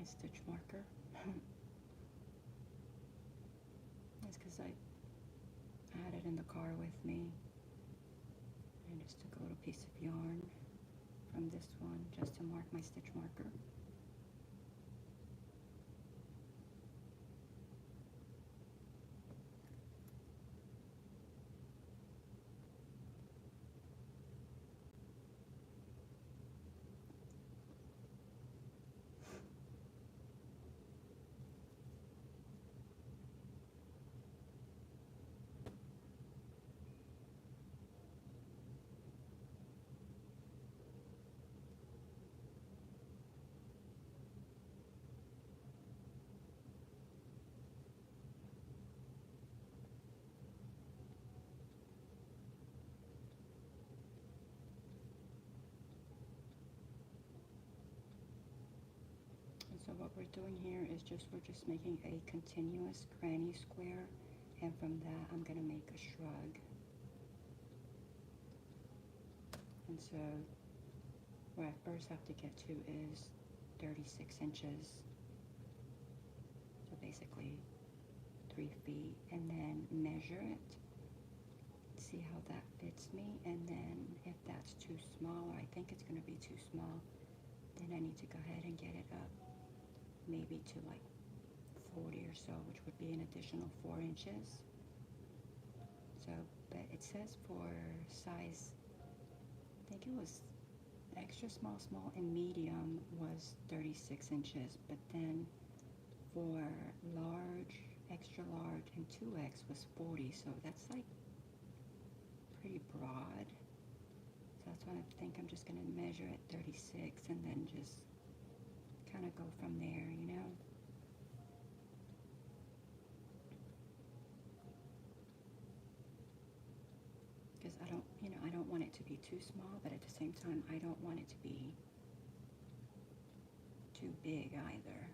my stitch marker. That's because I had it in the car with me. I just took a little piece of yarn from this one just to mark my stitch marker. And so what we're doing here is we're just making a continuous granny square, and from that I'm going to make a shrug. And so what I first have to get to is 36 inches, so basically 3 feet, and then measure it, see how that fits me, and then if that's too small, or I think it's going to be too small, then I need to go ahead and get it up maybe to like 40 or so, which would be an additional 4 inches. So, but it says for size, I think it was extra small, small, and medium was 36 inches, but then for large, extra large, and 2X was 40, so that's like pretty broad. So that's why I think I'm just going to measure at 36 and then just kind of go from there, you know. Because I don't, you know, I don't want it to be too small, but at the same time, I don't want it to be too big either.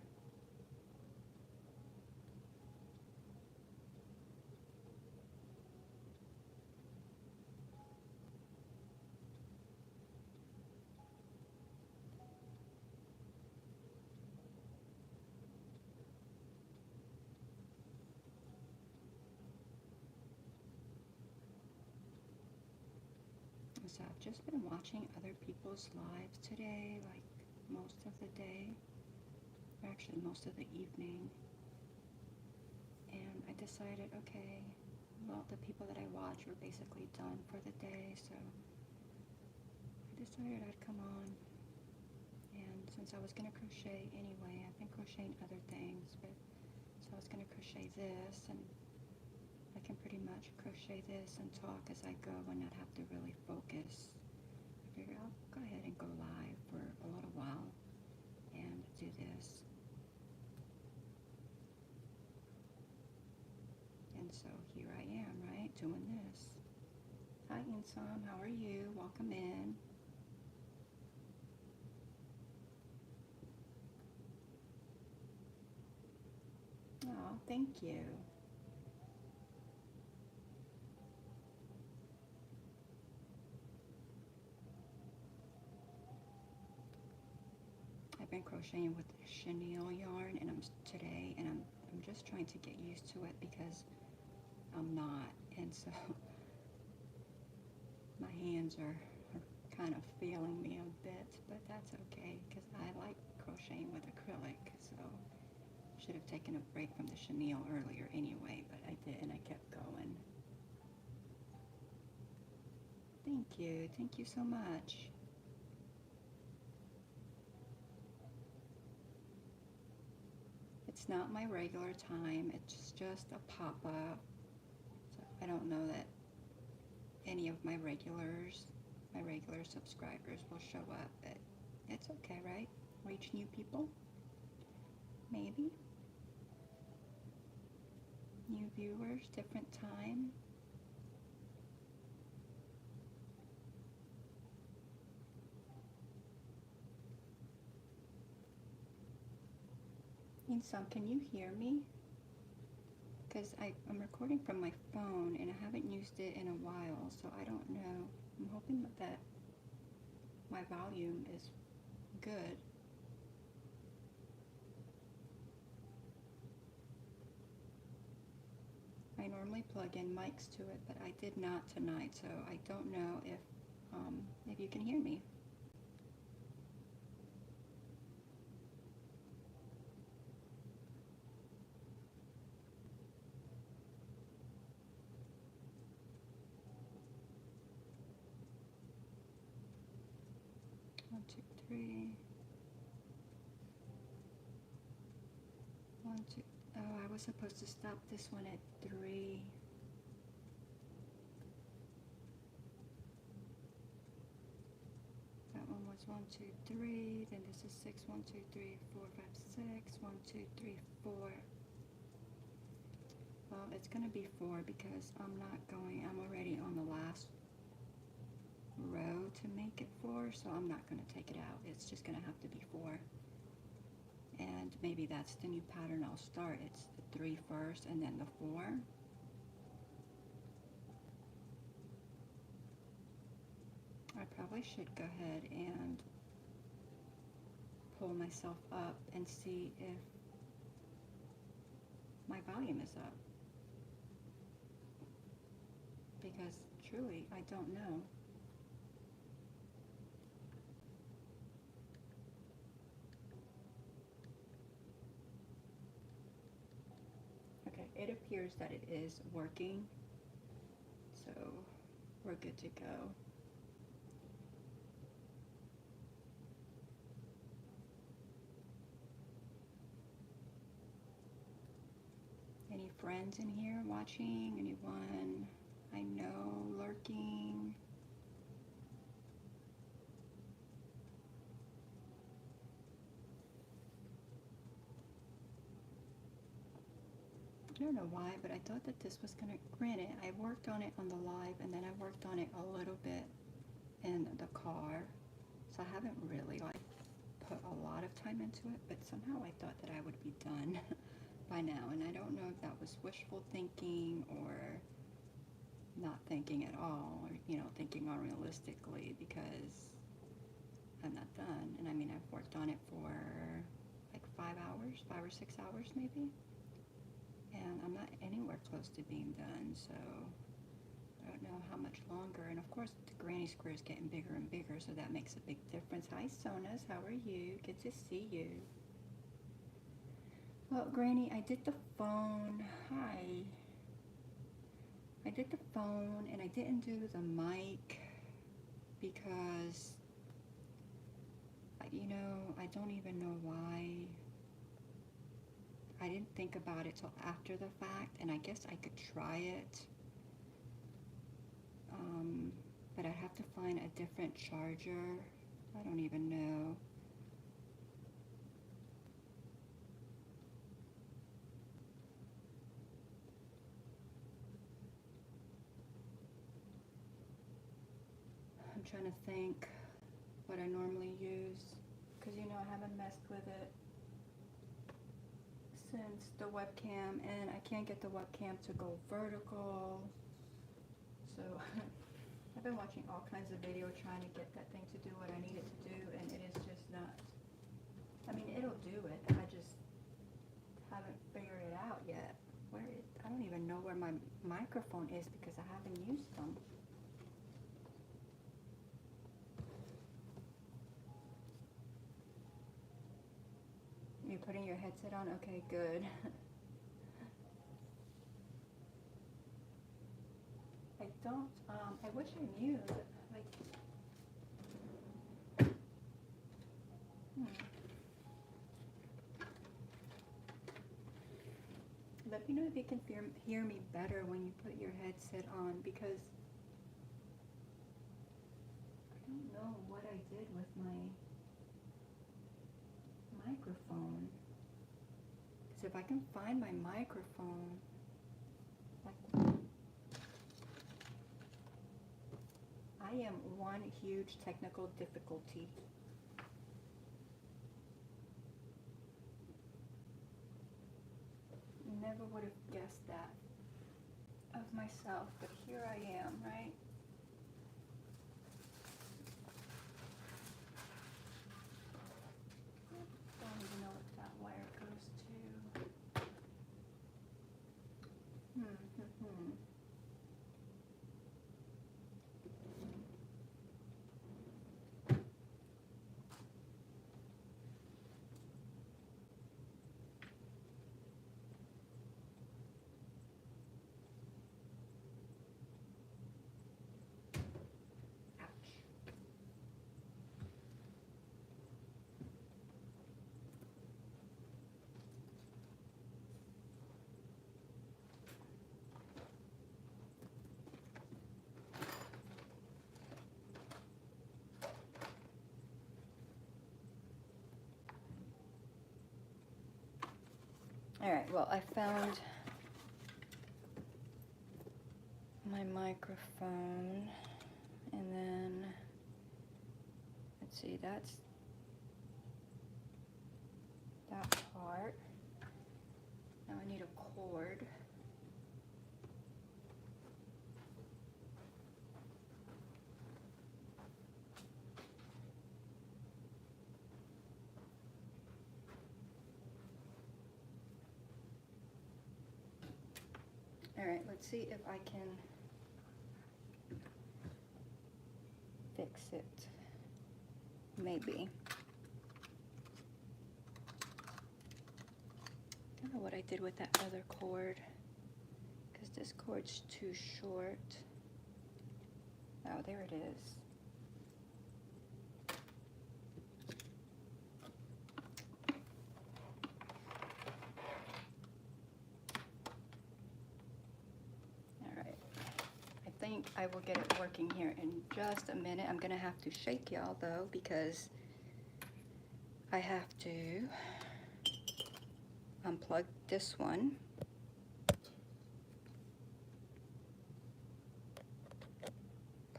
So I've just been watching other people's lives today, like most of the day, or actually most of the evening. And I decided, okay, well, the people that I watch were basically done for the day, so I decided I'd come on. And since I was going to crochet anyway, I've been crocheting other things, but so I was going to crochet this, and I can pretty much crochet this and talk as I go and not have to really focus. I figured I'll go ahead and go live for a little while and do this. And so here I am, right, doing this. Hi Insom, how are you? Welcome in. Oh, thank you. I've been crocheting with chenille yarn and I'm just trying to get used to it because I'm not, and so my hands are kind of failing me a bit, but that's okay because I like crocheting with acrylic, so should have taken a break from the chenille earlier anyway, but I did and I kept going. Thank you so much. It's not my regular time, it's just a pop-up. So I don't know that any of my regular subscribers will show up, but it's okay, right? Reach new people? Maybe. New viewers, different time. Insom, can you hear me? Because I'm recording from my phone and I haven't used it in a while, so I don't know. I'm hoping that my volume is good. normally plug in mics to it, but I did not tonight, so I don't know if you can hear me. One, two, three. 1, 2. Oh, I was supposed to stop this one at 3. That one was 1, 2, 3. Then this is 6. 1, 2, 3, 4, 5, 6. 1, 2, 3, 4. Well, it's gonna be 4 because I'm already on the last row to make it 4, so I'm not gonna take it out. It's just gonna have to be 4. And maybe that's the new pattern I'll start. It's the 3 first and then the 4. I probably should go ahead and pull myself up and see if my volume is up. Because truly, I don't know. Okay, it appears that it is working, so we're good to go. Any friends in here watching? Anyone I know lurking? I don't know why, but I thought that this was gonna, granted, I worked on it on the live and then I worked on it a little bit in the car, so I haven't really like put a lot of time into it, but somehow I thought that I would be done by now, and I don't know if that was wishful thinking or not thinking at all, or thinking unrealistically, because I'm not done. And I mean, I've worked on it for like 5 hours, 5 or 6 hours maybe, and I'm not anywhere close to being done, so I don't know how much longer. And of course the granny square is getting bigger and bigger, so that makes a big difference. Hi Sonas, how are you? Good to see you. Well, Granny, I did the phone. Hi. I did the phone and I didn't do the mic because, I don't even know why. I didn't think about it till after the fact, and I guess I could try it. But I'd have to find a different charger. I don't even know. I'm trying to think what I normally use, because I haven't messed with it since the webcam, and I can't get the webcam to go vertical, so I've been watching all kinds of video trying to get that thing to do what I need it to do, and it is just not, I mean, it'll do it, I just haven't figured it out yet. I don't even know where my microphone is because I haven't used them. You're putting your headset on? Okay, good. I don't, I wish I knew, like, Let me know if you can hear me better when you put your headset on, because I don't know what I did with my microphone. Because if I can find my microphone, like, I am one huge technical difficulty. Never would have guessed that of myself, but here I am, right? Don't even know what that wire goes to. All right, well, I found my microphone, and then, let's see, that's that part. Now I need a cord. All right, let's see if I can fix it. Maybe. I don't know what I did with that other cord, because this cord's too short. Oh, there it is. All right. I think I will get it working here in just a minute. I'm gonna have to shake y'all though, because I have to unplug this one.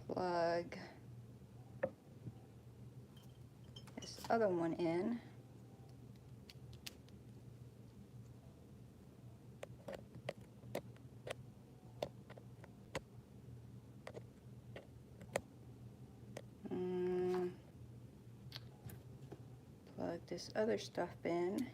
Plug this other one in. Plug this other stuff in.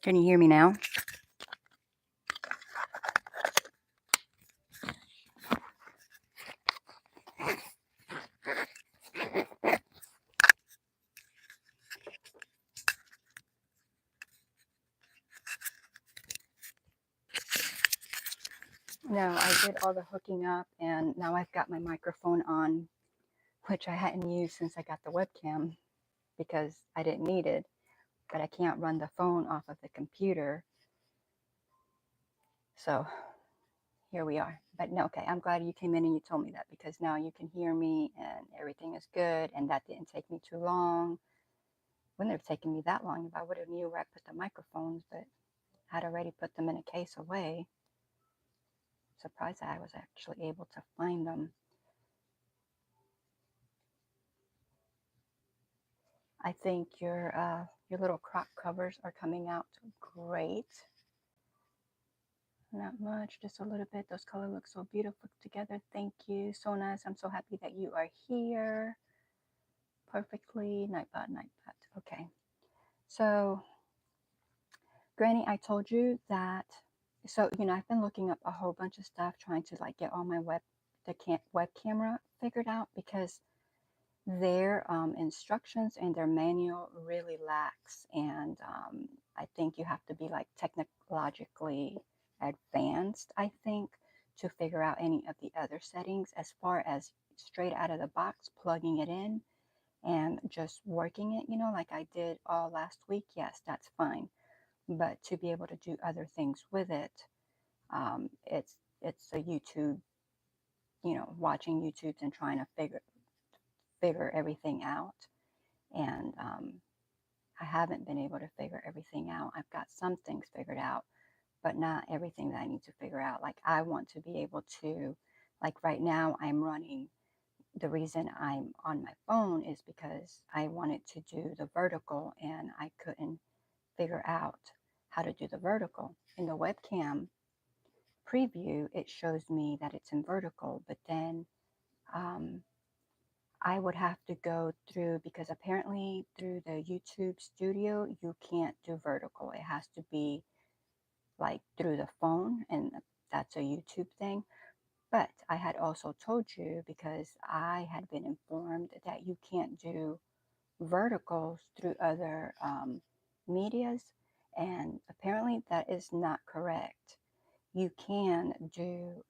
Can you hear me now? No, I did all the hooking up, and now I've got my microphone on, which I hadn't used since I got the webcam because I didn't need it, but I can't run the phone off of the computer. So here we are. But no, okay, I'm glad you came in and you told me that, because now you can hear me and everything is good, and that didn't take me too long. Wouldn't have taken me that long if I would have knew where I put the microphones, but I'd already put them in a case away. Surprised that I was actually able to find them. I think your little crop covers are coming out great. Not much, just a little bit. Those colors look so beautiful together. Thank you. So nice. I'm so happy that you are here. Perfectly. Nightbot, nightbot. Okay. So, Granny, I told you that. So, I've been looking up a whole bunch of stuff trying to like get all my web camera figured out, because their instructions and their manual really lacks, and I think you have to be like technologically advanced, I think, to figure out any of the other settings. As far as straight out of the box plugging it in and just working it, like I did all last week, yes, that's fine. But to be able to do other things with it, it's a YouTube, watching YouTubes and trying to figure everything out. And I haven't been able to figure everything out. I've got some things figured out, but not everything that I need to figure out. Like, I want to be able to, like right now, I'm running. The reason I'm on my phone is because I wanted to do the vertical, and I couldn't figure out how to do the vertical. In the webcam preview, it shows me that it's in vertical, but then I would have to go through, because apparently through the YouTube studio, you can't do vertical. It has to be like through the phone, and that's a YouTube thing. But I had also told you, because I had been informed that you can't do verticals through other medias, and apparently that is not correct. You can do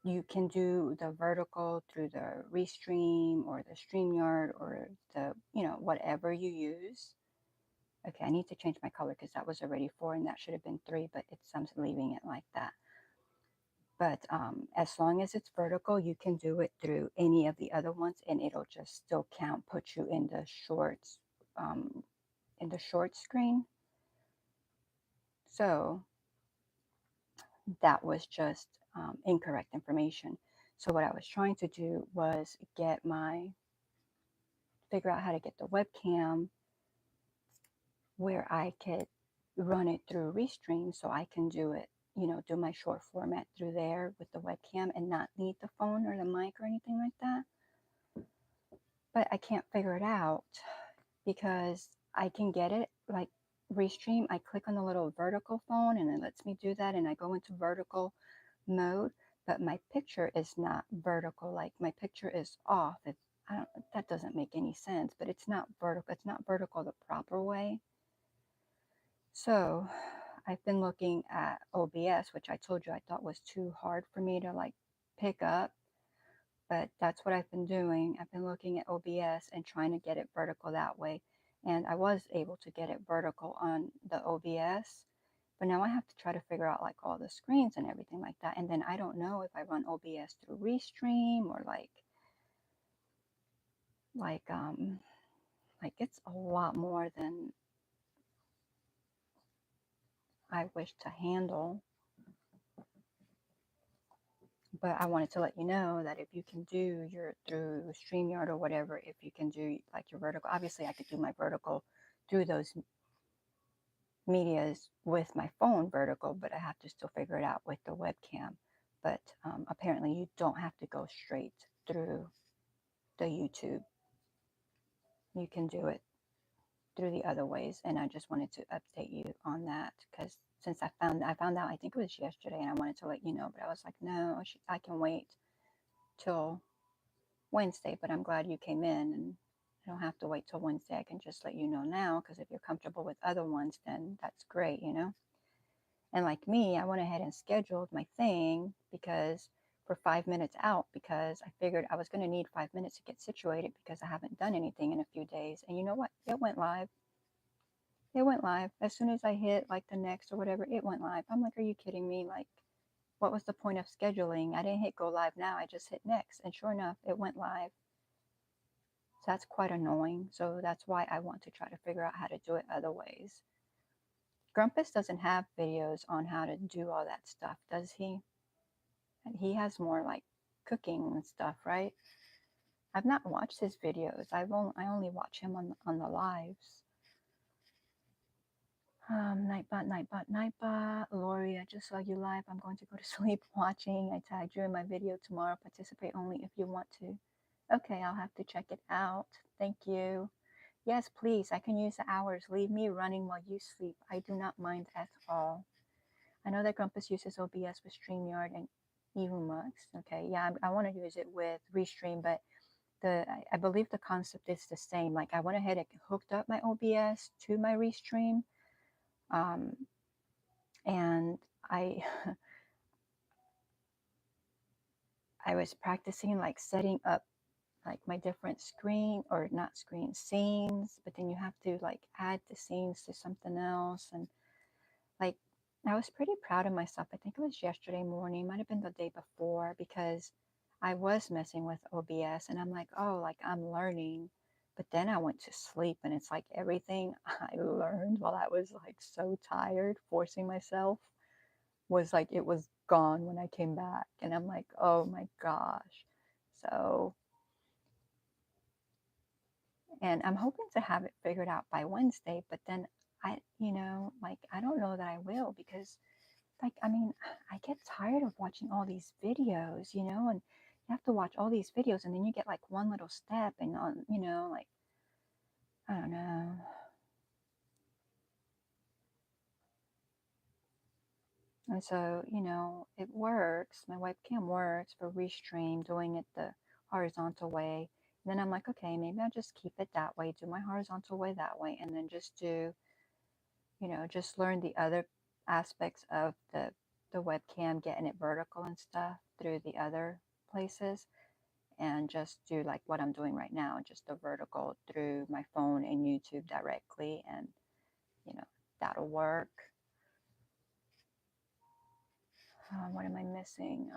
you can do the vertical through the Restream or the StreamYard or the, whatever you use. Okay, I need to change my color because that was already 4 and that should have been 3, but I'm leaving it like that. But as long as it's vertical, you can do it through any of the other ones and it'll just still count, put you um, in the short screen. So that was just incorrect information. So what I was trying to do was figure out how to get the webcam where I could run it through Restream so I can do it, do my short format through there with the webcam and not need the phone or the mic or anything like that. But I can't figure it out because I can get it like Restream. I click on the little vertical phone and it lets me do that and I go into vertical mode, but my picture is not vertical. Like my picture is off. That doesn't make any sense, but it's not vertical. It's not vertical the proper way. So I've been looking at OBS, which I told you I thought was too hard for me to like pick up, but that's what I've been doing. I've been looking at OBS and trying to get it vertical that way. And I was able to get it vertical on the OBS, but now I have to try to figure out like all the screens and everything like that. And then I don't know if I run OBS through Restream or like it's a lot more than I wish to handle. But I wanted to let you know that if you can do through StreamYard or whatever, if you can do like your vertical, obviously I could do my vertical through those medias with my phone vertical, but I have to still figure it out with the webcam. But apparently you don't have to go straight through the YouTube. You can do it through the other ways. And I just wanted to update you on that because since I found out, I think it was yesterday, and I wanted to let you know, but I was like, no, I can wait till Wednesday, but I'm glad you came in and I don't have to wait till Wednesday. I can just let you know now because if you're comfortable with other ones, then that's great, And like me, I went ahead and scheduled my thing because for 5 minutes out because I figured I was going to need 5 minutes to get situated because I haven't done anything in a few days. And you know what? It went live. It went live. As soon as I hit like the next or whatever, it went live. I'm like, are you kidding me? Like, what was the point of scheduling? I didn't hit go live now. I just hit next. And sure enough, it went live. So that's quite annoying. So that's why I want to try to figure out how to do it other ways. Grumpus doesn't have videos on how to do all that stuff, does he? And he has more like cooking and stuff, right? I've not watched his videos. I only watch him on the lives. Nightbot, Nightbot, Nightbot. Lori, I just saw you live. I'm going to go to sleep watching. I tagged you in my video tomorrow. Participate only if you want to. Okay, I'll have to check it out. Thank you. Yes, please. I can use the hours. Leave me running while you sleep. I do not mind at all. I know that Grumpus uses OBS with StreamYard and Evumux. Okay, yeah, I want to use it with Restream, but I believe the concept is the same. Like I went ahead and hooked up my OBS to my Restream, and I I was practicing like setting up like my different scenes, but then you have to like add the scenes to something else. And like, I was pretty proud of myself. I think it was yesterday morning, might have been the day before, because I was messing with OBS and I'm like, oh, like I'm learning. But then I went to sleep and it's like everything I learned while I was like so tired, forcing myself, was like it was gone when I came back. And I'm like, oh my gosh. So, and I'm hoping to have it figured out by Wednesday, but then I don't know that I will because like, I mean, I get tired of watching all these videos, and you have to watch all these videos and then you get like one little step and like, I don't know. And so, it works. My webcam works for Restream, doing it the horizontal way. And then I'm like, okay, maybe I'll just keep it that way, do my horizontal way that way, and then just do, just learn the other aspects of the the webcam, getting it vertical and stuff through the other places, and just do like what I'm doing right now, just the vertical through my phone and YouTube directly, and you know, that'll work. What am I missing?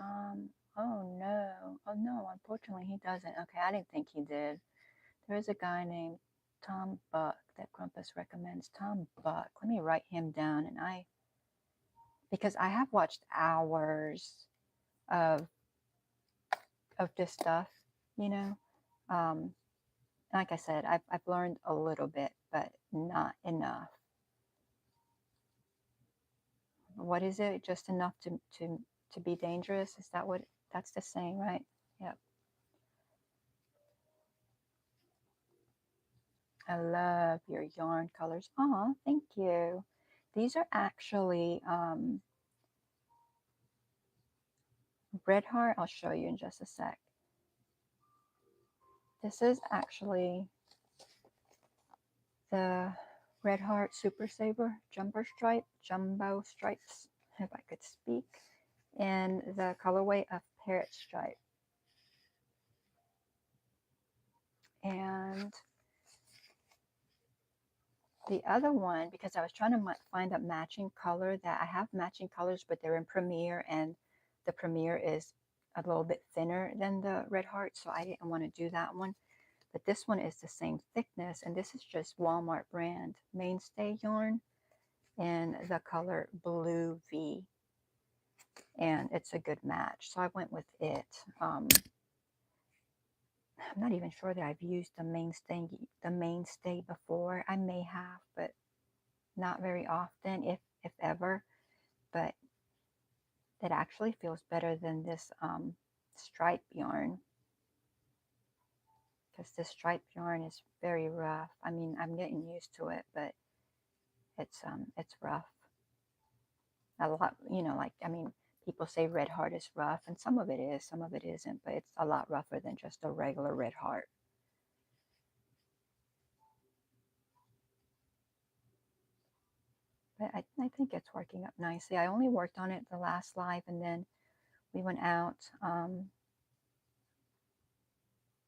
Oh no, unfortunately he doesn't. Okay, I didn't think he did. There is a guy named Tom Buck that Grumpus recommends. Tom Buck. Let me write him down, and because I have watched hours of this stuff, you know. Um, like I said, I've learned a little bit, but not enough. What is it? Just enough to be dangerous? Is that what that's the saying, right? Yep. I love your yarn colors. Oh, thank you. These are actually Red Heart. I'll show you in just a sec. This is actually the Red Heart Super Saver Jumbo Stripes, if I could speak, in the colorway of Parrot Stripe. And the other one, because I was trying to find a matching color, that I have matching colors, but they're in Premier, and the Premier is a little bit thinner than the Red Heart, so I didn't want to do that one. But this one is the same thickness, and this is just Walmart brand Mainstay yarn in the color Blue V, and it's a good match, so I went with it. I'm not even sure that I've used the mainstay before. I may have, but not very often, if ever. But it actually feels better than this stripe yarn, because this stripe yarn is very rough. I mean, I'm getting used to it, but it's rough. A lot, like, I mean, people say Red Heart is rough, and some of it is, some of it isn't, but it's a lot rougher than just a regular Red Heart. But I think it's working up nicely. I only worked on it the last live, and then we went out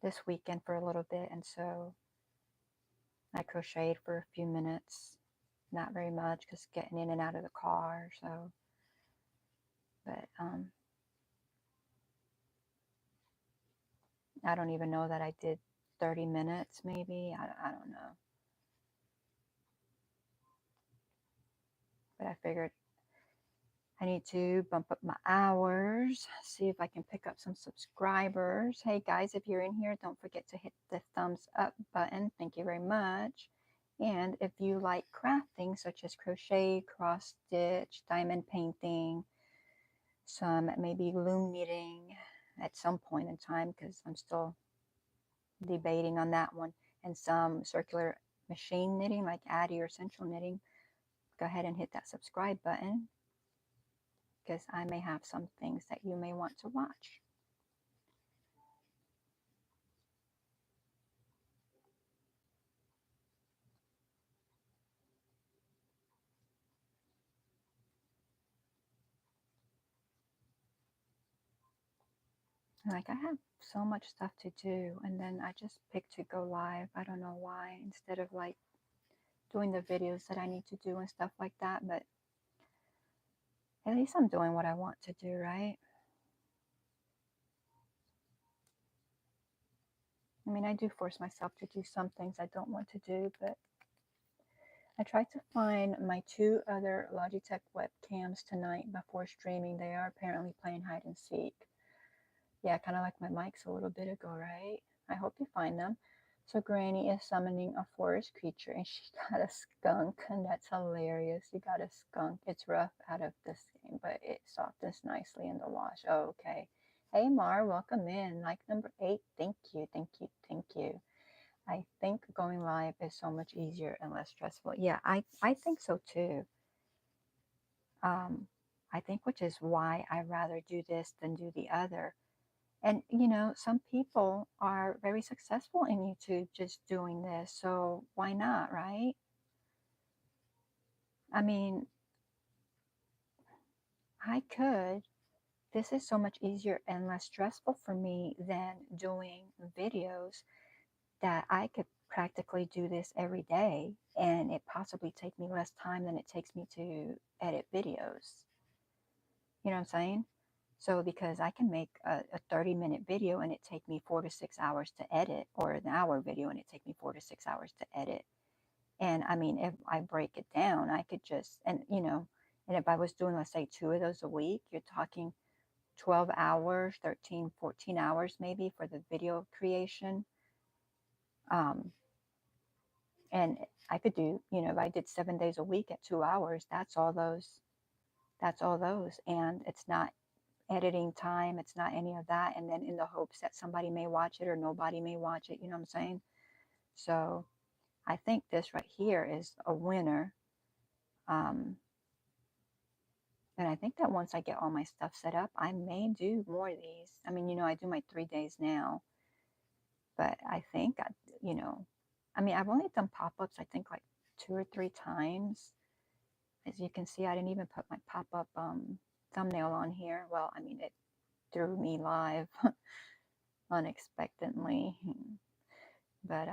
this weekend for a little bit, and so I crocheted for a few minutes. Not very much, because getting in and out of the car, so. But I don't even know that I did 30 minutes, maybe. I don't know. But I figured I need to bump up my hours, see if I can pick up some subscribers. Hey guys, if you're in here, don't forget to hit the thumbs up button. Thank you very much. And if you like crafting, such as crochet, cross stitch, diamond painting, some maybe loom knitting at some point in time, because I'm still debating on that one, and some circular machine knitting like Addie or Central Knitting, go ahead and hit that subscribe button, because I may have some things that you may want to watch. Like, I have so much stuff to do, and then I just pick to go live. I don't know why, instead of like doing the videos that I need to do and stuff like that, but at least I'm doing what I want to do, right? I mean, I do force myself to do some things I don't want to do, but I tried to find my 2 other Logitech webcams tonight before streaming. They are apparently playing hide and seek. Yeah, kind of like my mics a little bit ago, right? I hope you find them. So Granny is summoning a forest creature, and she got a skunk, and that's hilarious. You got a skunk. It's rough out of this game, but it softens nicely in the wash. Oh, okay. Hey Mar, welcome in. Like number 8. Thank you, thank you, thank you. I think going live is so much easier and less stressful. Yeah, I think so too. I think, which is why I rather do this than do the other. And some people are very successful in YouTube just doing this, so why not, right? I mean, I could. This is so much easier and less stressful for me than doing videos, that I could practically do this every day and it possibly take me less time than it takes me to edit videos. You know what I'm saying? So because I can make a 30-minute video and it take me 4 to 6 hours to edit, or an hour video and it take me 4 to 6 hours to edit. And I mean, if I break it down, I could just, and and if I was doing, let's say, 2 of those a week, you're talking 12 hours, 13, 14 hours maybe for the video creation. Um, and I could do, if I did 7 days a week at 2 hours, that's all those. That's all those. And it's not editing time. It's not any of that. And then in the hopes that somebody may watch it or nobody may watch it. You know what I'm saying? So I think this right here is a winner. Um, and I think that once I get all my stuff set up, I may do more of these. I mean, I do my 3 days now, but I think, I mean, I've only done pop-ups, I think like 2 or 3 times. As you can see, I didn't even put my pop-up thumbnail on here. Well, I mean, it threw me live unexpectedly. But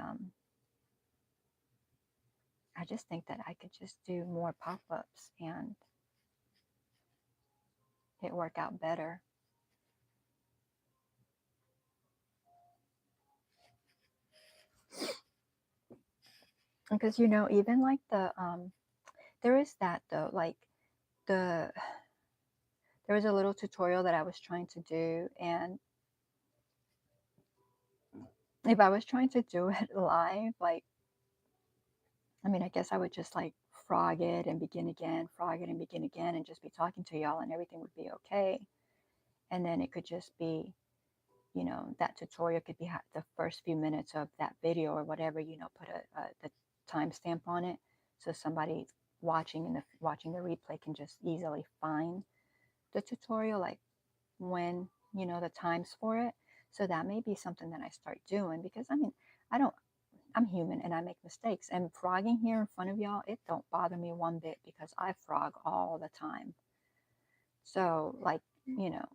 I just think that I could just do more pop-ups and it work out better. Because, even like there is that though, like there was a little tutorial that I was trying to do, and if I was trying to do it live, like, I mean, I guess I would just like frog it and begin again, frog it and begin again, and just be talking to y'all and everything would be okay. And then it could just be, that tutorial could be the first few minutes of that video or whatever, put the timestamp on it. So somebody watching watching the replay can just easily find the tutorial, like when, the times for it. So that may be something that I start doing, because I mean, I'm human and I make mistakes, and frogging here in front of y'all, it don't bother me one bit because I frog all the time. So like, so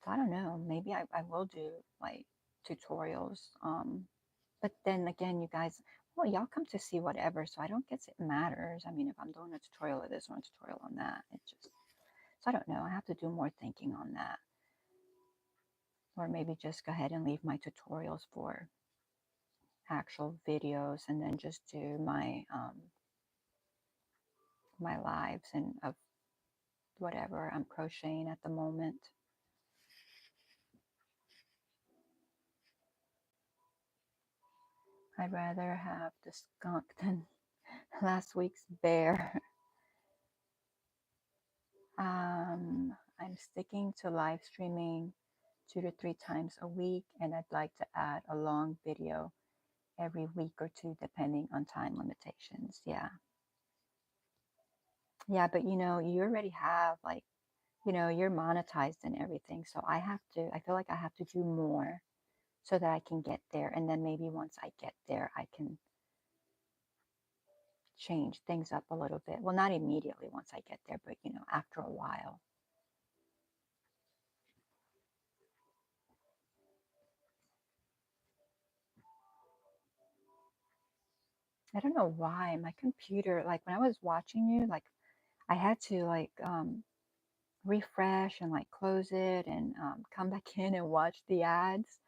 I don't know, maybe I will do like tutorials. But then again, you guys, well, y'all come to see whatever, so I don't guess it matters. I mean, if I'm doing a tutorial of this or a tutorial on that, it just, so I don't know. I have to do more thinking on that. Or maybe just go ahead and leave my tutorials for actual videos and then just do my my lives and of whatever I'm crocheting at the moment. I'd rather have the skunk than last week's bear. I'm sticking to live streaming 2 to 3 times a week, and I'd like to add a long video every week or two, depending on time limitations. Yeah. Yeah, but you already have, like, you're monetized and everything. So I feel like I have to do more so that I can get there. And then maybe once I get there, I can change things up a little bit. Well, not immediately once I get there, but after a while. I don't know why my computer, like when I was watching you, like I had to like refresh and like close it and come back in and watch the ads,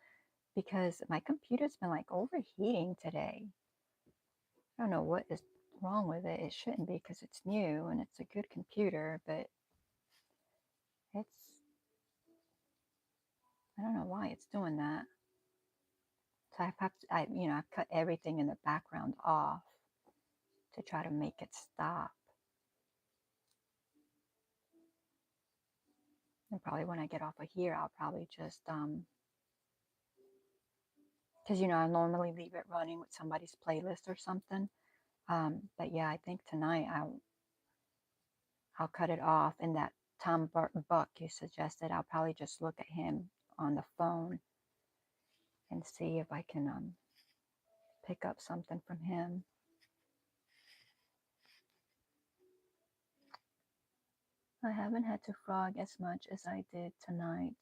because my computer's been like overheating today. I don't know what is wrong with it. It shouldn't be because it's new and it's a good computer, but it's, I don't know why it's doing that. So I've cut everything in the background off to try to make it stop. And probably when I get off of here, I'll probably just, because, I normally leave it running with somebody's playlist or something. But yeah, I think tonight I'll cut it off. And that Tom Buck you suggested, I'll probably just look at him on the phone and see if I can pick up something from him. I haven't had to frog as much as I did tonight.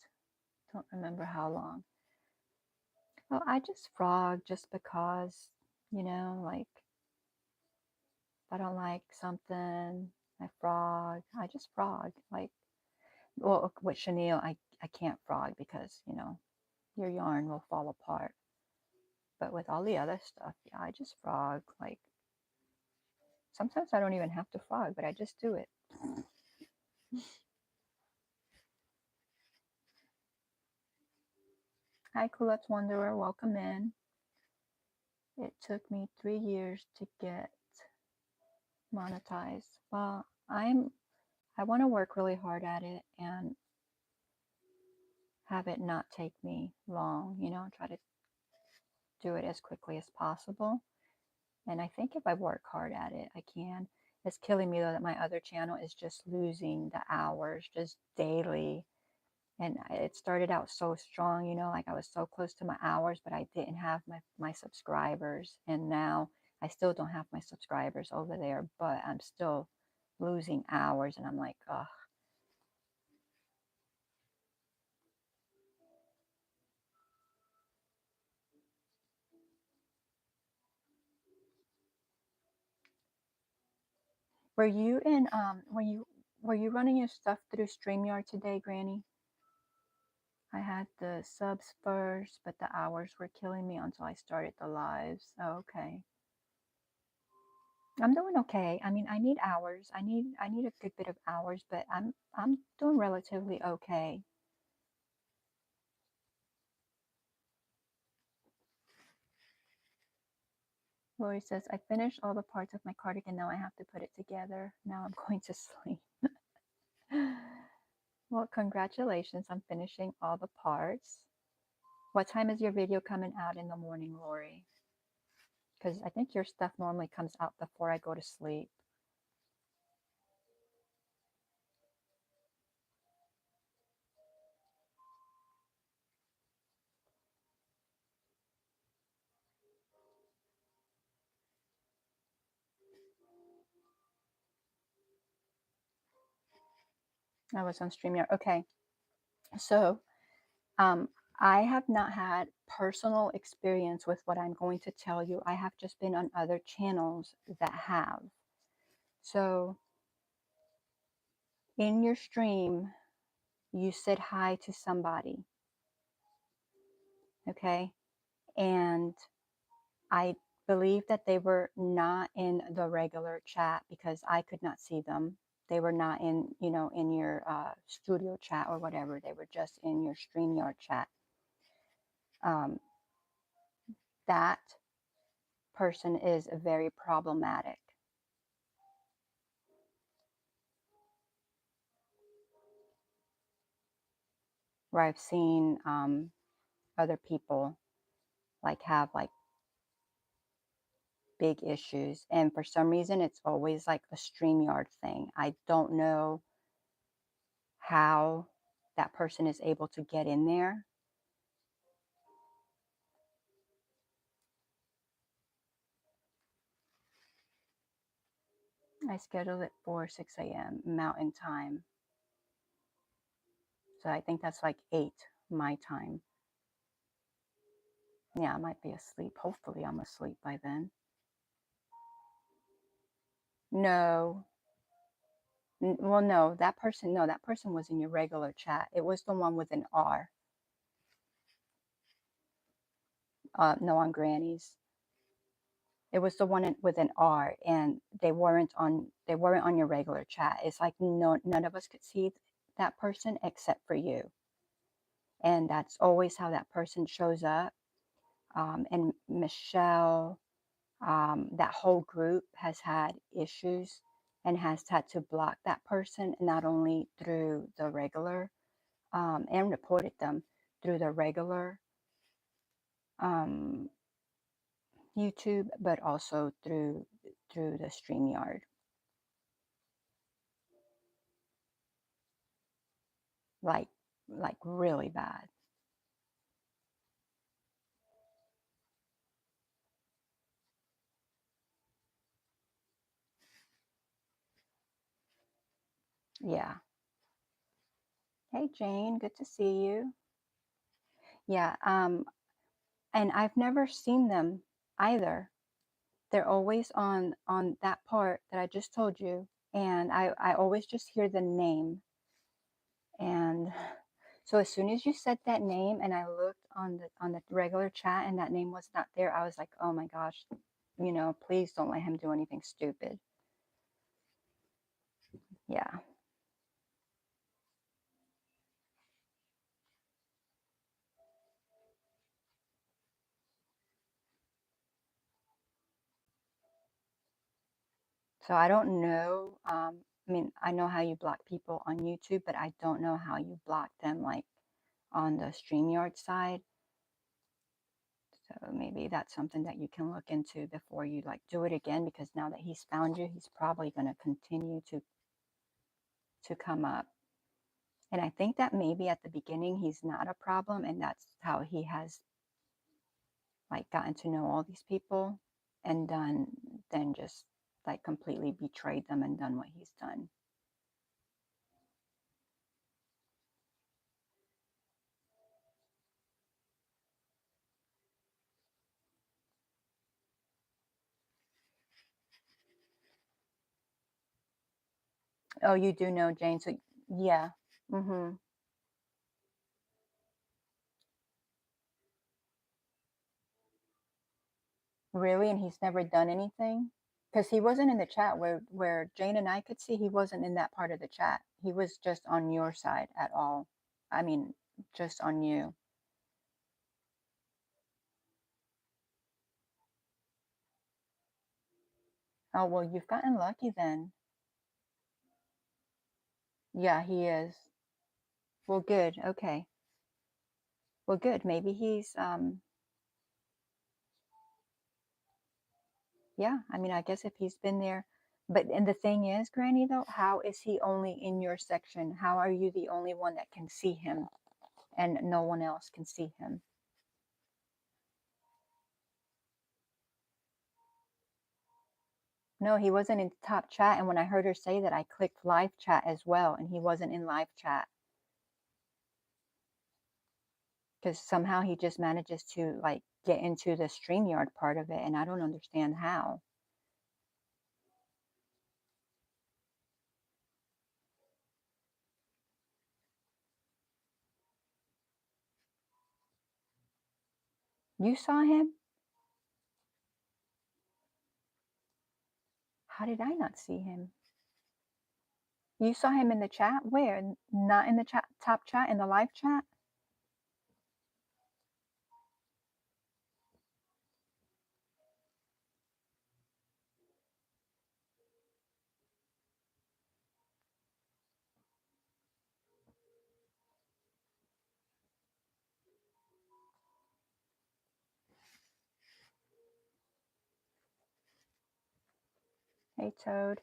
Don't remember how long. Well, I just frog just because, like if I don't like something, I frog. I just frog. Like, well, with chenille, I can't frog because, your yarn will fall apart. But with all the other stuff, yeah, I just frog. Like, sometimes I don't even have to frog, but I just do it. Hi, Culottes Wanderer. Welcome in. It took me 3 years to get monetized. Well, I want to work really hard at it and have it not take me long, try to do it as quickly as possible. And I think if I work hard at it, I can. It's killing me though that my other channel is just losing the hours just daily. And it started out so strong, like I was so close to my hours, but I didn't have my subscribers. And now I still don't have my subscribers over there, but I'm still losing hours. And I'm like, ugh. Were you in were you running your stuff through StreamYard today, Granny? I had the subs first, but the hours were killing me until I started the lives. Oh, okay. I'm doing okay. I mean, I need hours. I need a good bit of hours, but I'm doing relatively okay. Lori says, I finished all the parts of my cardigan. Now I have to put it together. Now I'm going to sleep. Well, congratulations on finishing all the parts. What time is your video coming out in the morning, Lori? Because I think your stuff normally comes out before I go to sleep. I was on StreamYard. Okay. So, I have not had personal experience with what I'm going to tell you. I have just been on other channels that have. So, in your stream, you said hi to somebody. Okay. And I believe that they were not in the regular chat because I could not see them. They were not in, in your studio chat or whatever. They were just in your StreamYard chat. That person is very problematic. Where I've seen other people have big issues, and for some reason it's always like a StreamYard thing. I don't know how that person is able to get in there. I scheduled it for 6 a.m. Mountain Time. So I think that's like 8 my time. Yeah, I might be asleep. Hopefully I'm asleep by then. No. Well, no, that person was in your regular chat. It was the one with an R. No, on Granny's. It was the one with an R, and they weren't on your regular chat. It's like none of us could see that person except for you. And that's always how that person shows up. And Michelle, that whole group has had issues and has had to block that person, not only through the regular, and reported them through the regular um, YouTube, but also through the StreamYard. Like really bad. Yeah. Hey Jane, good to see you. Yeah, and I've never seen them either. They're always on that part that I just told you, and I always just hear the name. And so as soon as you said that name and I looked on the regular chat and that name was not there, I was like, "Oh my gosh, please don't let him do anything stupid." Yeah. So I don't know. I mean, I know how you block people on YouTube, but I don't know how you block them like on the StreamYard side. So maybe that's something that you can look into before you like do it again, because now that he's found you, he's probably going to continue to come up. And I think that maybe at the beginning he's not a problem, and that's how he has like gotten to know all these people and then just like completely betrayed them and done what he's done. Oh, you do know Jane, so yeah. Mm-hmm. Really? And he's never done anything? Because he wasn't in the chat where Jane and I could see. He wasn't in that part of the chat. He was just on your side at all. I mean, just on you. Oh, well, you've gotten lucky then. Yeah, he is. Well, good. Okay. Well, good. Maybe he's yeah, I mean, I guess if he's been there, but and the thing is, Granny, though, how is he only in your section? How are you the only one that can see him and no one else can see him? No, he wasn't in top chat. And when I heard her say that, I clicked live chat as well, and he wasn't in live chat because somehow he just manages to like get into the StreamYard part of it, and I don't understand how. You saw him? How did I not see him? You saw him in the chat? Where? Not in the chat, top chat, in the live chat? Hey, Toad.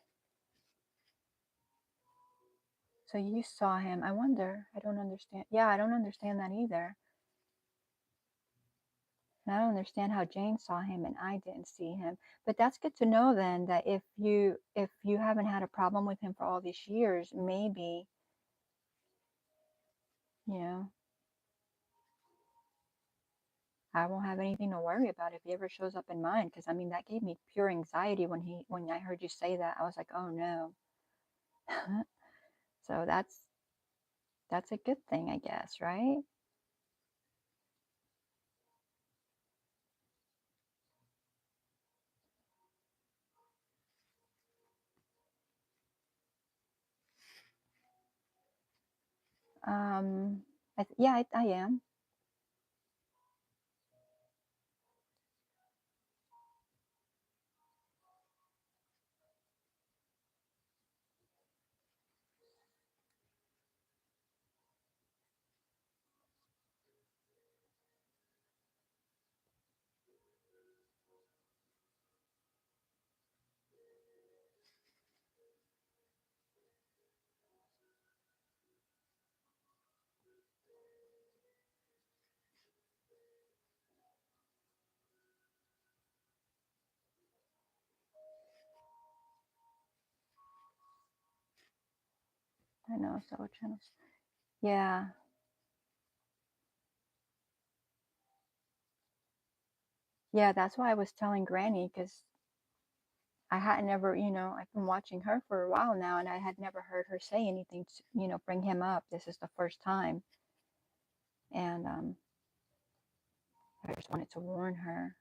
So you saw him. I wonder. I don't understand. Yeah, I don't understand that either. And I don't understand how Jane saw him and I didn't see him. But that's good to know then, that if you haven't had a problem with him for all these years, maybe, you know, I won't have anything to worry about if he ever shows up in mine. Because I mean, that gave me pure anxiety when I heard you say that. I was like, oh no. So that's a good thing, I guess, right? Yeah, I am. I know, so channels. Yeah. Yeah, that's why I was telling Granny, because I hadn't ever, I've been watching her for a while now, and I had never heard her say anything to, bring him up. This is the first time. And I just wanted to warn her.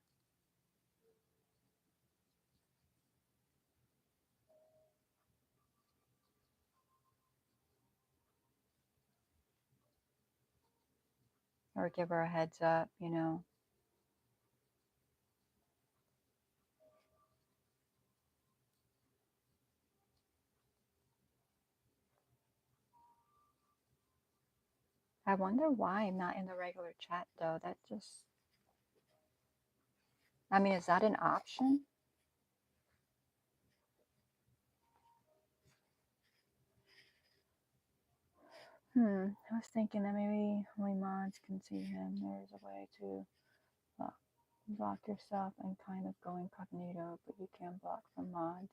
Or give her a heads up. I wonder why I'm not in the regular chat though. That just, I mean, is that an option? I was thinking that maybe only mods can see him. There's a way to block yourself and kind of go incognito, but you can't block from mods.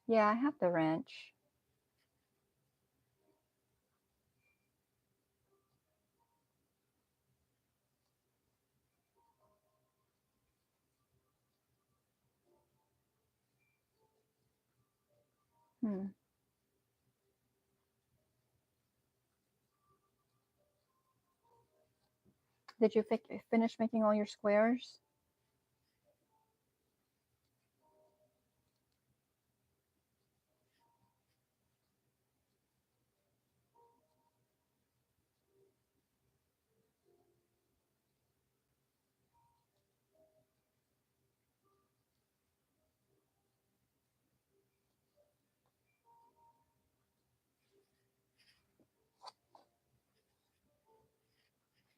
Yeah, I have the wrench. Hmm. Did you finish making all your squares?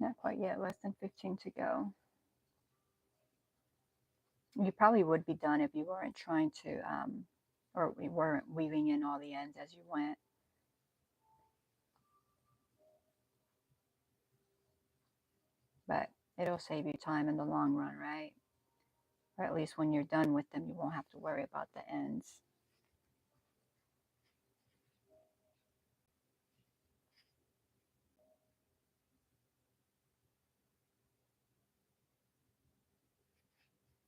Not quite yet, less than 15 to go. You probably would be done if you weren't trying to, or we weren't weaving in all the ends as you went. But it'll save you time in the long run, right? Or at least when you're done with them, you won't have to worry about the ends.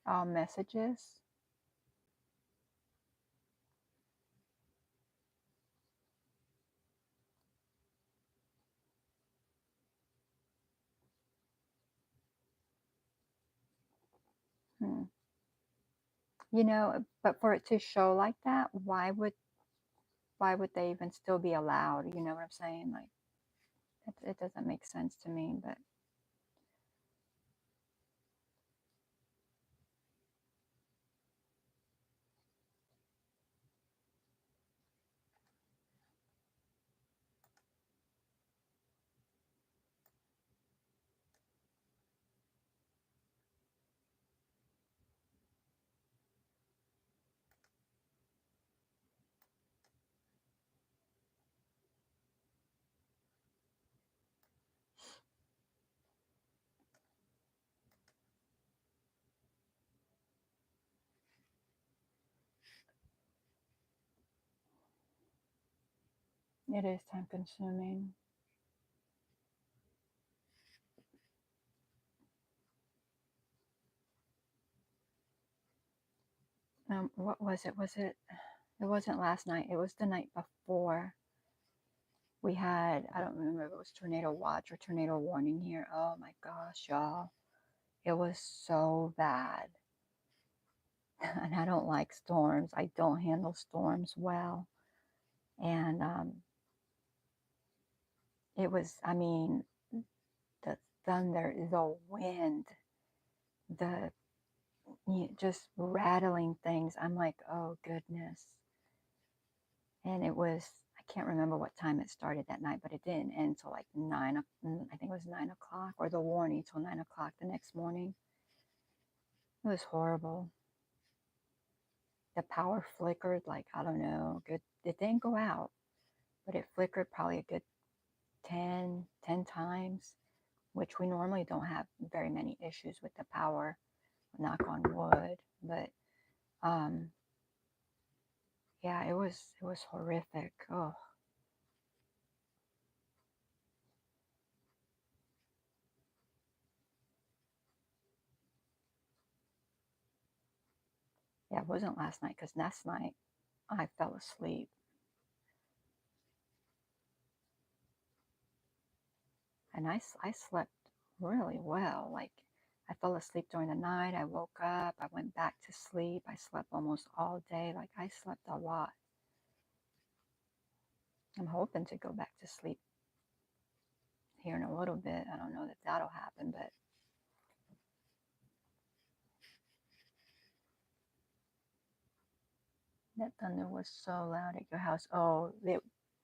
All messages. Hmm. But for it to show like that, why would they even still be allowed? You know what I'm saying? Like, it doesn't make sense to me. But it is time consuming. What was it? It wasn't last night. It was the night before. We had, I don't remember if it was tornado watch or tornado warning here. Oh my gosh, y'all. It was so bad. And I don't like storms. I don't handle storms well. And it was, I mean, the thunder, the wind, the just rattling things. I'm like, oh goodness. And it was, I can't remember what time it started that night, but it didn't end until like I think it was 9 o'clock, or the warning till 9 o'clock the next morning. It was horrible. The power flickered like, I don't know, good. It didn't go out, but it flickered probably a good 10 times, which we normally don't have very many issues with the power, knock on wood. But um, yeah, it was horrific. Oh, it wasn't last night, because last night I fell asleep. And I slept really well. Like, I fell asleep during the night. I woke up. I went back to sleep. I slept almost all day. Like, I slept a lot. I'm hoping to go back to sleep here in a little bit. I don't know that that'll happen, but that thunder was so loud at your house. Oh,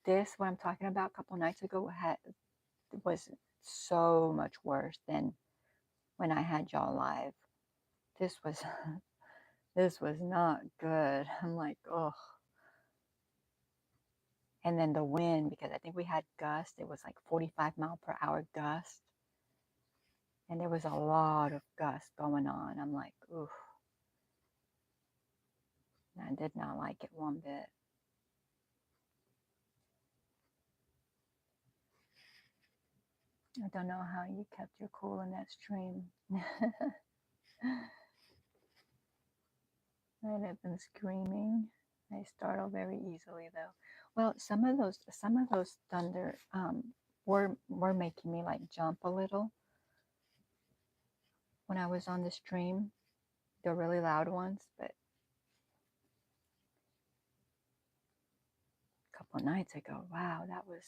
this, what I'm talking about a couple nights ago, was so much worse than when I had y'all live. This was this was not good. I'm like, oh. And then the wind, because I think we had gusts. It was like 45-mile-per-hour gust, and there was a lot of gusts going on. I'm like, oof. I did not like it one bit. I don't know how you kept your cool in that stream. I'd have been screaming. I startle very easily, though. Well, some of those thunder were making me like jump a little when I was on the stream. They're really loud ones, but a couple of nights ago, wow, that was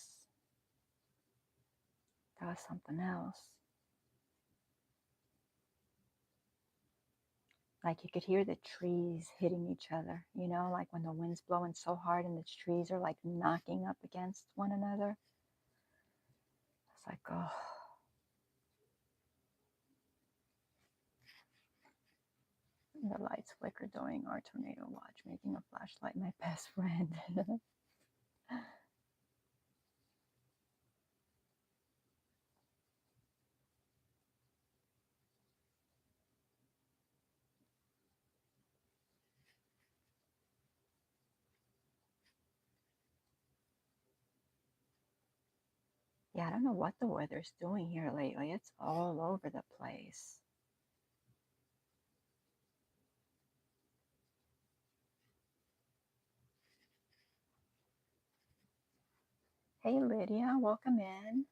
something else. Like, you could hear the trees hitting each other, you know, like when the wind's blowing so hard and the trees are like knocking up against one another. It's like, oh. The lights flicker during our tornado watch, making a flashlight my best friend. Yeah, I don't know what the weather's doing here lately. It's all over the place. Hey, Lydia, welcome in.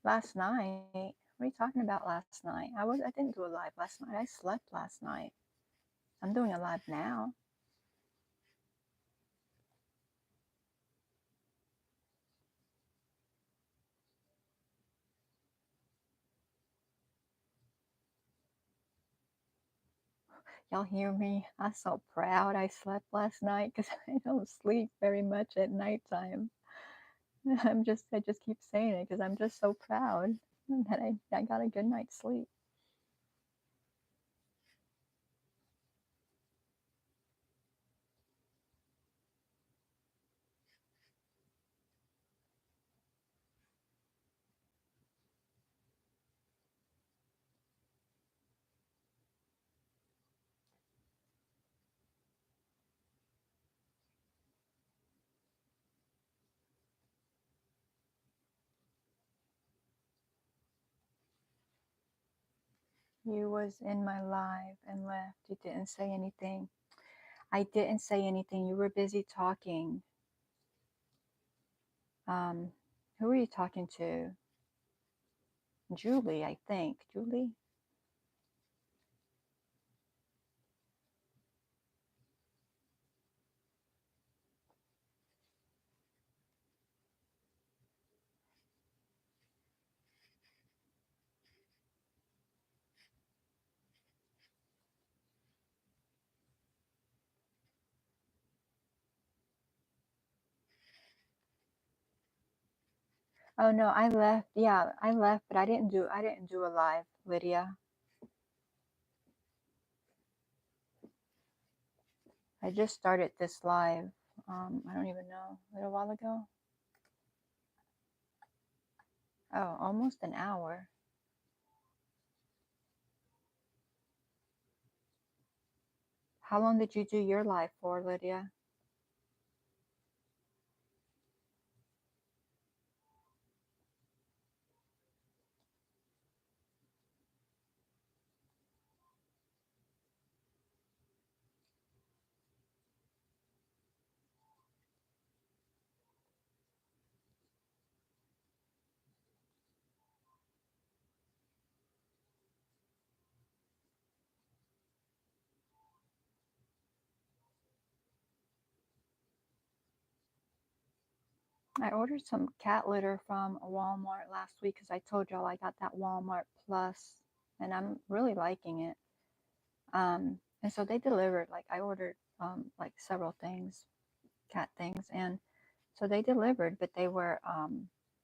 Last night, what are you talking about last night? I didn't do a live last night. I slept last night. I'm doing a live now. Y'all hear me? I'm so proud I slept last night because I don't sleep very much at nighttime. I just keep saying it because I'm just so proud that I got a good night's sleep. You was in my live and left. You didn't say anything. I didn't say anything. You were busy talking. Who were you talking to? Julie, I think. Julie? Oh no, I left. Yeah, I left, but I didn't do a live, Lydia. I just started this live. I don't even know, a little while ago. Oh, almost an hour. How long did you do your live for, Lydia? I ordered some cat litter from Walmart last week because I told y'all I got that Walmart Plus, and I'm really liking it. And so they delivered, like I ordered like several things, cat things, and so they delivered, but they were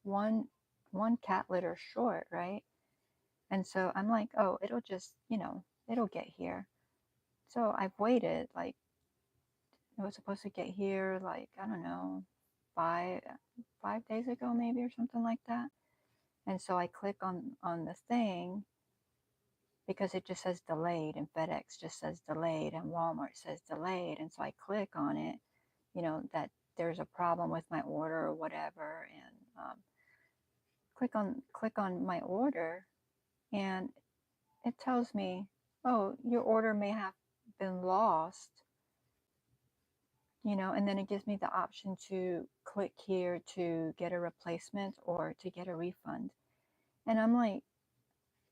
one one cat litter short, right? And so I'm like, oh, it'll just, it'll get here. So I've waited, like it was supposed to get here, like I don't know, five 5 days ago maybe or something like that. And so I click on the thing because it just says delayed, and FedEx just says delayed, and Walmart says delayed. And so I click on it, that there's a problem with my order or whatever, and click on my order, and it tells me, oh, your order may have been lost, and then it gives me the option to click here to get a replacement or to get a refund. And I'm like,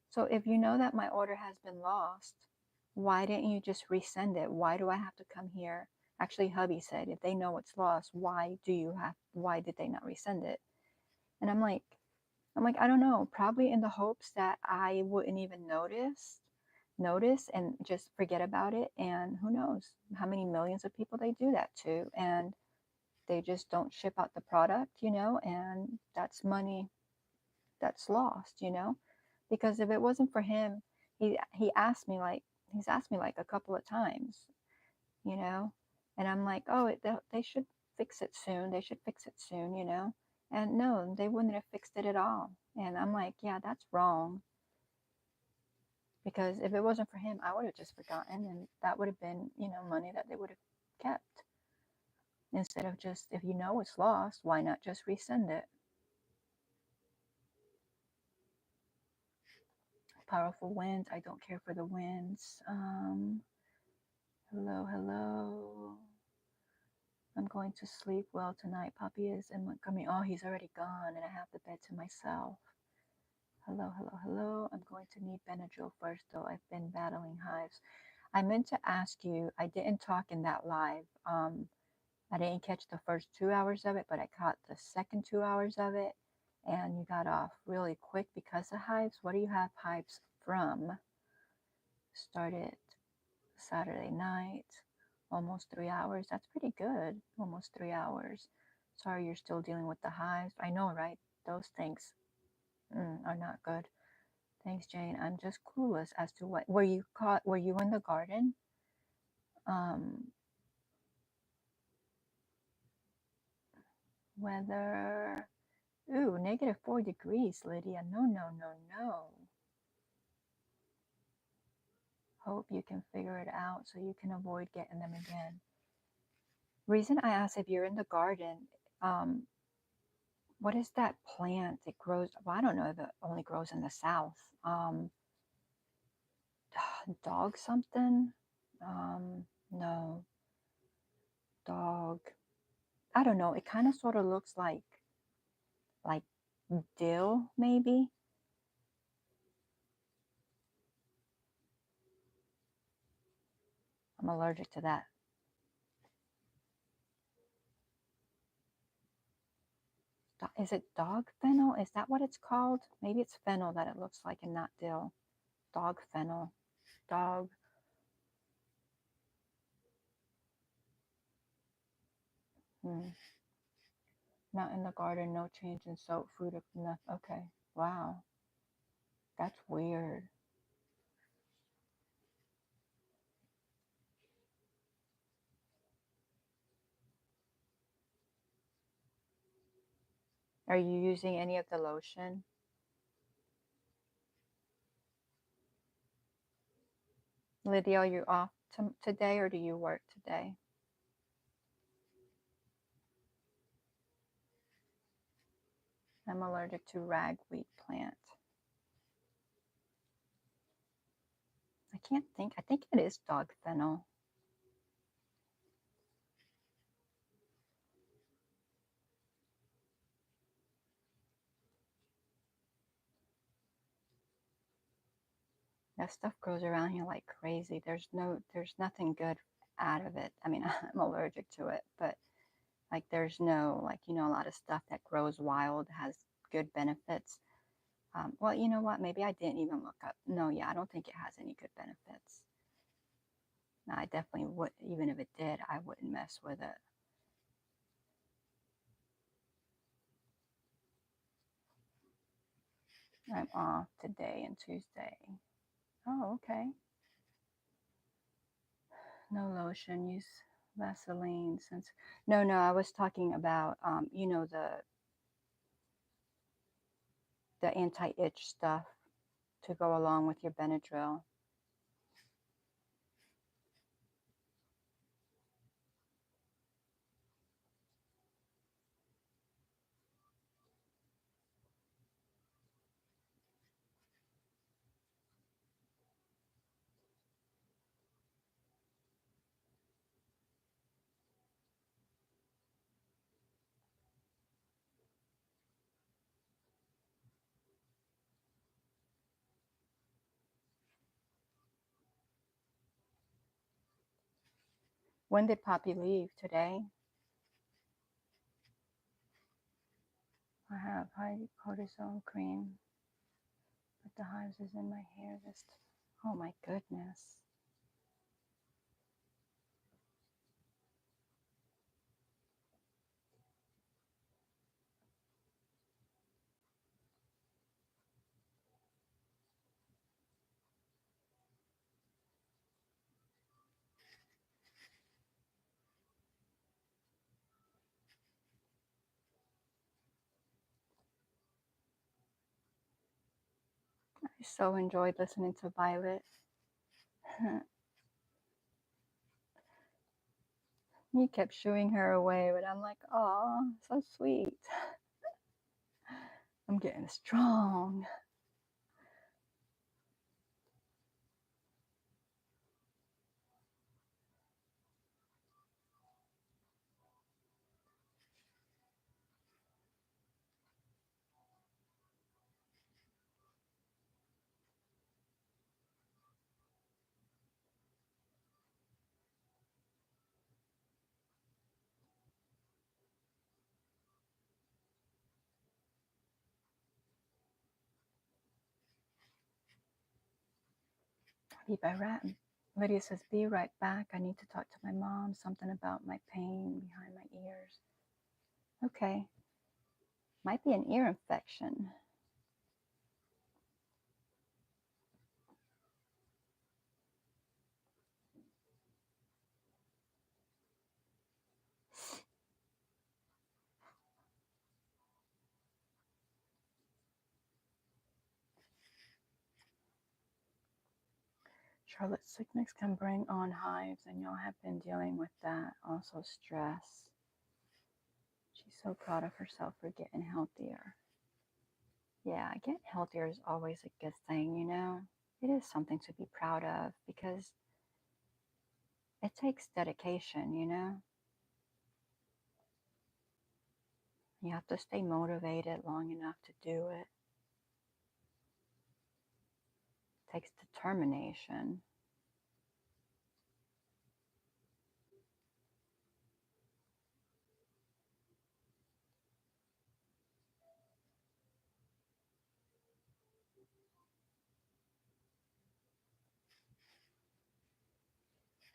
so if you know that my order has been lost, why didn't you just resend it? Why do I have to come here? Actually, hubby said, if they know it's lost, why did they not resend it? And I'm like, I don't know, probably in the hopes that I wouldn't even notice and just forget about it. And who knows how many millions of people they do that to. And they just don't ship out the product, and that's money that's lost, because if it wasn't for him, he asked me like, he's asked me like a couple of times, you know, and I'm like, oh, they should fix it soon. They should fix it soon, and no, they wouldn't have fixed it at all. And I'm like, yeah, that's wrong. Because if it wasn't for him, I would have just forgotten, and that would have been, money that they would have kept. Instead of just, if you know it's lost, why not just resend it? Powerful winds. I don't care for the winds. Hello. I'm going to sleep well tonight. Poppy is in Montgomery. Oh, he's already gone, and I have the bed to myself. Hello. I'm going to need Benadryl first, though. I've been battling hives. I meant to ask you, I didn't talk in that live. I didn't catch the first 2 hours of it, but I caught the second 2 hours of it, and you got off really quick because of hives. What do you have hives from? Started Saturday night, almost 3 hours. That's pretty good, almost 3 hours. Sorry you're still dealing with the hives. I know, right? Those things are not good. Thanks, Jane. I'm just clueless as to what, were you in the garden? Weather, ooh, -4 degrees, Lydia. No. Hope you can figure it out so you can avoid getting them again. Reason I asked if you're in the garden, what is that plant? It grows, well, I don't know if it only grows in the South. Dog something? No, dog. I don't know. It kind of sort of looks like dill, maybe. I'm allergic to that. Is it dog fennel? Is that what it's called? Maybe it's fennel that it looks like and not dill. Dog fennel. Dog. Not in the garden, no change in soap, food, or nothing. Okay. Wow. That's weird. Are you using any of the lotion? Lydia, are you off today or do you work today? I'm allergic to ragweed plant. I can't think. I think it is dog fennel. That stuff grows around here like crazy. There's nothing good out of it. I mean, I'm allergic to it, but Like there's no, like, you know, a lot of stuff that grows wild has good benefits. Well, you know what? Maybe I didn't even look up. No, yeah, I don't think it has any good benefits. No, I definitely would, even if it did, I wouldn't mess with it. I'm off today and Tuesday. Oh, okay. No lotion, use Vaseline since. No, no, I was talking about, you know, the anti-itch stuff to go along with your Benadryl. When did Poppy leave? Today? I have high cortisone cream, but the hives is in my hair. This, oh my goodness. I so enjoyed listening to Violet. He kept shooing her away, but I'm like, oh, so sweet. I'm getting strong. Lydia says, be right back. I need to talk to my mom. Something about my pain behind my ears. Okay. Might be an ear infection. Charlotte's sickness can bring on hives, and y'all have been dealing with that. Also, stress. She's so proud of herself for getting healthier. Yeah, getting healthier is always a good thing, you know? It is something to be proud of because it takes dedication, you know? You have to stay motivated long enough to do it. It takes determination.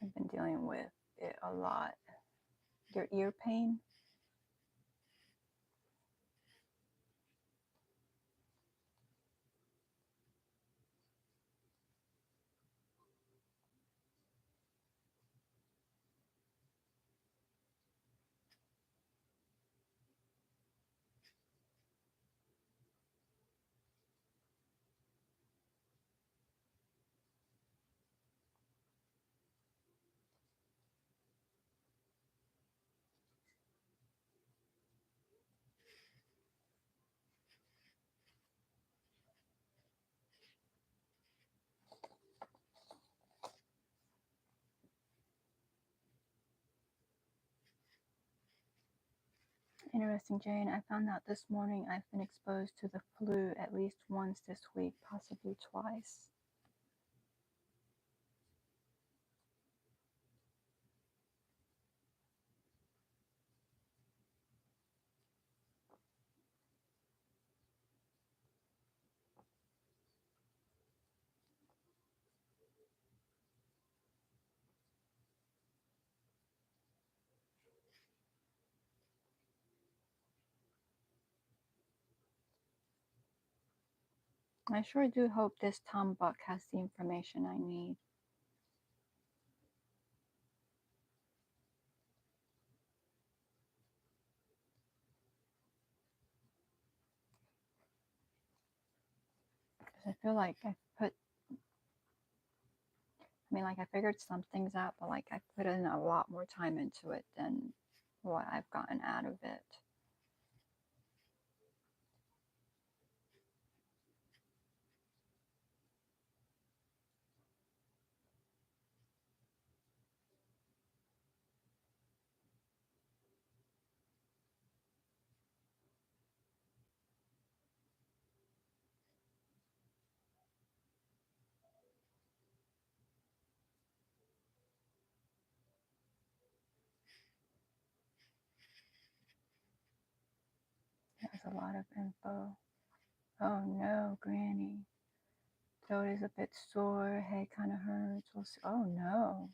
I've been dealing with it a lot. Your ear pain? Interesting, Jane. I found out this morning I've been exposed to the flu at least once this week, possibly twice. I sure do hope this Tom Buck has the information I need. Because I feel like like I figured some things out, but like I put in a lot more time into it than what I've gotten out of it. There's a lot of info. Oh no, Granny. Throat is a bit sore, head kind of hurts. We'll see. Oh no.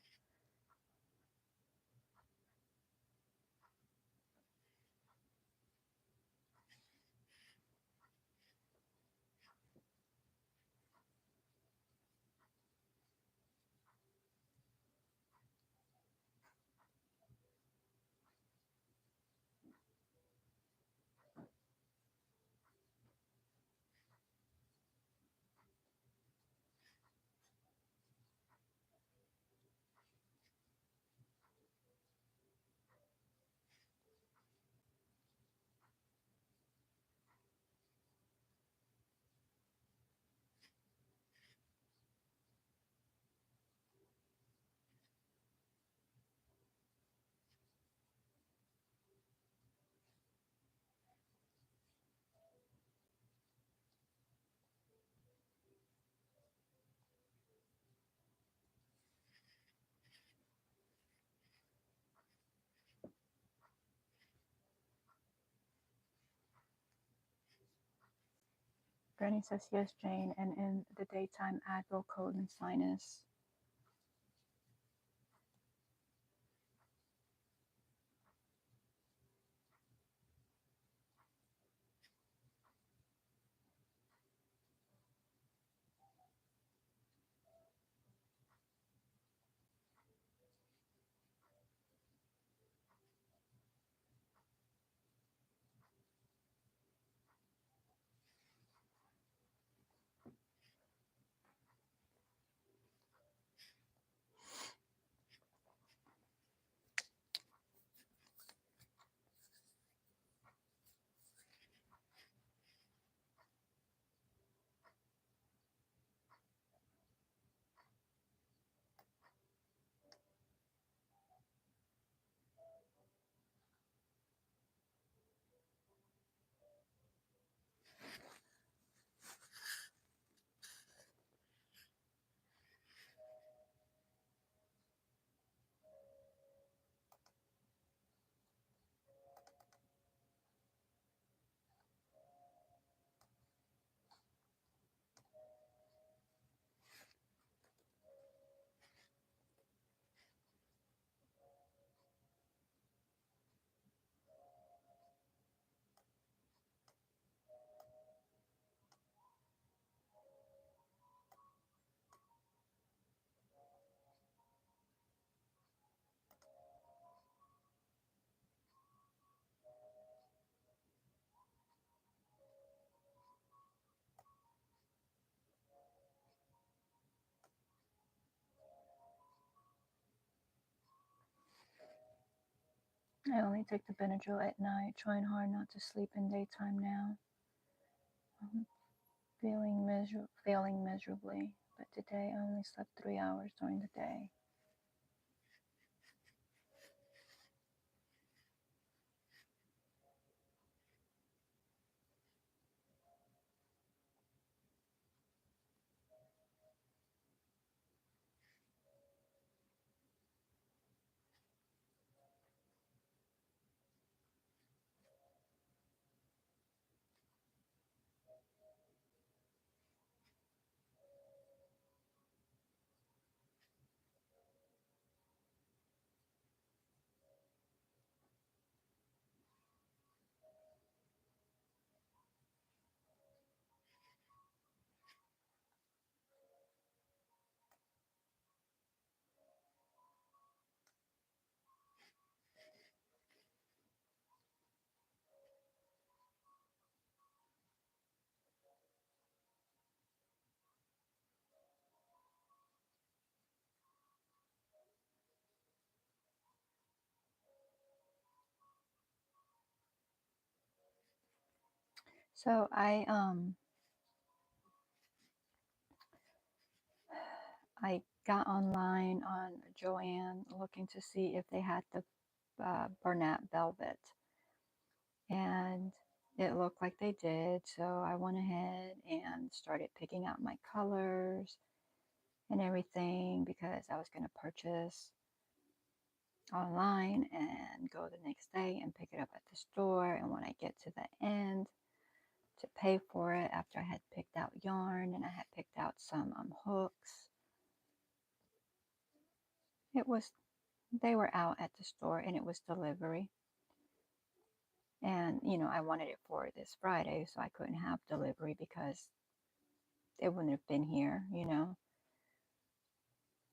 Granny says yes, Jane, and in the daytime Advil, cold, and sinus. I only take the Benadryl at night, trying hard not to sleep in daytime now. I'm failing miserably, but today I only slept 3 hours during the day. So I got online on Joanne looking to see if they had the Bernat Velvet, and it looked like they did. So I went ahead and started picking out my colors and everything because I was going to purchase online and go the next day and pick it up at the store. And when I get to the end to pay for it, after I had picked out yarn and I had picked out some hooks, it was they were out at the store and it was delivery. And I wanted it for this Friday, so I couldn't have delivery because it wouldn't have been here.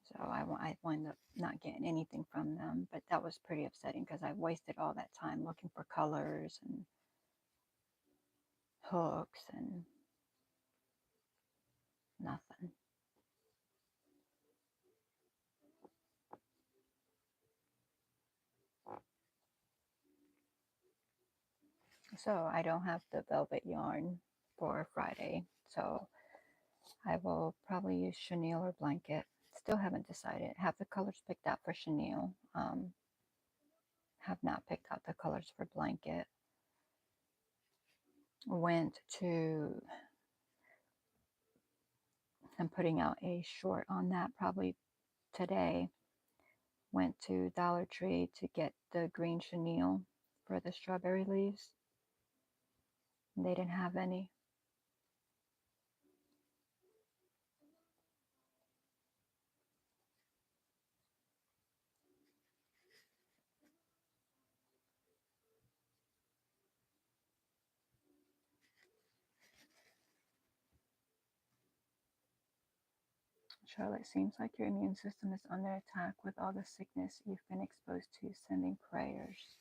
So I wound up not getting anything from them, but that was pretty upsetting because I wasted all that time looking for colors and hooks and nothing. So I don't have the velvet yarn for Friday. So I will probably use chenille or blanket. Still haven't decided. Have the colors picked out for chenille. Have not picked out the colors for blanket. Went to, I'm putting out a short on that probably today. Went to Dollar Tree to get the green chenille for the strawberry leaves. They didn't have any. Charlotte, seems like your immune system is under attack with all the sickness you've been exposed to. Sending prayers.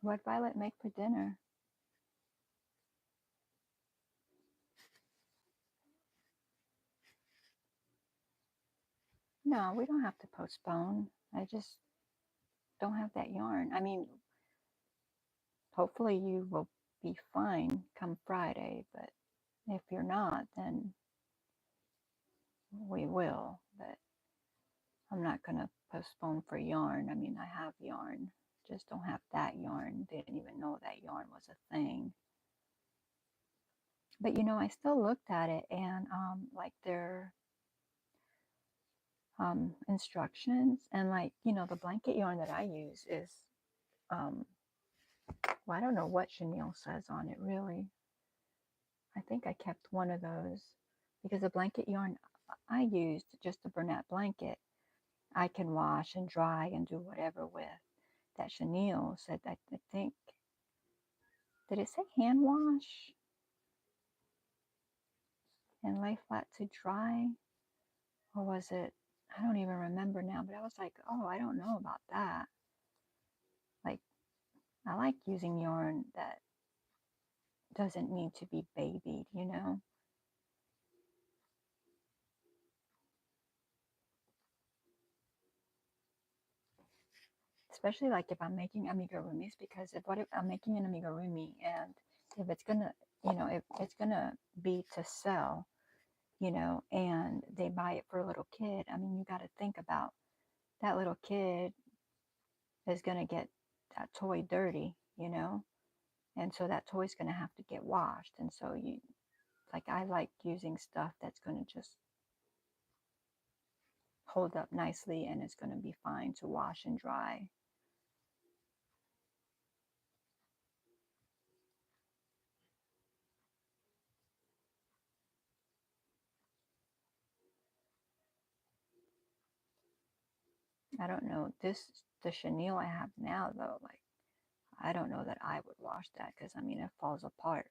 What Violet make for dinner? No, we don't have to postpone. I just don't have that yarn. I mean, hopefully you will be fine come Friday, but if you're not, then we will. But I'm not going to postpone for yarn. I mean, I have yarn, just don't have that yarn. Didn't even know that yarn was a thing. But I still looked at it and like their instructions and like the blanket yarn that I use is um, well, I don't know what chenille says on it really. I think I kept one of those because the blanket yarn I used, just the Bernat blanket, I can wash and dry and do whatever with. That chenille said that, I think, did it say hand wash and lay flat to dry? Or was it, I don't even remember now, but I was like, oh, I don't know about that. Like, I like using yarn that doesn't need to be babied. Especially like if I'm making amigurumis, because if I'm making an amigurumi and if it's gonna, if it's gonna be to sell, and they buy it for a little kid, I mean, you got to think about that little kid is gonna get that toy dirty. And so that toy's gonna have to get washed. And so I like using stuff that's gonna just hold up nicely and it's gonna be fine to wash and dry. I don't know. The chenille I have now, though, like, I don't know that I would wash that because, I mean, it falls apart.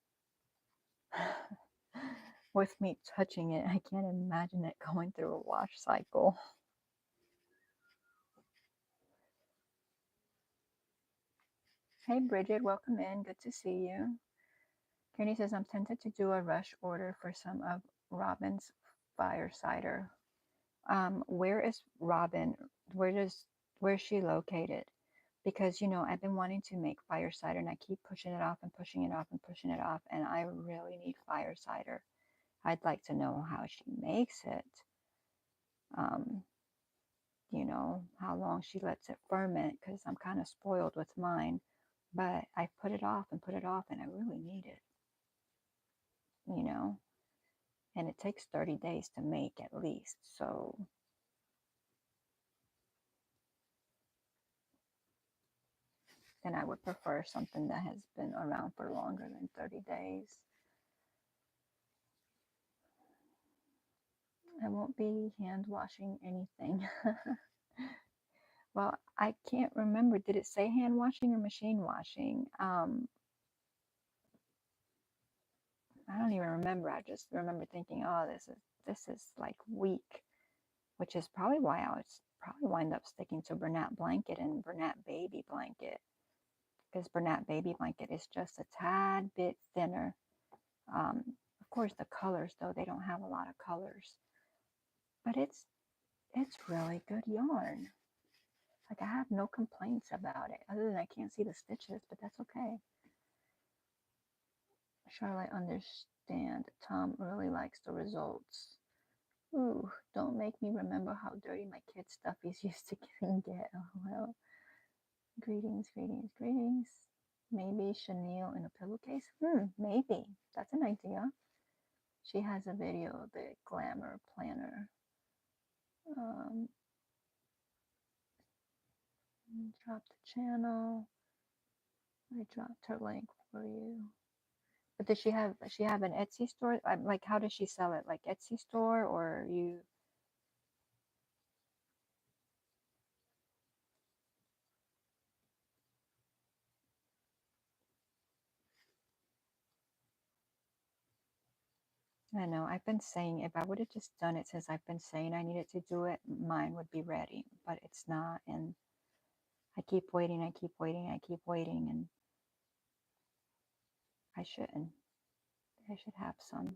with me touching it. I can't imagine it going through a wash cycle. Hey Bridget, welcome in. Good to see you. Kearney says, I'm tempted to do a rush order for some of Robin's fire cider. Where is Robin? Where's she located? Because I've been wanting to make fire cider and I keep pushing it off and pushing it off and pushing it off, and I really need fire cider. I'd like to know how she makes it. Um, how long she lets it ferment, because I'm kind of spoiled with mine. But I put it off and put it off, and I really need it, you know. And it takes 30 days to make at least. So, then I would prefer something that has been around for longer than 30 days. I won't be hand washing anything. Well, I can't remember. Did it say hand washing or machine washing? I don't even remember. I just remember thinking, oh, this is like weak, which is probably why I was probably wind up sticking to Bernat blanket and Bernat baby blanket, because Bernat baby blanket is just a tad bit thinner. Of course, the colors though, they don't have a lot of colors, but it's really good yarn. Like, I have no complaints about it, other than I can't see the stitches, but that's okay. Charlotte, understand. Tom really likes the results. Ooh, don't make me remember how dirty my kid's stuff is used to get. Oh, well, greetings, greetings, greetings. Maybe chenille in a pillowcase? Maybe. That's an idea. She has a video of the glamour planner. Um, drop the channel. I dropped her link for you. But does she have an Etsy store? Like, how does she sell it? Like Etsy store, or you? I know. I've been saying, if I would have just done it since I've been saying I needed to do it, mine would be ready, but it's not. And I keep waiting, I keep waiting, I keep waiting, and I shouldn't. I should have some.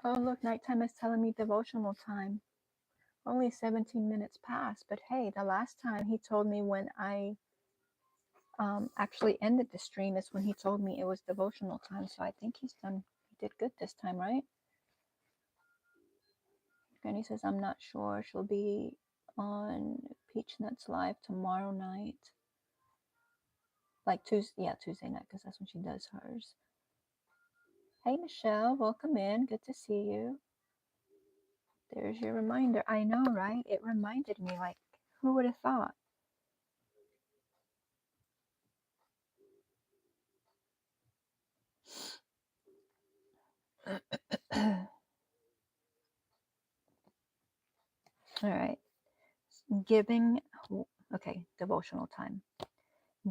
Oh, look, nighttime is telling me devotional time. Only 17 minutes past, but hey, the last time he told me when I actually ended the stream is when he told me it was devotional time. So I think he did good this time, right? Granny says, I'm not sure. She'll be on Peach Nuts Live tomorrow night. Like Tuesday, yeah, Tuesday night, because that's when she does hers. Hey, Michelle, welcome in. Good to see you. There's your reminder. I know, right? It reminded me, like, who would have thought? All right. Giving, okay, devotional time.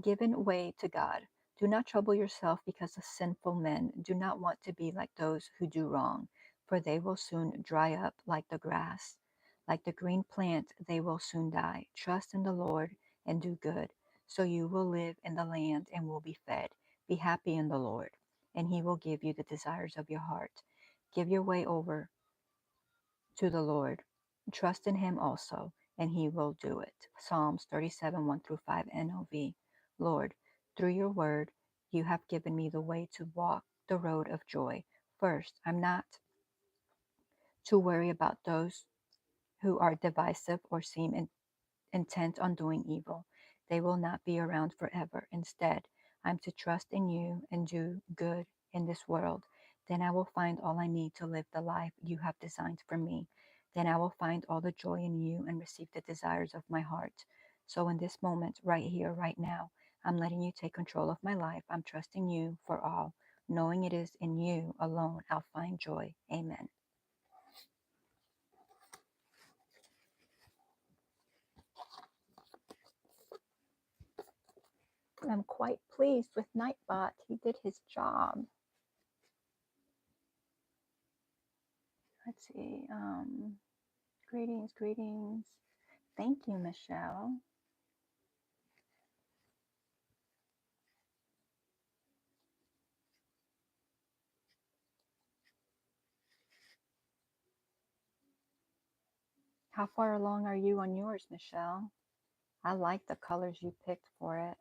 Giving way to God. Do not trouble yourself because the sinful men do not want to be like those who do wrong, for they will soon dry up like the grass. Like the green plant, they will soon die. Trust in the Lord and do good, so you will live in the land and will be fed. Be happy in the Lord, and He will give you the desires of your heart. Give your way over to the Lord. Trust in Him also, and He will do it. Psalms 37, 1 through 5 NOV. Lord, through your word, you have given me the way to walk the road of joy. First, I'm not to worry about those who are divisive or seem intent on doing evil. They will not be around forever. Instead, I'm to trust in you and do good in this world. Then I will find all I need to live the life you have designed for me. Then I will find all the joy in you and receive the desires of my heart. So, in this moment, right here, right now, I'm letting you take control of my life. I'm trusting you for all. knowing it is in you alone I'll find joy. Amen. I'm quite pleased with Nightbot. He did his job. Let's see. Greetings, greetings. Thank you, Michelle. How far along are you on yours, Michelle? I like the colors you picked for it.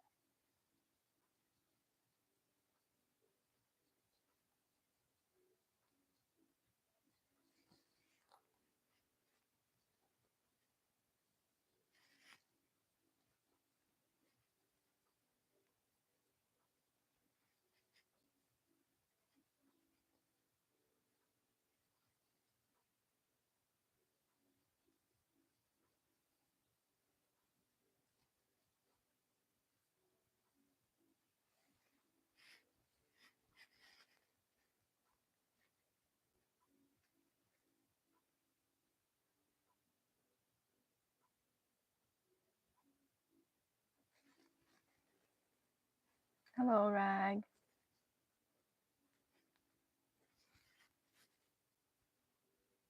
Hello, Rag.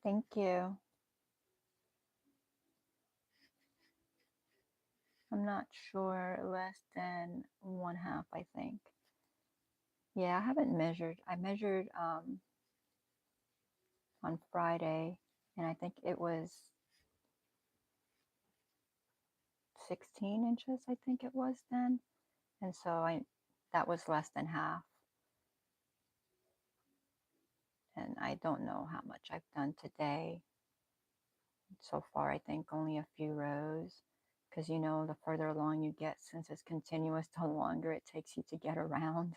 Thank you. I'm not sure, less than 1/2, I think. Yeah, I haven't measured. I measured on Friday, and I think it was 16 inches, I think it was then. And so that was less than half. And I don't know how much I've done today. So far, I think only a few rows. Because, you know, the further along you get, since it's continuous, the longer it takes you to get around.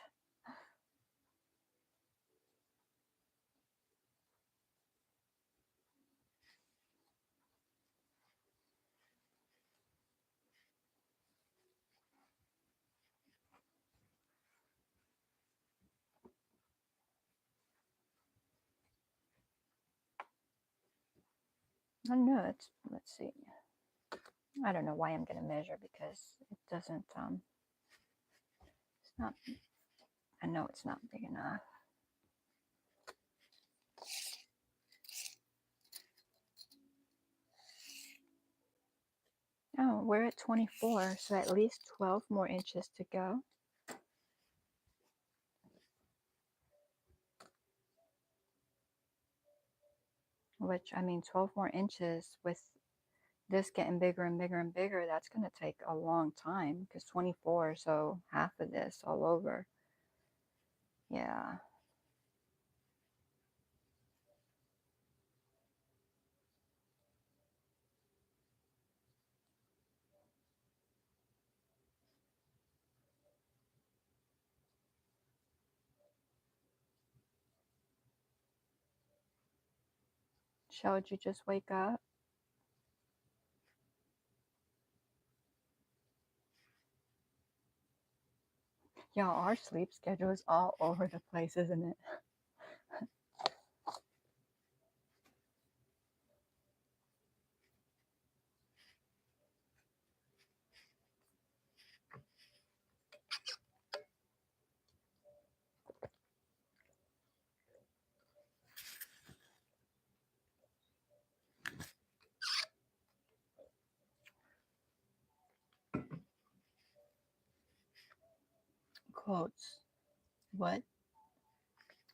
I don't know. Let's see. I don't know why I'm going to measure, because it doesn't, it's not, I know it's not big enough. Oh, we're at 24, so at least 12 more inches to go. Which, I mean, 12 more inches with this getting bigger and bigger and bigger, that's going to take a long time, because 24, so half of this all over. Yeah. Showed you just wake up? Y'all, our sleep schedule is all over the place, isn't it? Quotes. What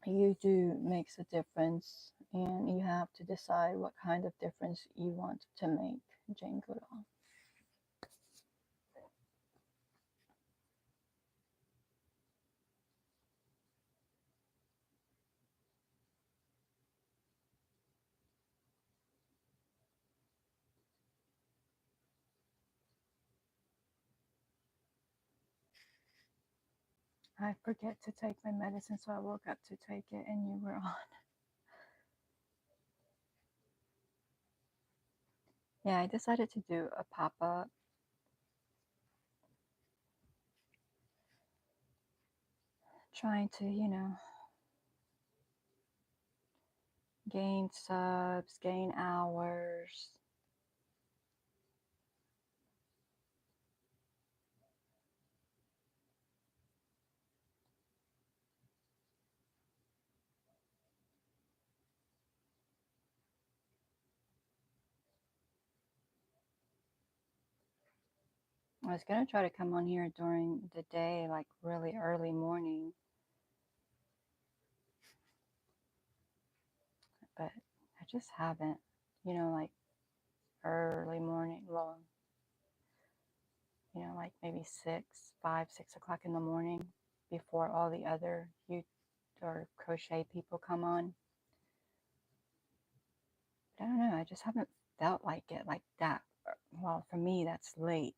you do makes a difference, and you have to decide what kind of difference you want to make. Jane Goodall. I forget to take my medicine, so I woke up to take it, and you were on. Yeah, I decided to do a pop-up. Trying to, you know, Gain subs, gain hours. I was going to try to come on here during the day, like really early morning, but I just haven't, like early morning, well, like maybe 6 o'clock in the morning before all the other you or crochet people come on. But I don't know, I just haven't felt like it like that. Well, for me, that's late,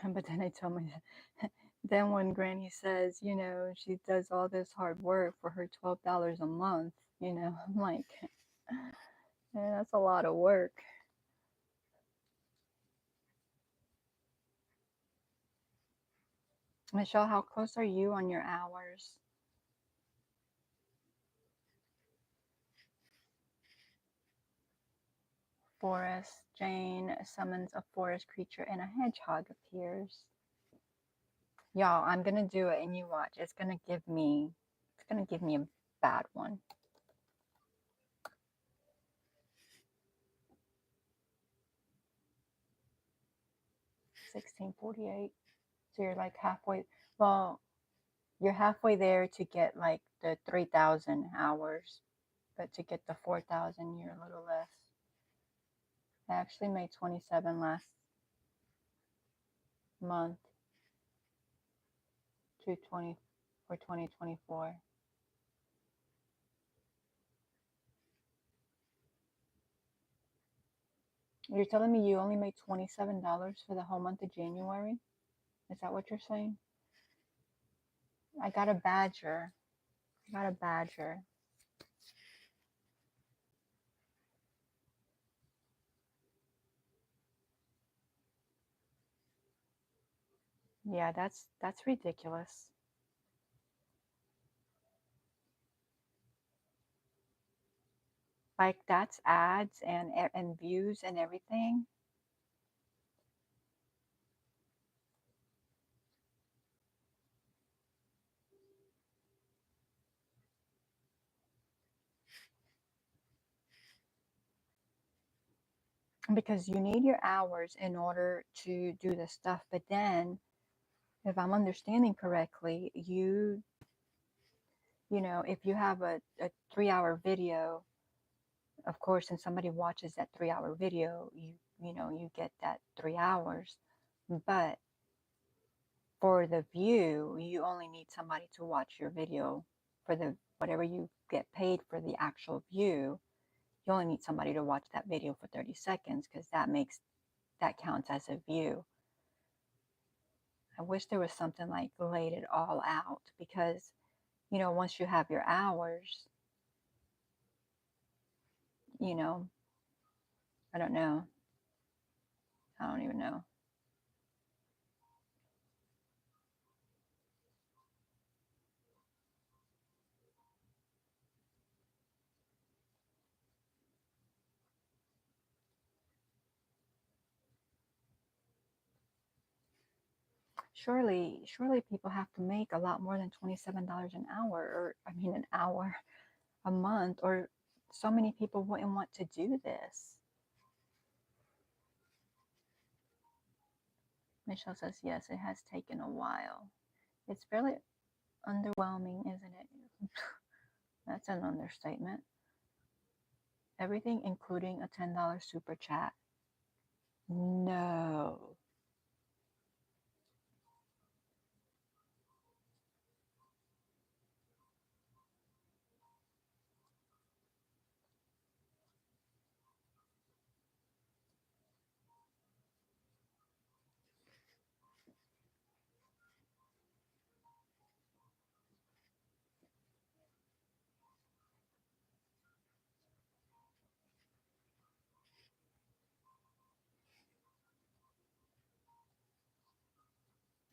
But then they told me that, then when Granny says, she does all this hard work for her $12 a month, I'm like, yeah, that's a lot of work. Michelle, how close are you on your hours? Forest. Jane summons a forest creature and a hedgehog appears. Y'all, I'm gonna do it and you watch. It's gonna give me a bad one. 1648. So you're like halfway. Well, you're halfway there to get like the 3,000 hours, but to get the 4,000, you're a little less. I actually made 27 last month, 220 for 2024. You're telling me you only made $27 for the whole month of January? Is that what you're saying? I got a badger. I got a badger. Yeah, that's ridiculous. Like that's ads and views and everything. Because you need your hours in order to do the stuff. But then, if I'm understanding correctly, if you have a 3 hour video, of course, and somebody watches that 3 hour video, you get that 3 hours. But for the view, you only need somebody to watch your video for the whatever you get paid for the actual view. You only need somebody to watch that video for 30 seconds because that counts as a view. I wish there was something like laid it all out because, once you have your hours, you know, I don't know. I don't even know. Surely people have to make a lot more than $27 an hour, or I mean, an hour a month, or so many people wouldn't want to do this. Michelle says, yes, it has taken a while. It's fairly underwhelming, isn't it? That's an understatement. Everything, including a $10 super chat. No.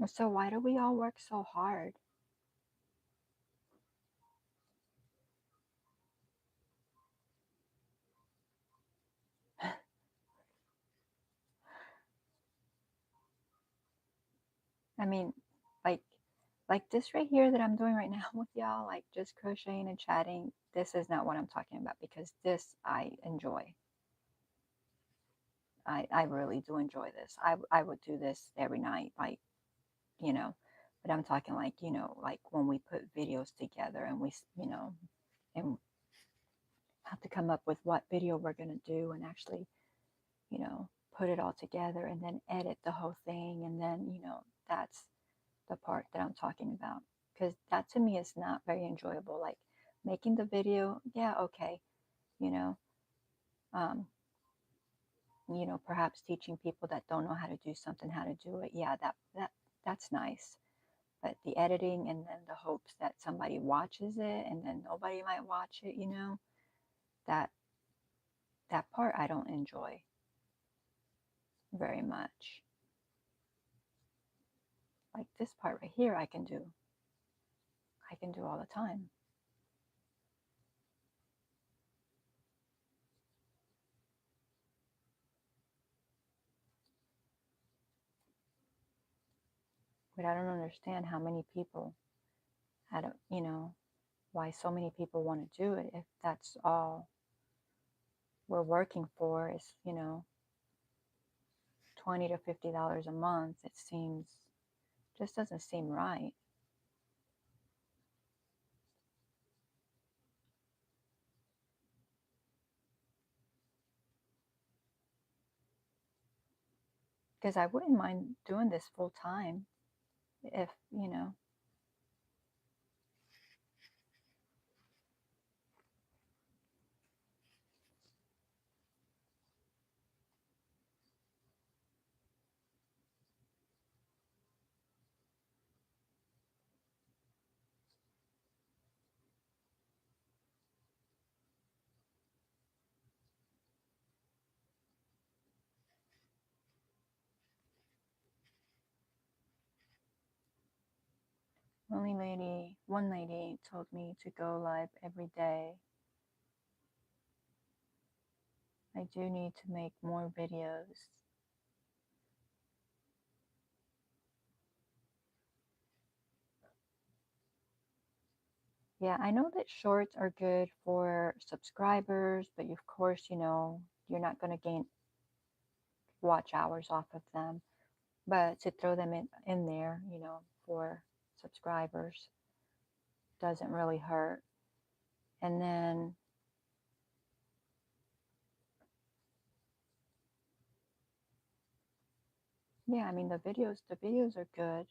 So why do we all work so hard? I mean, like like this right here that I'm doing right now with y'all, like just crocheting and chatting, this is not what I'm talking about because this I enjoy. I really do enjoy this. I would do this every night, like, you know, but I'm talking like, like when we put videos together and and have to come up with what video we're going to do and actually, put it all together and then edit the whole thing. And then, that's the part that I'm talking about. Because that to me is not very enjoyable. Like making the video, yeah, okay, you know, um, perhaps teaching people that don't know how to do something how to do it. Yeah, that's nice. But the editing and then the hopes that somebody watches it and then nobody might watch it, that that part I don't enjoy very much. Like this part right here, I can do all the time. But I don't understand how many people, I don't, why so many people want to do it if that's all we're working for is, $20 to $50 a month. It seems, just doesn't seem right. Because I wouldn't mind doing this full time if, one lady told me to go live every day. I do need to make more videos. Yeah, I know that shorts are good for subscribers, but of course, you're not going to gain watch hours off of them. But to throw them in there, for subscribers doesn't really hurt. And then, yeah, I mean the videos are good.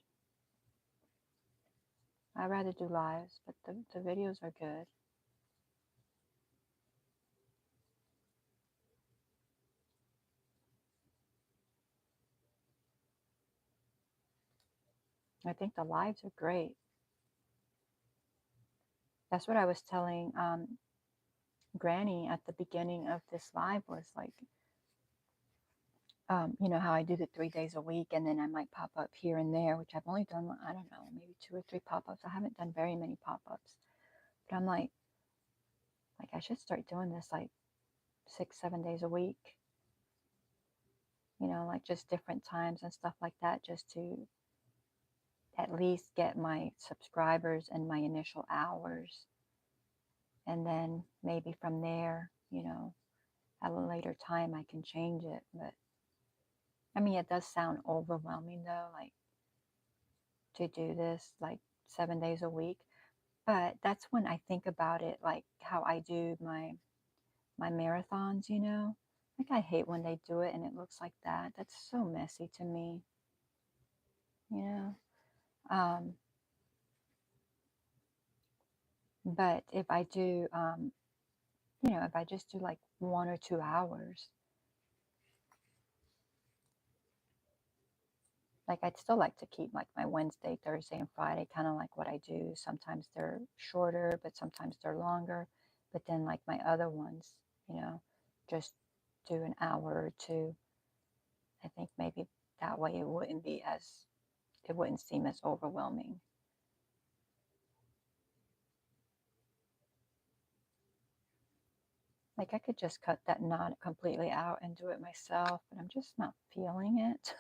I'd rather do lives, but the videos are good. I think the lives are great. That's what I was telling Granny at the beginning of this live was like, how I do the 3 days a week and then I might pop up here and there, which I've only done, I don't know, maybe 2 or 3 pop-ups. I haven't done very many pop-ups, but I'm like I should start doing this like 6, 7 days a week, like just different times and stuff like that, just to at least get my subscribers and my initial hours. And then maybe from there, at a later time, I can change it. But I mean, it does sound overwhelming though, like to do this like 7 days a week. But that's when I think about it, like how I do my marathons, Like I hate when they do it and it looks like that. That's so messy to me, you know. Um, but if I do, if I just do like 1 or 2 hours, like I'd still like to keep like my Wednesday, Thursday, and Friday kind of like what I do. Sometimes they're shorter, but sometimes they're longer. But then like my other ones, just do an hour or two. I think maybe that way it wouldn't be as it wouldn't seem as overwhelming. Like I could just cut that knot completely out and do it myself, but I'm just not feeling it.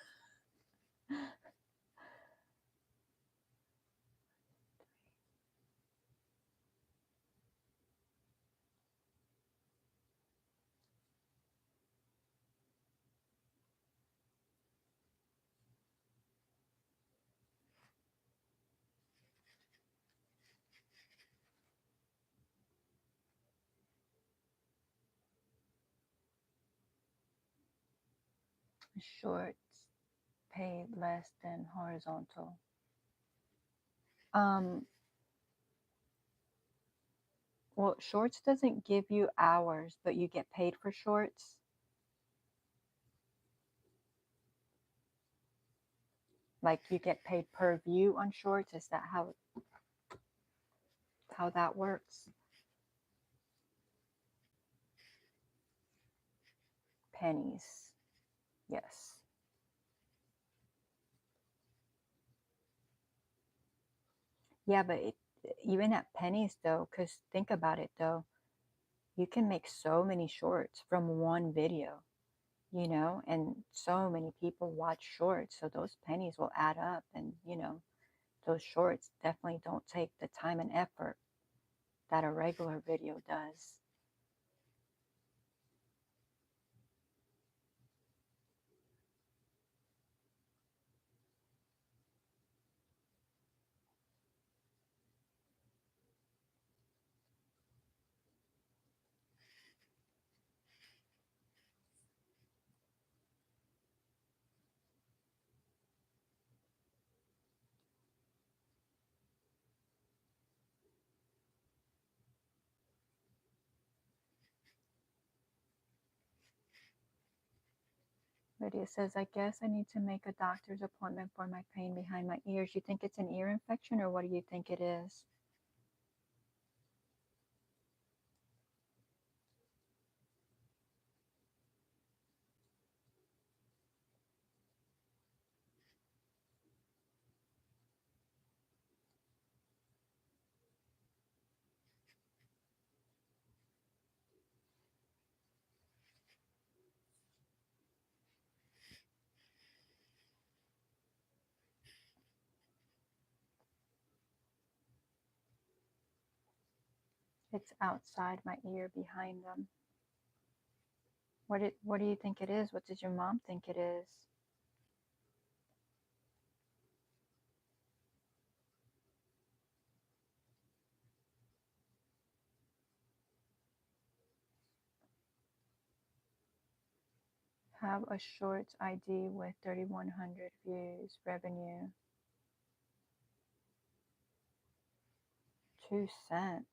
Shorts paid less than horizontal. Um, well, shorts doesn't give you hours, but you get paid for shorts. Like you get paid per view on shorts. Is that how that works? Pennies. Yes. Yeah, but even at pennies though, because think about it though, you can make so many shorts from one video, you know, and so many people watch shorts. So those pennies will add up, and, you know, those shorts definitely don't take the time and effort that a regular video does. Lydia says, I guess I need to make a doctor's appointment for my pain behind my ears. You think it's an ear infection, or what do you think it is? It's outside my ear behind them. What do you think it is? What does your mom think it is? Have a shorts ID with 3,100 views, revenue 2 cents.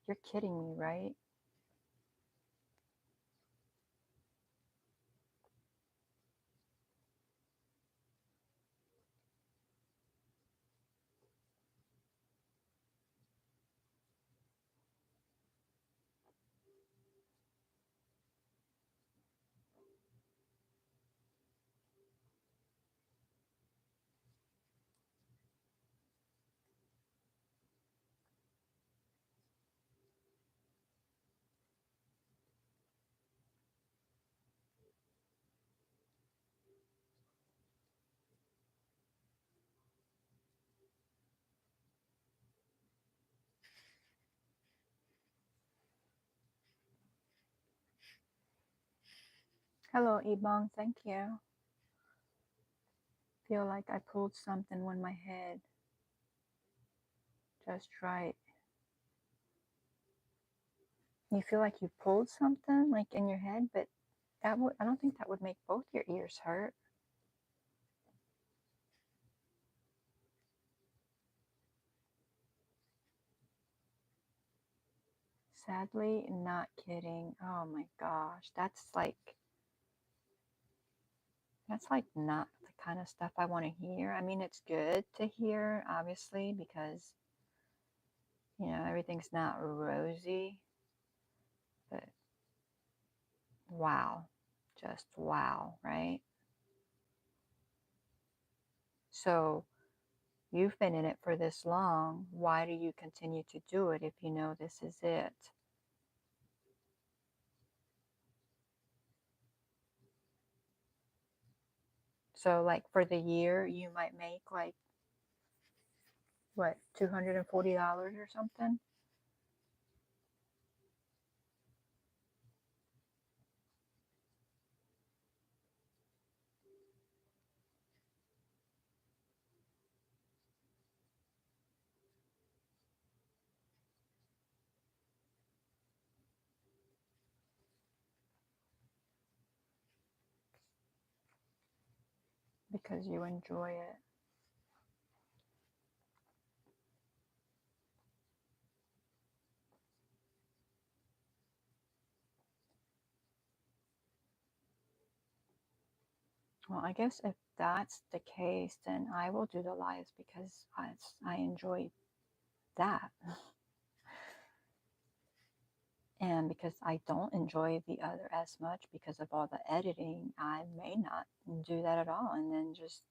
You're kidding me, right? Hello, Ebong. Thank you. Feel like I pulled something when my head just right. You feel like you pulled something like in your head, but I don't think that would make both your ears hurt. Sadly, not kidding. Oh my gosh, that's like not the kind of stuff I want to hear. I mean, it's good to hear, obviously, because everything's not rosy, but wow, just wow, right? So you've been in it for this long. Why do you continue to do it if you know this is it? So like for the year, you might make like, what, $240 or something? Because you enjoy it. Well, I guess if that's the case, then I will do the lives because I enjoy that. And because I don't enjoy the other as much because of all the editing, I may not do that at all and then just,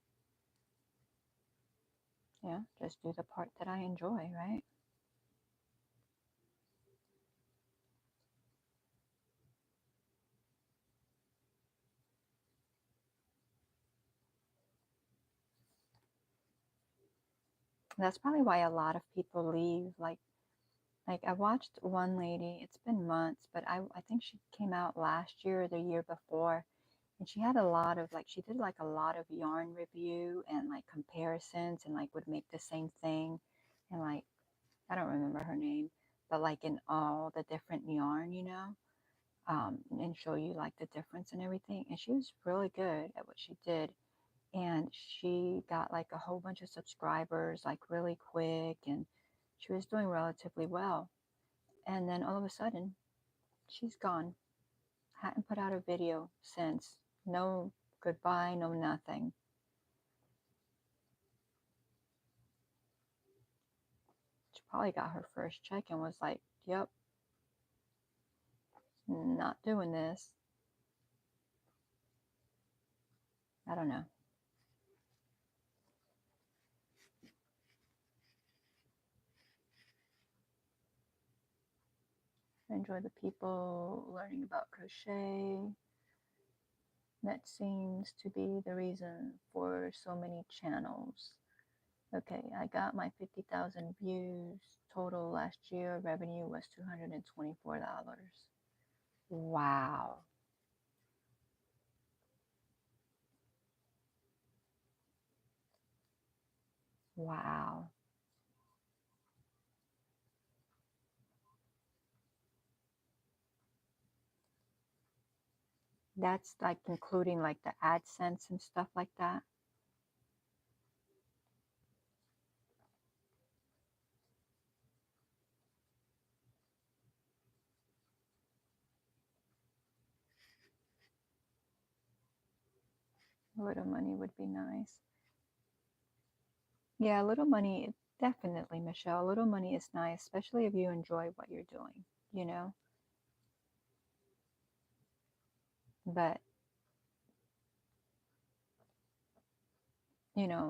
just do the part that I enjoy, right? That's probably why a lot of people leave. Like I watched one lady, it's been months, but I think she came out last year or the year before, and she had a lot of like, she did like a lot of yarn review and like comparisons and like would make the same thing. And like, I don't remember her name, but like in all the different yarn, and show you like the difference and everything. And she was really good at what she did. And she got like a whole bunch of subscribers like really quick, and she was doing relatively well. And then all of a sudden, she's gone. Hadn't put out a video since. No goodbye, no nothing. She probably got her first check and was like, yep, not doing this. I don't know. I enjoy the people learning about crochet. That seems to be the reason for so many channels. Okay, I got my 50,000 views total last year. Revenue was $224. Wow. Wow. That's like including like the AdSense and stuff like that. A little money would be nice. Yeah, a little money, definitely, Michelle. A little money is nice, especially if you enjoy what you're doing, you know? But,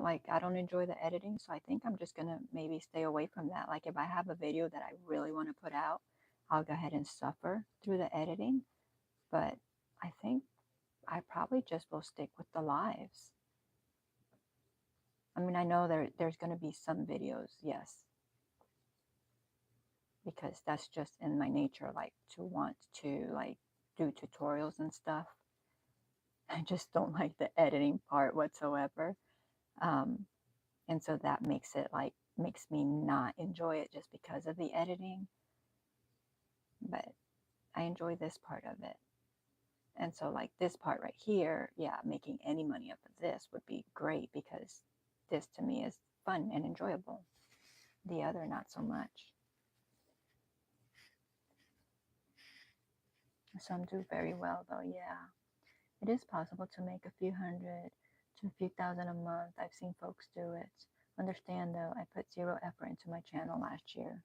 like I don't enjoy the editing, so I think I'm just gonna maybe stay away from that. Like if I have a video that I really want to put out, I'll go ahead and suffer through the editing. But I think I probably just will stick with the lives. I mean, I know there's going to be some videos, yes, because that's just in my nature, like to want to like do tutorials and stuff. I just don't like the editing part whatsoever. Um, and so that makes me not enjoy it just because of the editing. But I enjoy this part of it. And so like this part right here, yeah, making any money off of this would be great because this to me is fun and enjoyable. The other, not so much. Some do very well though, yeah. It is possible to make a few hundred to a few thousand a month. I've seen folks do it. Understand though, I put zero effort into my channel last year.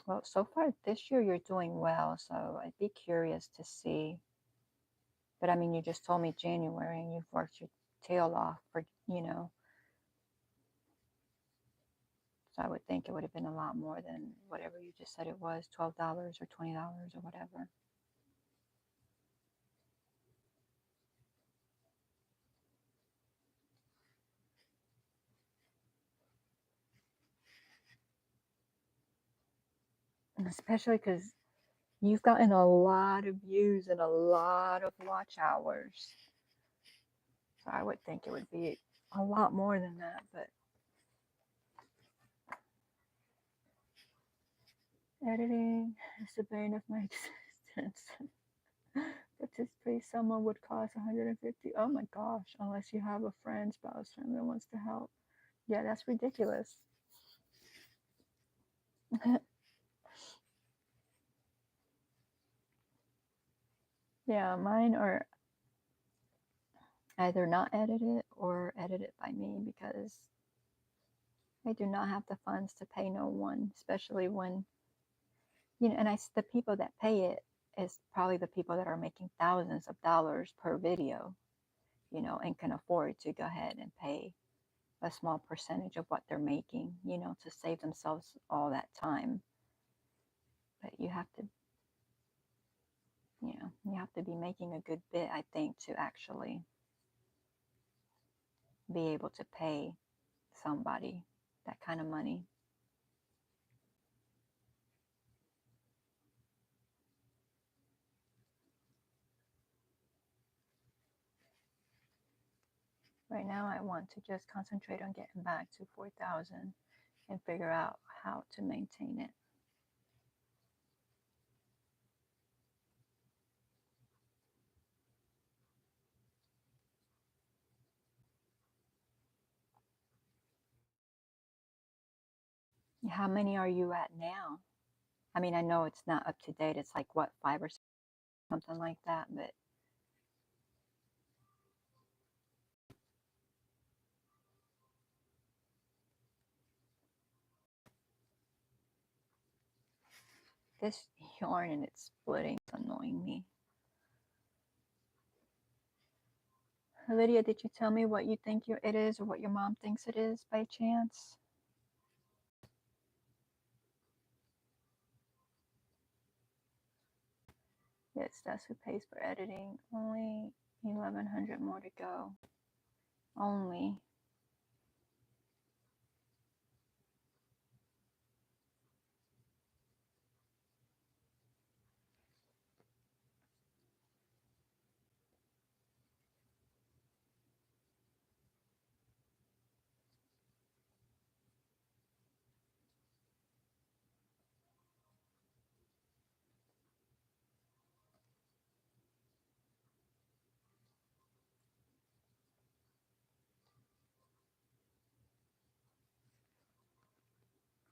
Well, so far this year you're doing well, so I'd be curious to see. But I mean, you just told me January and you've worked your tail off for, so I would think it would have been a lot more than whatever you just said it was, $12 or $20 or whatever. And especially because you've gotten a lot of views and a lot of watch hours. So I would think it would be a lot more than that, but editing is the bane of my existence. But to pay someone would cost 150. Oh my gosh, unless you have a friend, spouse, friend that wants to help. Yeah, that's ridiculous. Yeah, mine are either not edited or edited by me because I do not have the funds to pay no one, especially when, and the people that pay it is probably the people that are making thousands of dollars per video, and can afford to go ahead and pay a small percentage of what they're making, to save themselves all that time. But you have to be making a good bit, I think, to actually be able to pay somebody that kind of money. Right now, I want to just concentrate on getting back to 4,000 and figure out how to maintain it. How many are you at now? I mean, I know it's not up to date. It's like what, 5 or something like that, but this yarn and it's splitting is annoying me. Lydia, did you tell me what you think it is or what your mom thinks it is by chance? Yes, that's who pays for editing. Only 1,100 more to go. Only.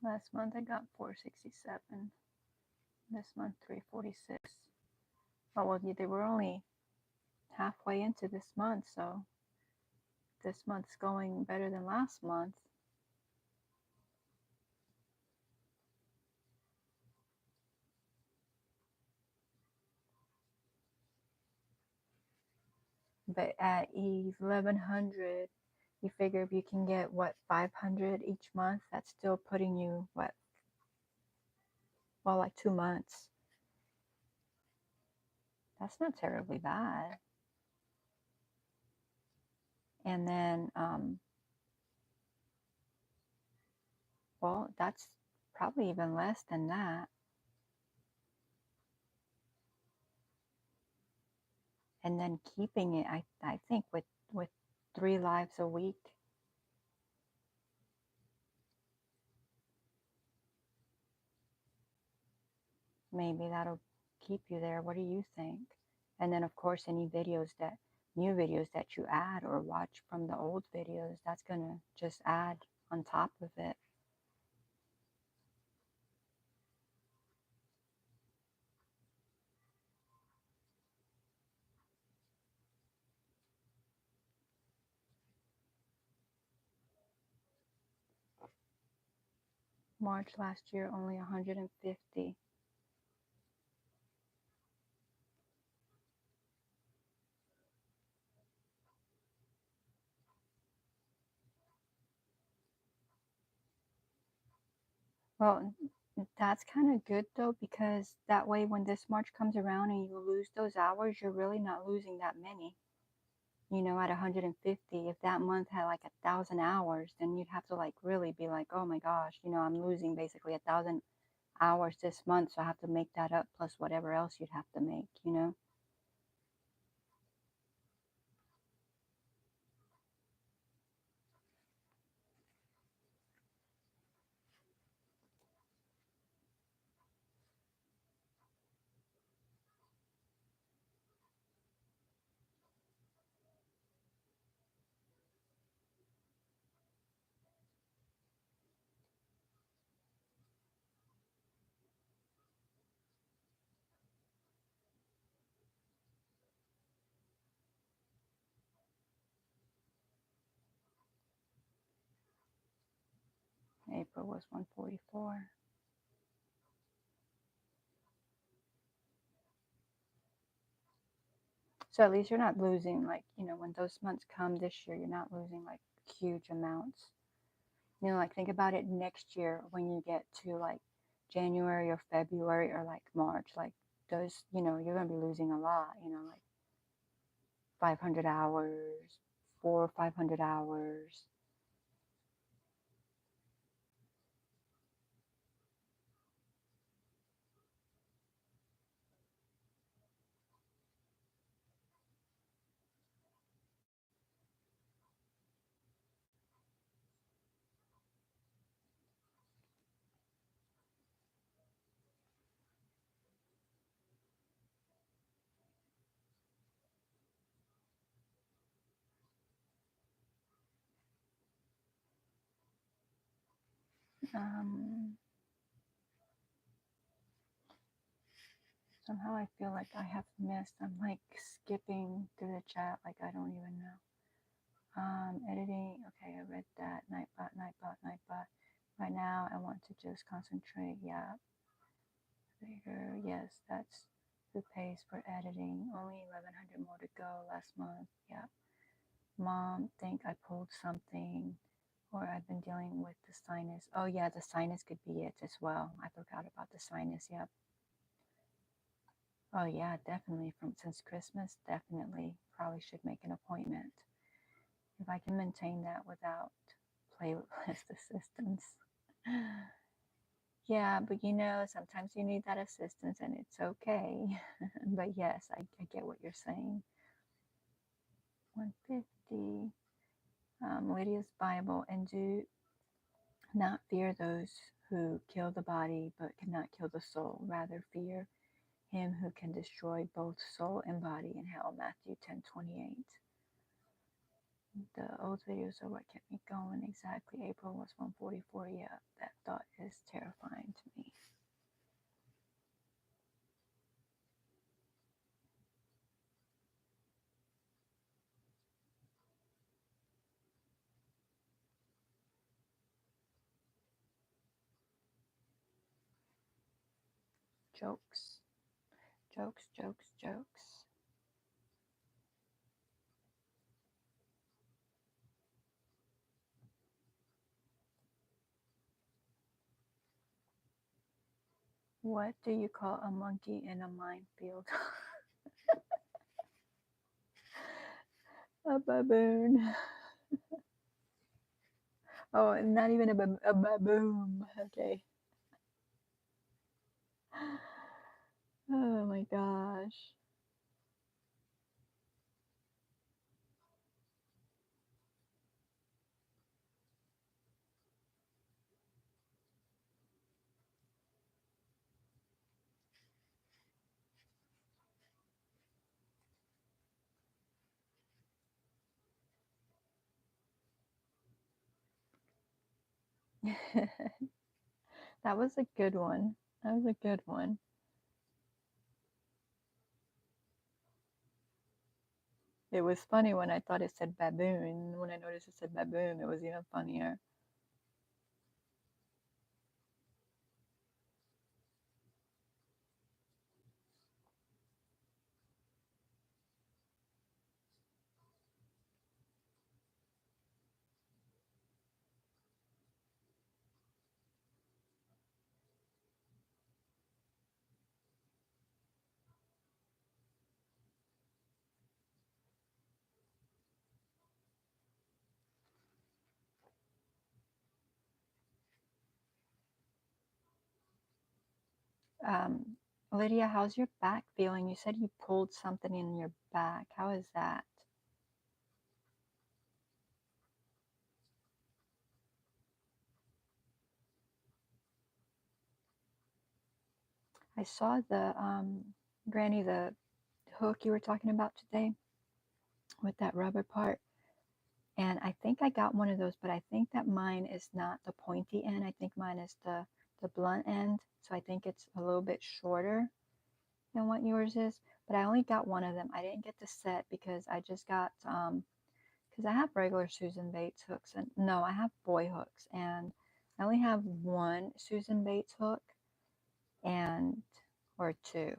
Last month I got 467. This month 346. Oh well, they were only halfway into this month, so this month's going better than last month. But at 1,100, you figure if you can get 500 each month, that's still putting you like 2 months. That's not terribly bad. And then well, that's probably even less than that. And then keeping it, I think with 3 lives a week, maybe that'll keep you there. What do you think? And then of course any new videos that you add or watch from the old videos, that's gonna just add on top of it. March last year, only 150. Well, that's kind of good though, because that way when this March comes around and you lose those hours, you're really not losing that many. You know, at 150, if that month had like 1,000 hours, then you'd have to like really be like, oh my gosh, you know, I'm losing basically 1,000 hours this month, so I have to make that up plus whatever else you'd have to make, you know? April was 144. So at least you're not losing, like, you know, when those months come this year, you're not losing like huge amounts. You know, like think about it next year when you get to like January or February or like March, like those, you know, you're going to be losing a lot, you know, like 500 hours, 400 or 500 hours. Um, Somehow I feel like I have missed. I'm like skipping through the chat, like I don't even know. Editing. Okay, I read that. Nightbot, Nightbot, Nightbot. Right now, I want to just concentrate. Yeah, there. Yes, that's who pays for editing. Only 1,100 more to go last month. Yeah. Mom, think I pulled something, or I've been dealing with the sinus. Oh yeah, the sinus could be it as well. I forgot about the sinus. Yep. Oh yeah, definitely. From since Christmas, definitely. Probably should make an appointment if I can maintain that without playlist assistance. Yeah, but you know, sometimes you need that assistance and it's okay. But yes, I get what you're saying. 150. Lydia's Bible, and do not fear those who kill the body but cannot kill the soul. Rather, fear him who can destroy both soul and body in hell. Matthew 10:28. The old videos are what kept me going. Exactly. April was 144. Yeah, that thought is terrifying to me. Jokes, jokes, jokes, jokes. What do you call a monkey in a minefield? A baboon. Oh, not even a baboon. Okay. Oh my gosh. That was a good one. That was a good one. It was funny when I thought it said baboon. When I noticed it said baboon, it was even funnier. Um, Lydia, how's your back feeling? You said you pulled something in your back. How is that? I saw Granny, the hook you were talking about today with that rubber part. And I think I got one of those, but I think that mine is not the pointy end. I think mine is the blunt end. So I think it's a little bit shorter than what yours is. But I only got one of them. I didn't get the set because I just got, because I have regular Susan Bates hooks. And no, I have boy hooks. And I only have one Susan Bates hook and, or two.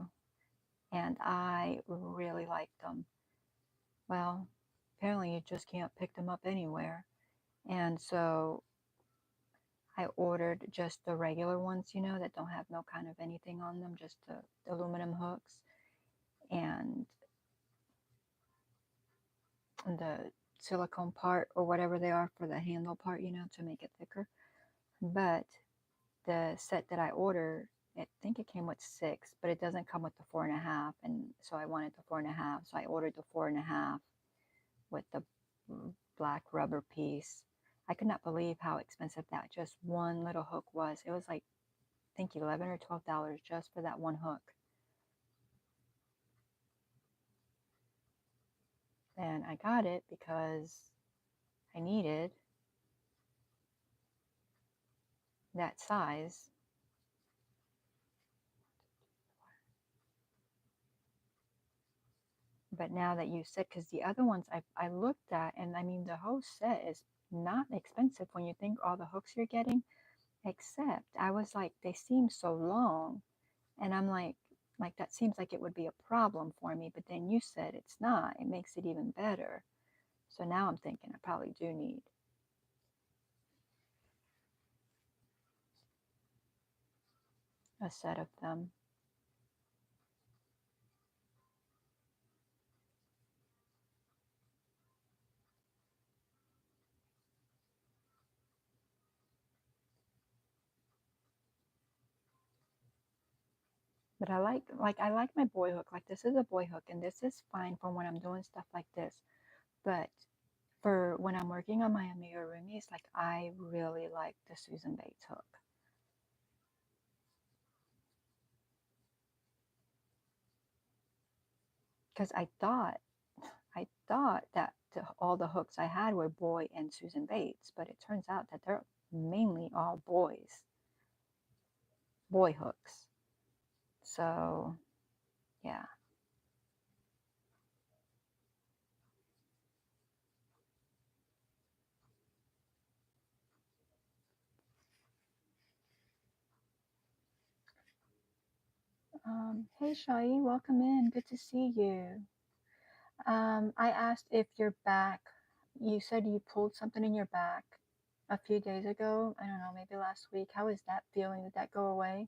And I really like them. Well, apparently you just can't pick them up anywhere. And so I ordered just the regular ones, that don't have no kind of anything on them, just the aluminum hooks and the silicone part or whatever they are for the handle part, to make it thicker. But the set that I ordered, I think it came with 6, but it doesn't come with the 4.5. And so I wanted the 4.5. So I ordered the 4.5 with the black rubber piece. I could not believe how expensive that just one little hook was. It was like, I think $11 or $12 just for that one hook. And I got it because I needed that size. But now that you said, because the other ones I looked at, and I mean, the whole set is not expensive when you think all the hooks you're getting, except I was like, they seem so long. And I'm like that seems like it would be a problem for me. But then you said it's not. It makes it even better. So now I'm thinking I probably do need a set of them. But I like my boy hook. Like this is a boy hook, and this is fine for when I'm doing stuff like this. But for when I'm working on my amigurumis, like I really like the Susan Bates hook. Because I thought that all the hooks I had were boy and Susan Bates, but it turns out that they're mainly all boy hooks. So yeah. Hey Shai, welcome in. Good to see you. I asked if your back, you said you pulled something in your back a few days ago. I don't know, maybe last week. How is that feeling? Did that go away?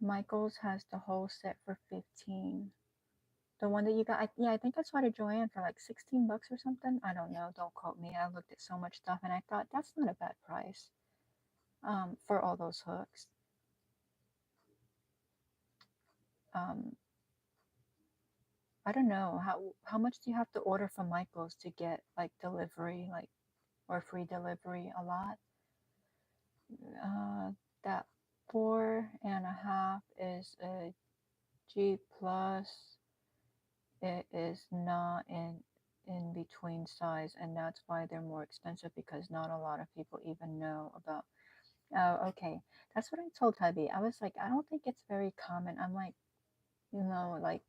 Michael's has the whole set for 15. The one that you got, yeah, I think I saw it at Joanne for like 16 bucks or something. I don't know. Don't quote me. I looked at so much stuff and I thought that's not a bad price for all those hooks. Um, I don't know how much do you have to order from Michael's to get like delivery, like or free delivery? A lot. That 4.5 is a G plus. It is not in between size, and that's why they're more expensive because not a lot of people even know about. Oh, okay. That's what I told Tubby. I was like, I don't think it's very common. I'm like, like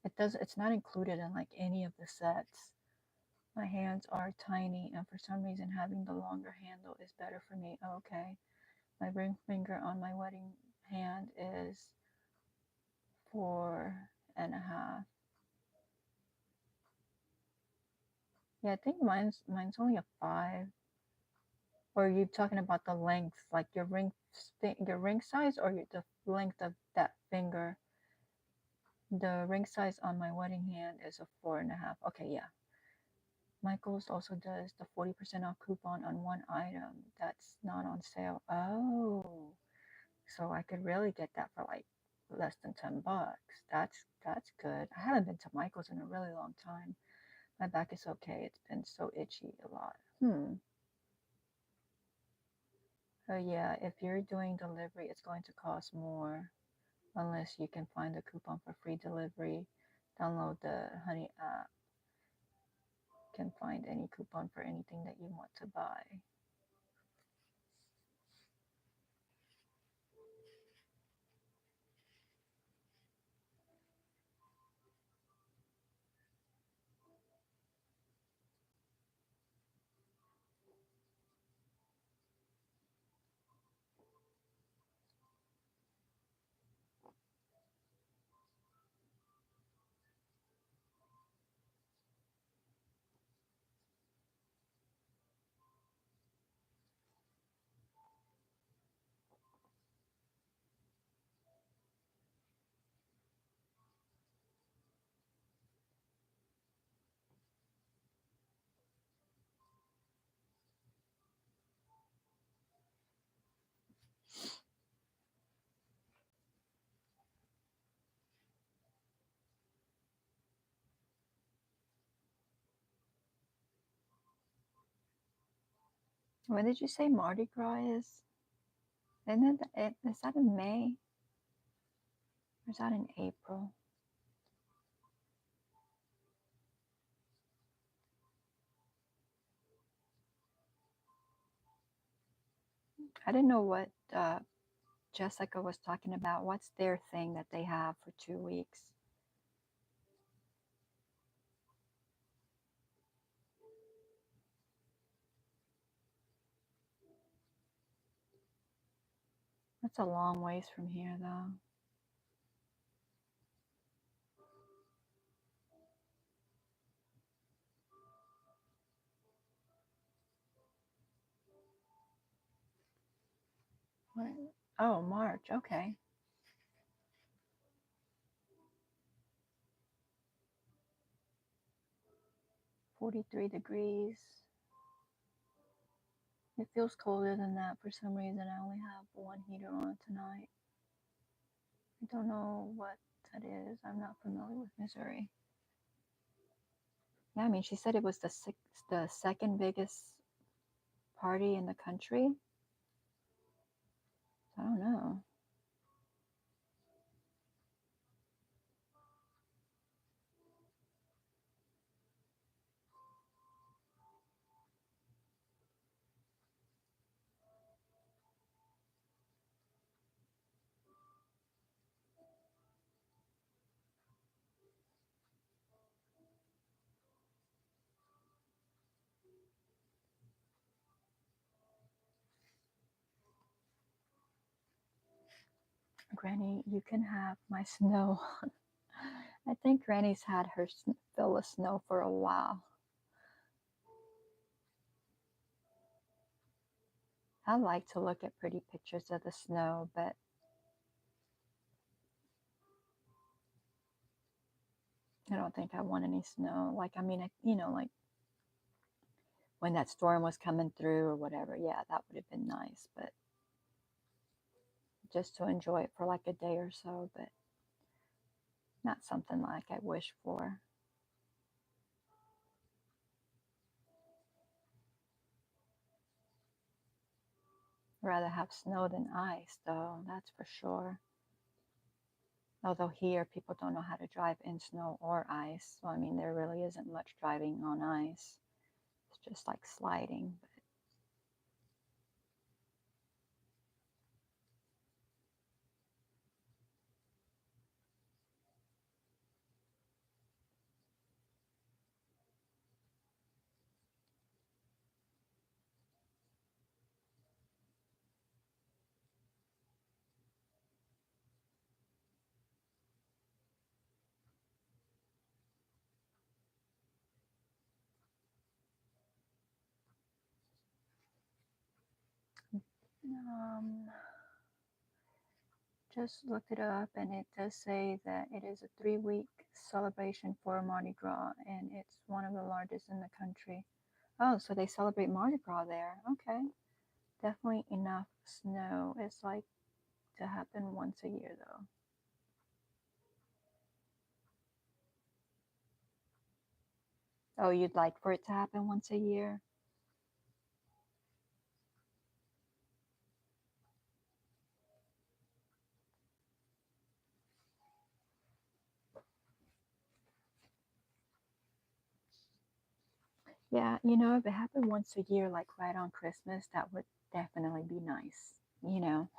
it's not included in like any of the sets. My hands are tiny, and for some reason, having the longer handle is better for me. Okay. My ring finger on my wedding hand is 4.5. Yeah, I think mine's only a 5. Or are you talking about the length, like your ring size, or the length of that finger? The ring size on my wedding hand is a 4.5. Okay, yeah. Michaels also does the 40% off coupon on one item that's not on sale. Oh, So I could really get that for like less than $10. That's good. I haven't been to Michael's in a really long time. My back is okay. It's been so itchy a lot. So yeah, if you're doing delivery, it's going to cost more unless you can find a coupon for free delivery. Download the Honey app. You can find any coupon for anything that you want to buy. When did you say Mardi Gras is? Is that in May? Or is that in April? I didn't know what Jessica was talking about. What's their thing that they have for 2 weeks? That's a long ways from here, though. What? Oh, March. Okay. 43 degrees. It feels colder than that for some reason. I only have one heater on tonight. I don't know what that is. I'm not familiar with Missouri. Yeah, I mean, she said it was the second biggest party in the country. I don't know. Granny, you can have my snow. I think Granny's had her fill of snow for a while. I like to look at pretty pictures of the snow, but I don't think I want any snow. Like, I mean, like when that storm was coming through or whatever, yeah, that would have been nice, but just to enjoy it for like a day or so, but not something like I wish for. Rather have snow than ice, though, that's for sure. Although here, people don't know how to drive in snow or ice. So, I mean, there really isn't much driving on ice. It's just like sliding. Um, just looked it up, and it does say that it is a 3-week celebration for Mardi Gras, and it's one of the largest in the country. Oh, so they celebrate Mardi Gras there. Okay. Definitely enough snow. It's like to happen once a year though. Oh, you'd like for it to happen once a year? Yeah, you know, if it happened once a year, like right on Christmas, that would definitely be nice. You know,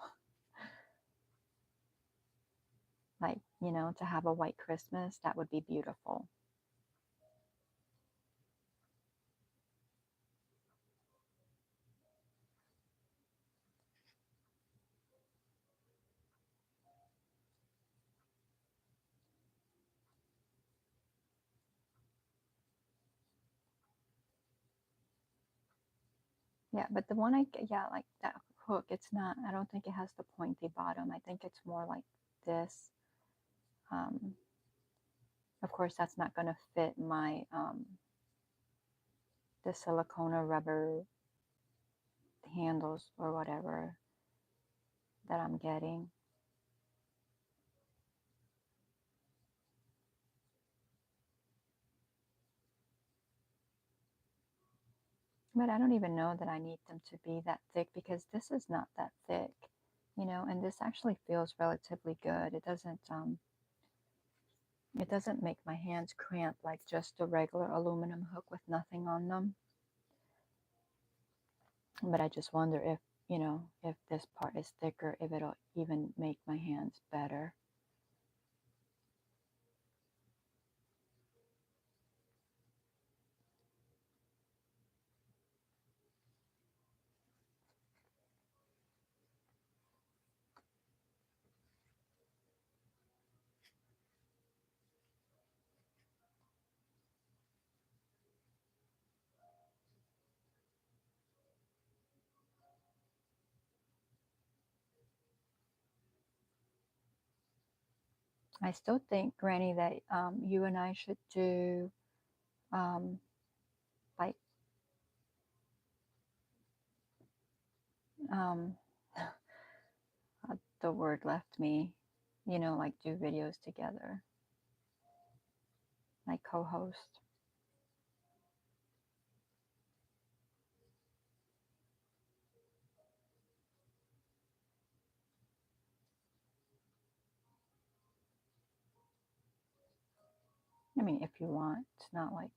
like, you know, to have a white Christmas, that would be beautiful. Yeah, but the one yeah, like that hook, it's not, I don't think it has the pointy bottom. I think it's more like this. Um, of course, that's not going to fit my, the silicone rubber handles or whatever that I'm getting. But I don't even know that I need them to be that thick because this is not that thick, you know, and this actually feels relatively good. It doesn't make my hands cramp like just a regular aluminum hook with nothing on them. But I just wonder if, you know, if this part is thicker, if it'll even make my hands better. I still think, Granny, that you and I should do um, like um, the word left me, you know, like do videos together, like co-host. I mean, if you want, it's not like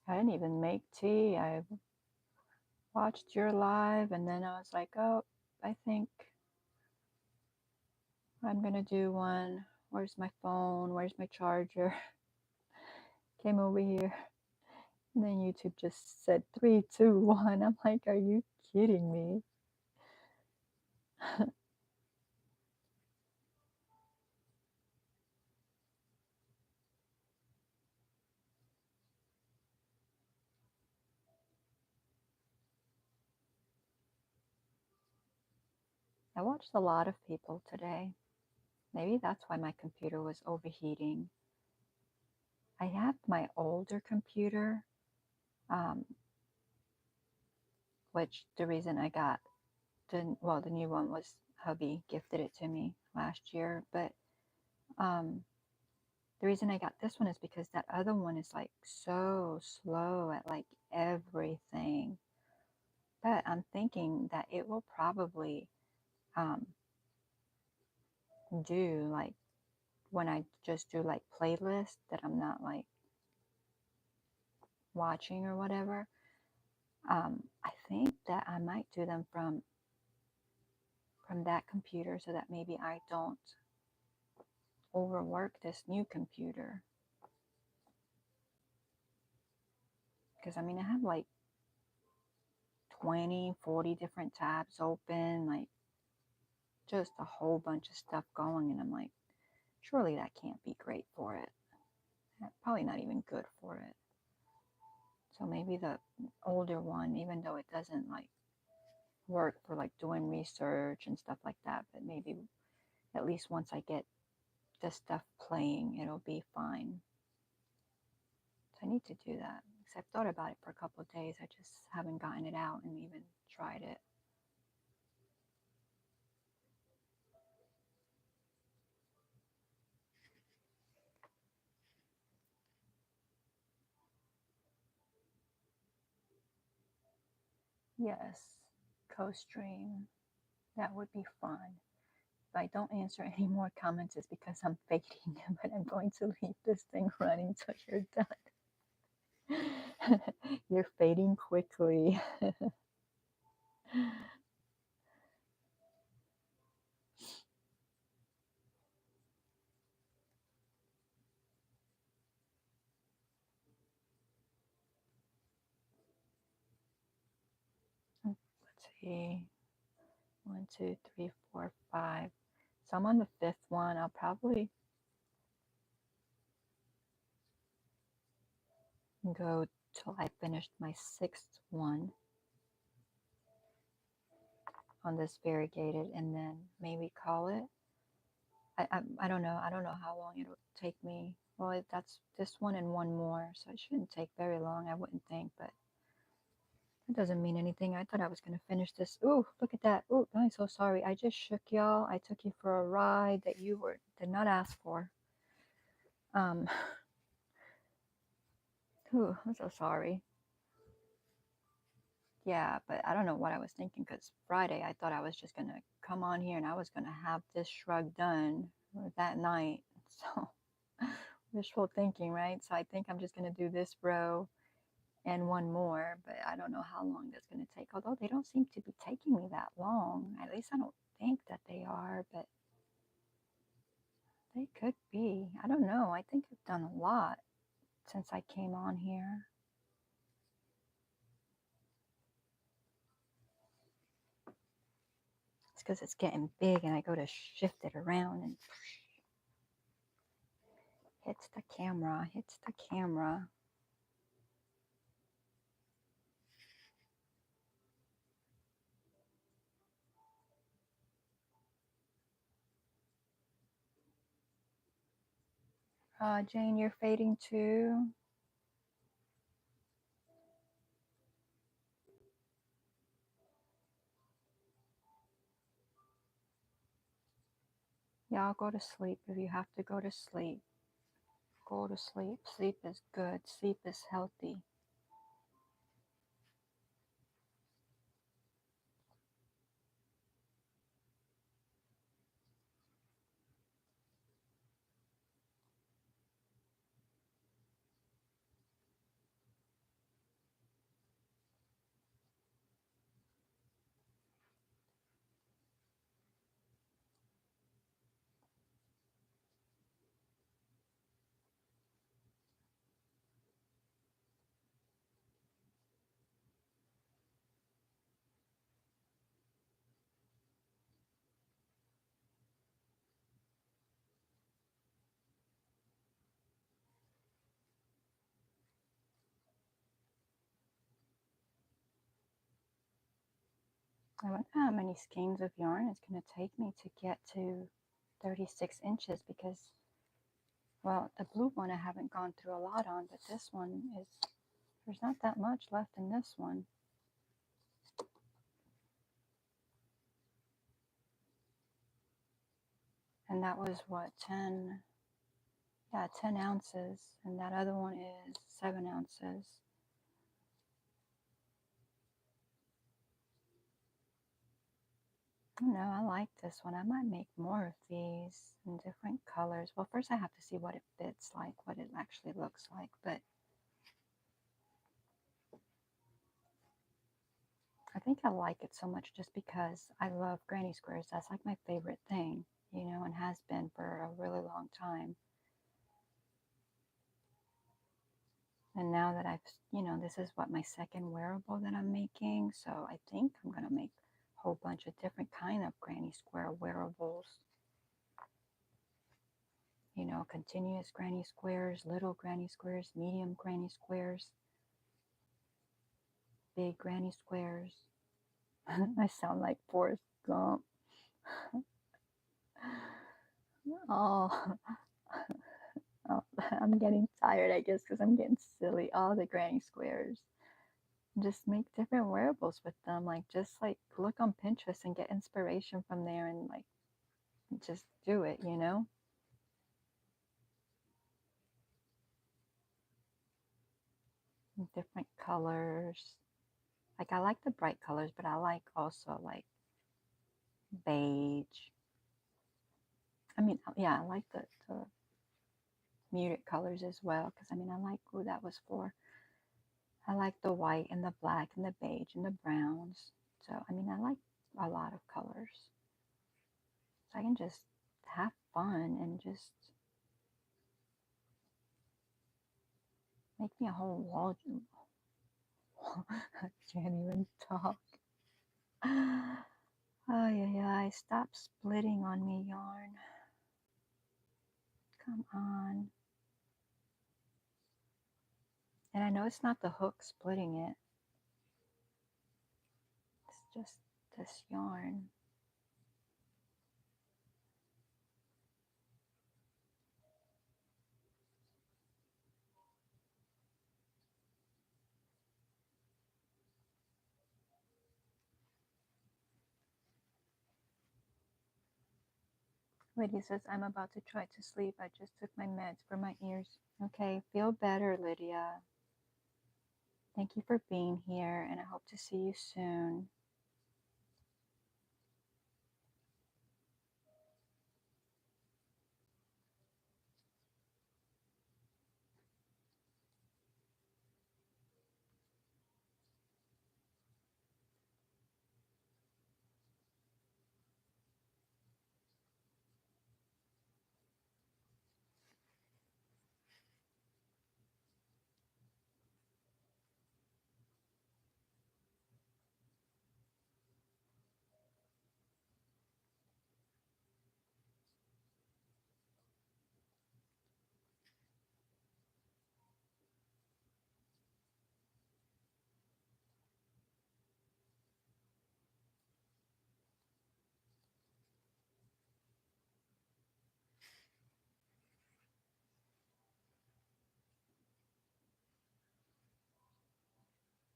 I didn't even make tea. I watched your live and then I was like, oh, I think I'm gonna do one. Where's my phone? Where's my charger? Came over here. And then YouTube just said 3, 2, 1. I'm like, are you kidding me? I watched a lot of people today. Maybe that's why my computer was overheating. I have my older computer, um, which the reason I got the new one was hubby gifted it to me last year. But um, the reason I got this one is because that other one is like so slow at like everything. But I'm thinking that it will probably um, do like when I just do like playlists that I'm not like watching or whatever. I think that I might do them from that computer so that maybe I don't overwork this new computer. Because I mean, I have like 20, 40 different tabs open, like just a whole bunch of stuff going. And I'm like, surely that can't be great for it. Probably not even good for it. So maybe the older one, even though it doesn't like work for like doing research and stuff like that, but maybe at least once I get this stuff playing, it'll be fine. So I need to do that. Because I've thought about it for a couple of days. I just haven't gotten it out and even tried it. Yes, co-stream. That would be fun. If I don't answer any more comments, it's because I'm fading, but I'm going to leave this thing running till you're done. You're fading quickly. Let's see. 1, 2, 3, 4, 5. So I'm on the 5th one. I'll probably go till I finished my 6th one on this variegated and then maybe call it. I don't know. I don't know how long it'll take me. Well, that's this one and one more, so it shouldn't take very long, I wouldn't think, but it doesn't mean anything. I thought I was going to finish this. Ooh, look at that. Ooh, I'm so sorry. I just shook y'all. I took you for a ride that you did not ask for. Ooh, I'm so sorry. Yeah, but I don't know what I was thinking because Friday I thought I was just going to come on here and I was going to have this shrug done that night. So wishful thinking, right? So I think I'm just going to do this row and one more, but I don't know how long that's going to take. Although they don't seem to be taking me that long. At least I don't think that they are, but they could be. I don't know. I think I've done a lot since I came on here. It's because it's getting big and I go to shift it around and hits the camera, hits the camera. Jane, you're fading too. Y'all go to sleep if you have to go to sleep. Go to sleep. Sleep is good. Sleep is healthy. I wonder how many skeins of yarn it's going to take me to get to 36 inches because, well, the blue one I haven't gone through a lot on, but this one is, there's not that much left in this one. And that was what, 10, yeah, 10 ounces. And that other one is 7 ounces. No, I like this one. I might make more of these in different colors. Well, first I have to see what it fits like, what it actually looks like. But I think I like it so much just because I love granny squares. That's like my favorite thing, you know, and has been for a really long time. And now that I've, you know, this is what my second wearable that I'm making. So I think I'm going to make a whole bunch of different kind of granny square wearables. You know, continuous granny squares, little granny squares, medium granny squares. big granny squares. I sound like Forrest Gump. Oh, oh, I'm getting tired, I guess, because I'm getting silly. All the granny squares. Just make different wearables with them. Like, just like look on Pinterest and get inspiration from there and like just do it, you know? Different colors. Like, I like the bright colors, but I like also like beige. I mean, yeah, I like the muted colors as well because I mean, I like who that was for. I like the white and the black and the beige and the browns. So, I mean, I like a lot of colors. So I can just have fun and just make me a whole wall. I can't even talk. Oh, yeah. Stop splitting on me, yarn. Come on. And I know it's not the hook splitting it. It's just this yarn. Lydia says, I'm about to try to sleep. I just took my meds for my ears. Okay, feel better, Lydia. Thank you for being here, and I hope to see you soon.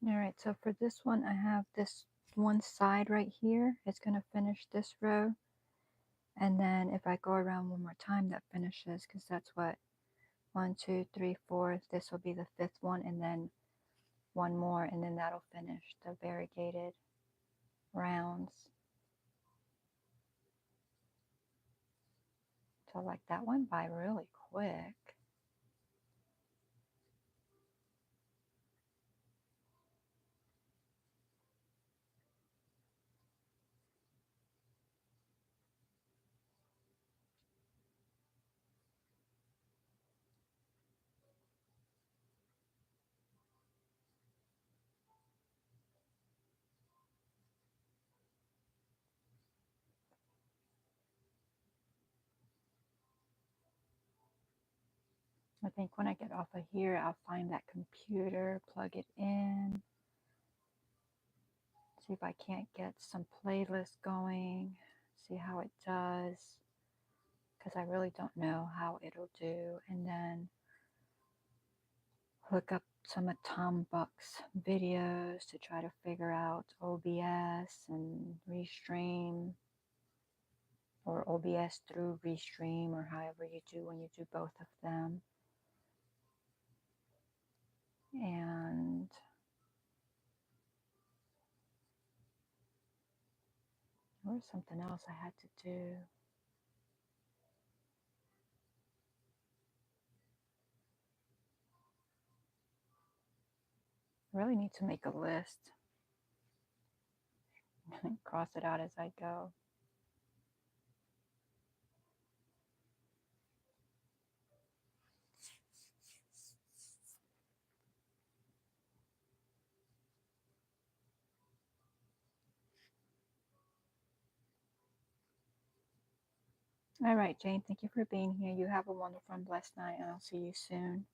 All right, so for this one, I have this one side right here. It's going to finish this row. And then if I go around one more time, that finishes, because that's what, 1, 2, 3, 4. This will be the 5th one, and then one more, and then that'll finish the variegated rounds. So like that went by really quick. I think when I get off of here, I'll find that computer, plug it in, see if I can't get some playlist going, see how it does, because I really don't know how it'll do. And then look up some of Tom Buck's videos to try to figure out OBS and Restream, or OBS through Restream, or however you do when you do both of them. And there was something else I had to do. I really need to make a list and cross it out as I go. All right, Jane, thank you for being here. You have a wonderful and blessed night, and I'll see you soon.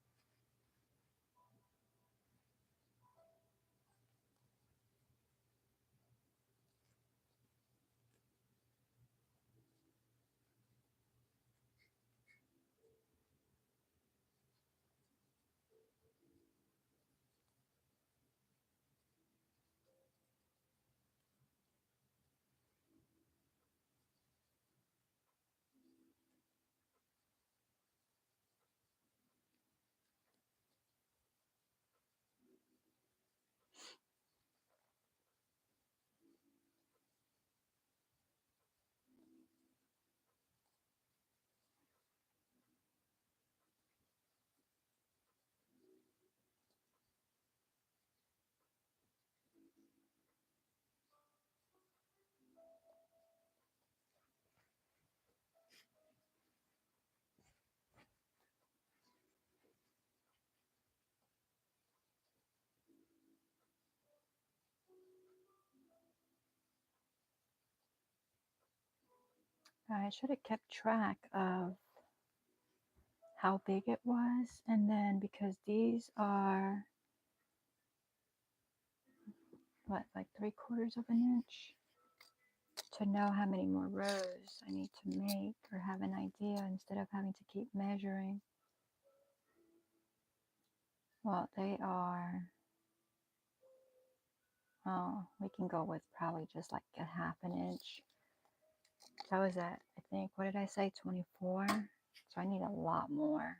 I should have kept track of how big it was, and then because these are what, like 3/4 of an inch, to know how many more rows I need to make or have an idea instead of having to keep measuring. Well, they are, oh, we can go with probably just like a 1/2 inch. So I was at, I think, what did I say, 24? So I need a lot more.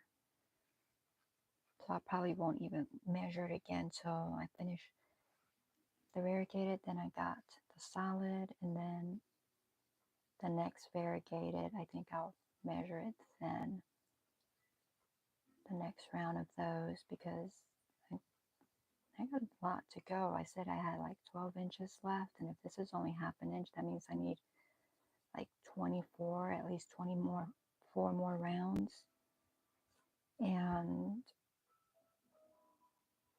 So I probably won't even measure it again till I finish the variegated. Then I got the solid, and then the next variegated, I think I'll measure it then, the next round of those, because I got a lot to go. I said I had like 12 inches left, and if this is only 1/2 inch, that means I need like 24, at least 20 more, 4 more rounds. And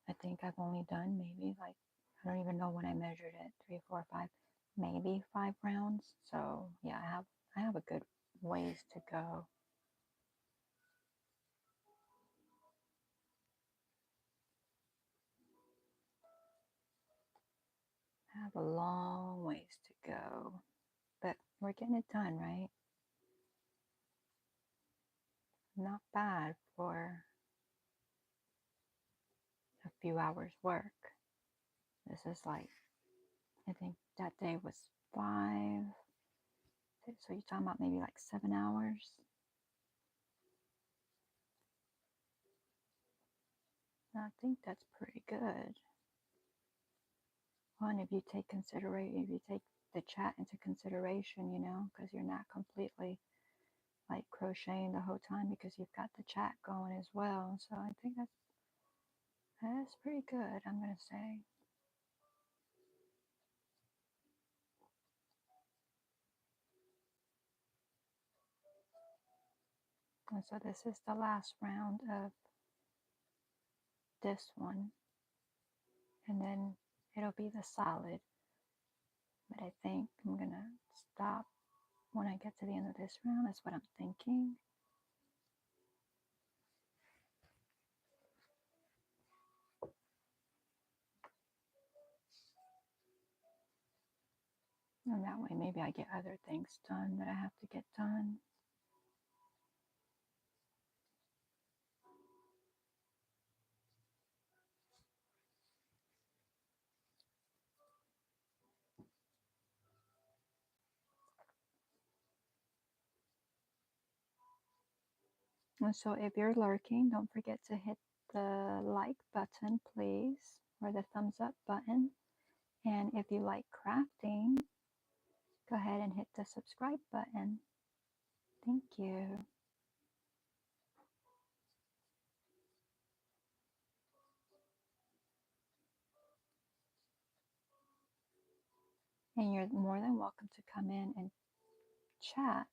I think I've only done maybe like, I don't even know when I measured it, 3, 4, 5, maybe 5 rounds. So yeah, I have a good ways to go. I have a long ways to go, but we're getting it done, right? Not bad for a few hours work. This is like, I think that day was 5. So you're talking about maybe like 7 hours. I think that's pretty good. One, if you take the chat into consideration, you know, because you're not completely like crocheting the whole time because you've got the chat going as well. So I think that's pretty good, I'm gonna say. And so this is the last round of this one, and then it'll be the solid. But I think I'm gonna stop when I get to the end of this round. That's what I'm thinking. And that way maybe I get other things done that I have to get done. And so if you're lurking, don't forget to hit the like button, please, or the thumbs up button. And if you like crafting, go ahead and hit the subscribe button. Thank you. And you're more than welcome to come in and chat.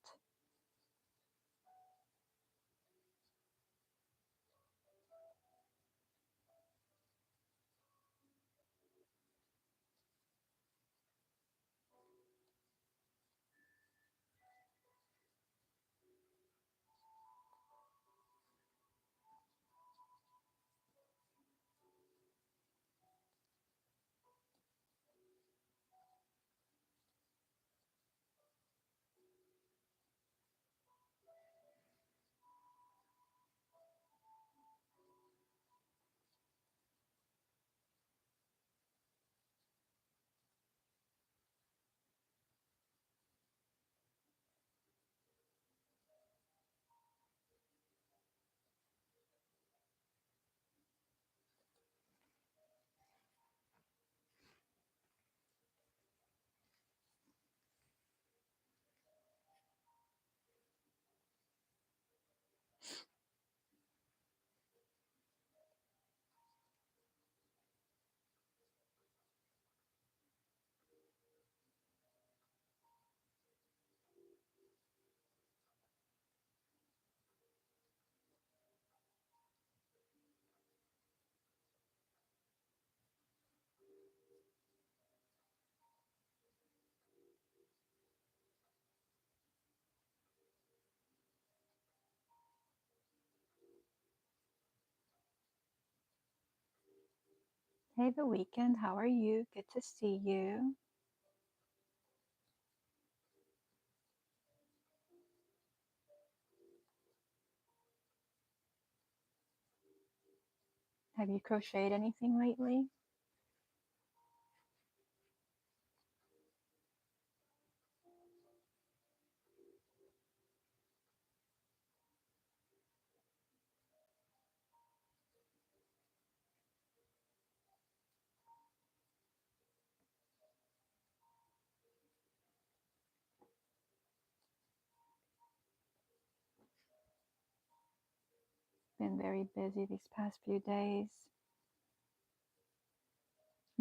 Hey, The Weekend, how are you? Good to see you. Have you crocheted anything lately? Been very busy these past few days.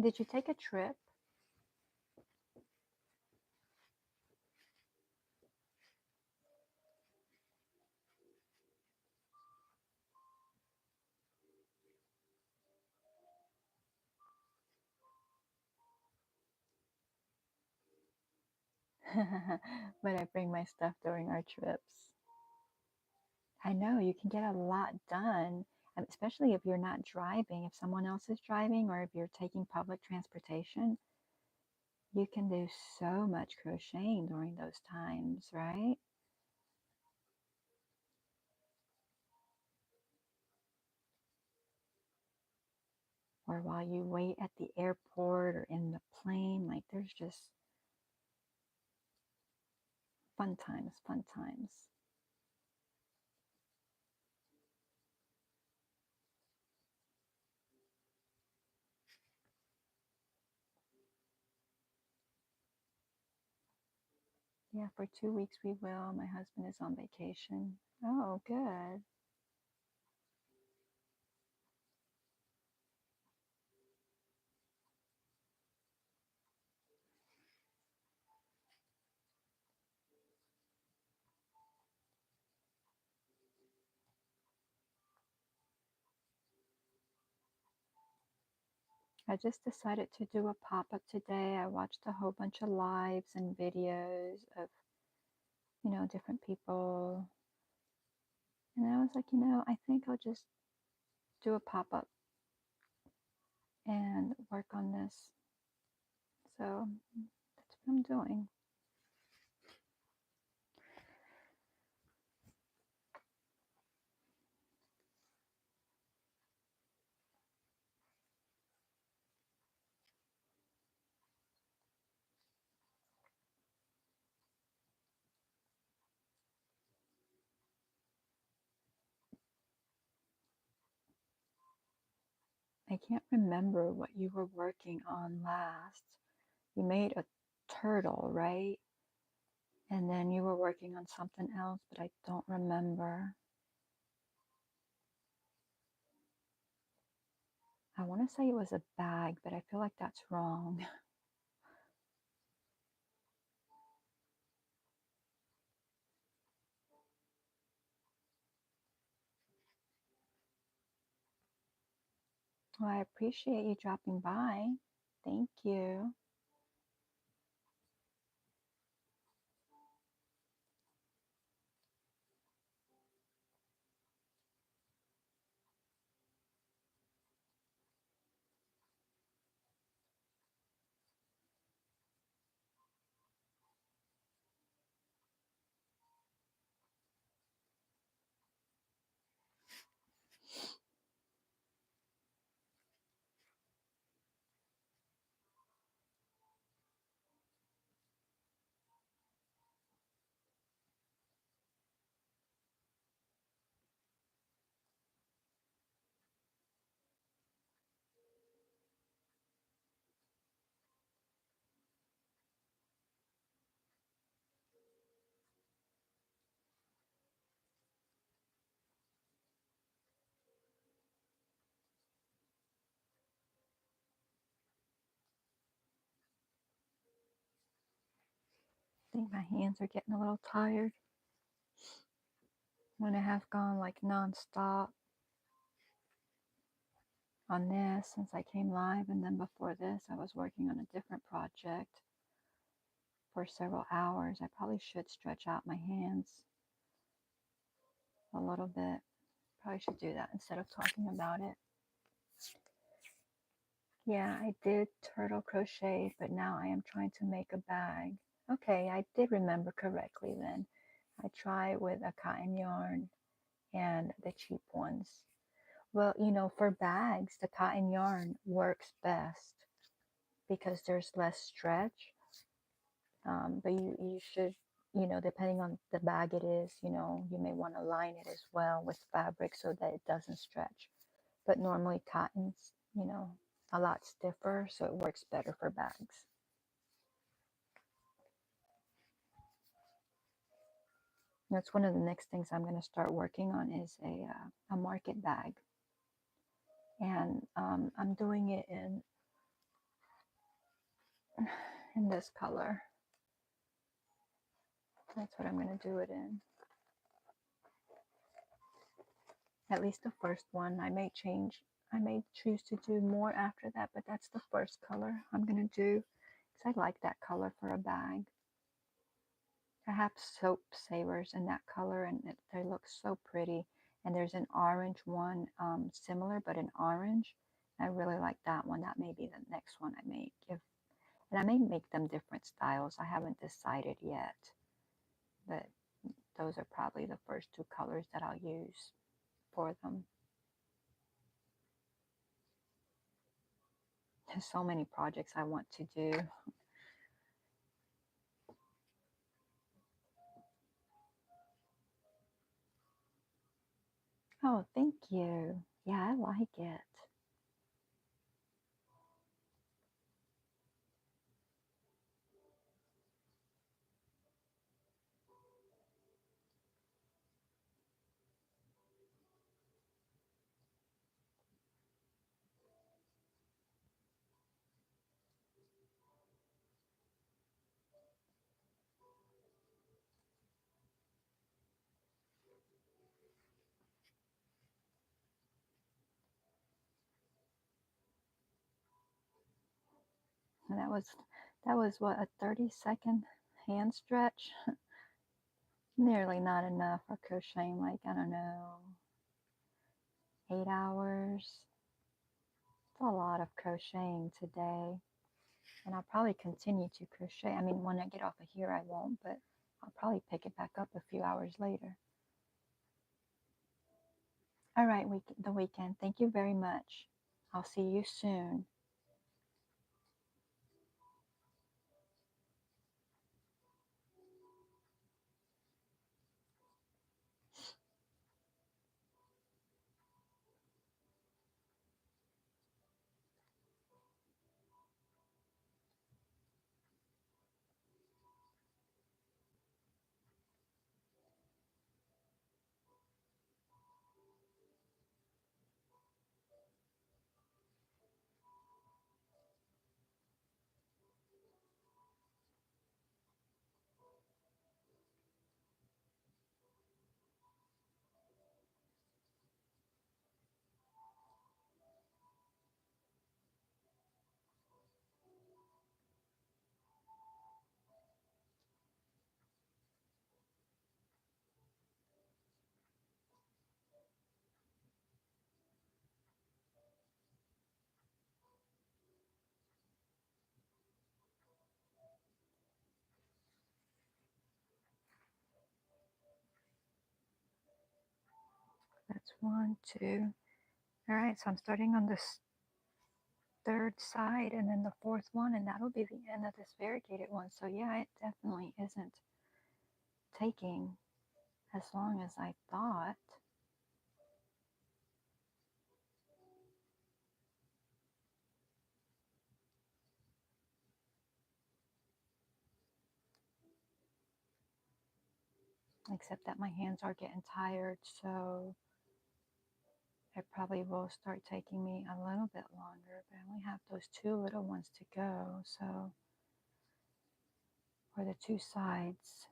Did you take a trip? But I bring my stuff during our trips. I know you can get a lot done, and especially if you're not driving. If someone else is driving or if you're taking public transportation, you can do so much crocheting during those times, right? Or while you wait at the airport or in the plane, like there's just fun times, fun times. Yeah, for 2 weeks we will. My husband is on vacation. Oh, good. I just decided to do a pop-up today. I watched a whole bunch of lives and videos of, different people. And I was like, I think I'll just do a pop-up and work on this. So that's what I'm doing. I can't remember what you were working on last. You made a turtle, right? And then you were working on something else, but I don't remember. I want to say it was a bag, but I feel like that's wrong. Well, I appreciate you dropping by. Thank you. I think my hands are getting a little tired. When I have gone like nonstop on this since I came live, and then before this, I was working on a different project for several hours. I probably should stretch out my hands a little bit. Probably should do that instead of talking about it. Yeah, I did turtle crochet, but now I am trying to make a bag. Okay, I did remember correctly then. I try with a cotton yarn and the cheap ones. Well, for bags, the cotton yarn works best because there's less stretch. But you should, depending on the bag it is, you may want to line it as well with fabric so that it doesn't stretch. But normally cotton's, a lot stiffer, so it works better for bags. That's one of the next things I'm going to start working on is a market bag. And I'm doing it in this color. That's what I'm going to do it in. At least the first one. I may choose to do more after that, but that's the first color I'm going to do because I like that color for a bag. I have soap savers in that color and they look so pretty. And there's an orange one, similar, but an orange. I really like that one. That may be the next one I make. And I may make them different styles. I haven't decided yet, but those are probably the first two colors that I'll use for them. There's so many projects I want to do. Oh, thank you. Yeah, I like it. And that was what, a 30-second hand stretch? Nearly not enough for crocheting, like, I don't know, 8 hours. It's a lot of crocheting today. And I'll probably continue to crochet. I mean, when I get off of here, I won't, but I'll probably pick it back up a few hours later. All right, the weekend. Thank you very much. I'll see you soon. That's 1, 2. All right, so I'm starting on this third side and then the fourth one, and that'll be the end of this variegated one. So yeah, it definitely isn't taking as long as I thought. Except that my hands are getting tired, so it probably will start taking me a little bit longer, but I only have those 2 little ones to go, so for the 2 sides.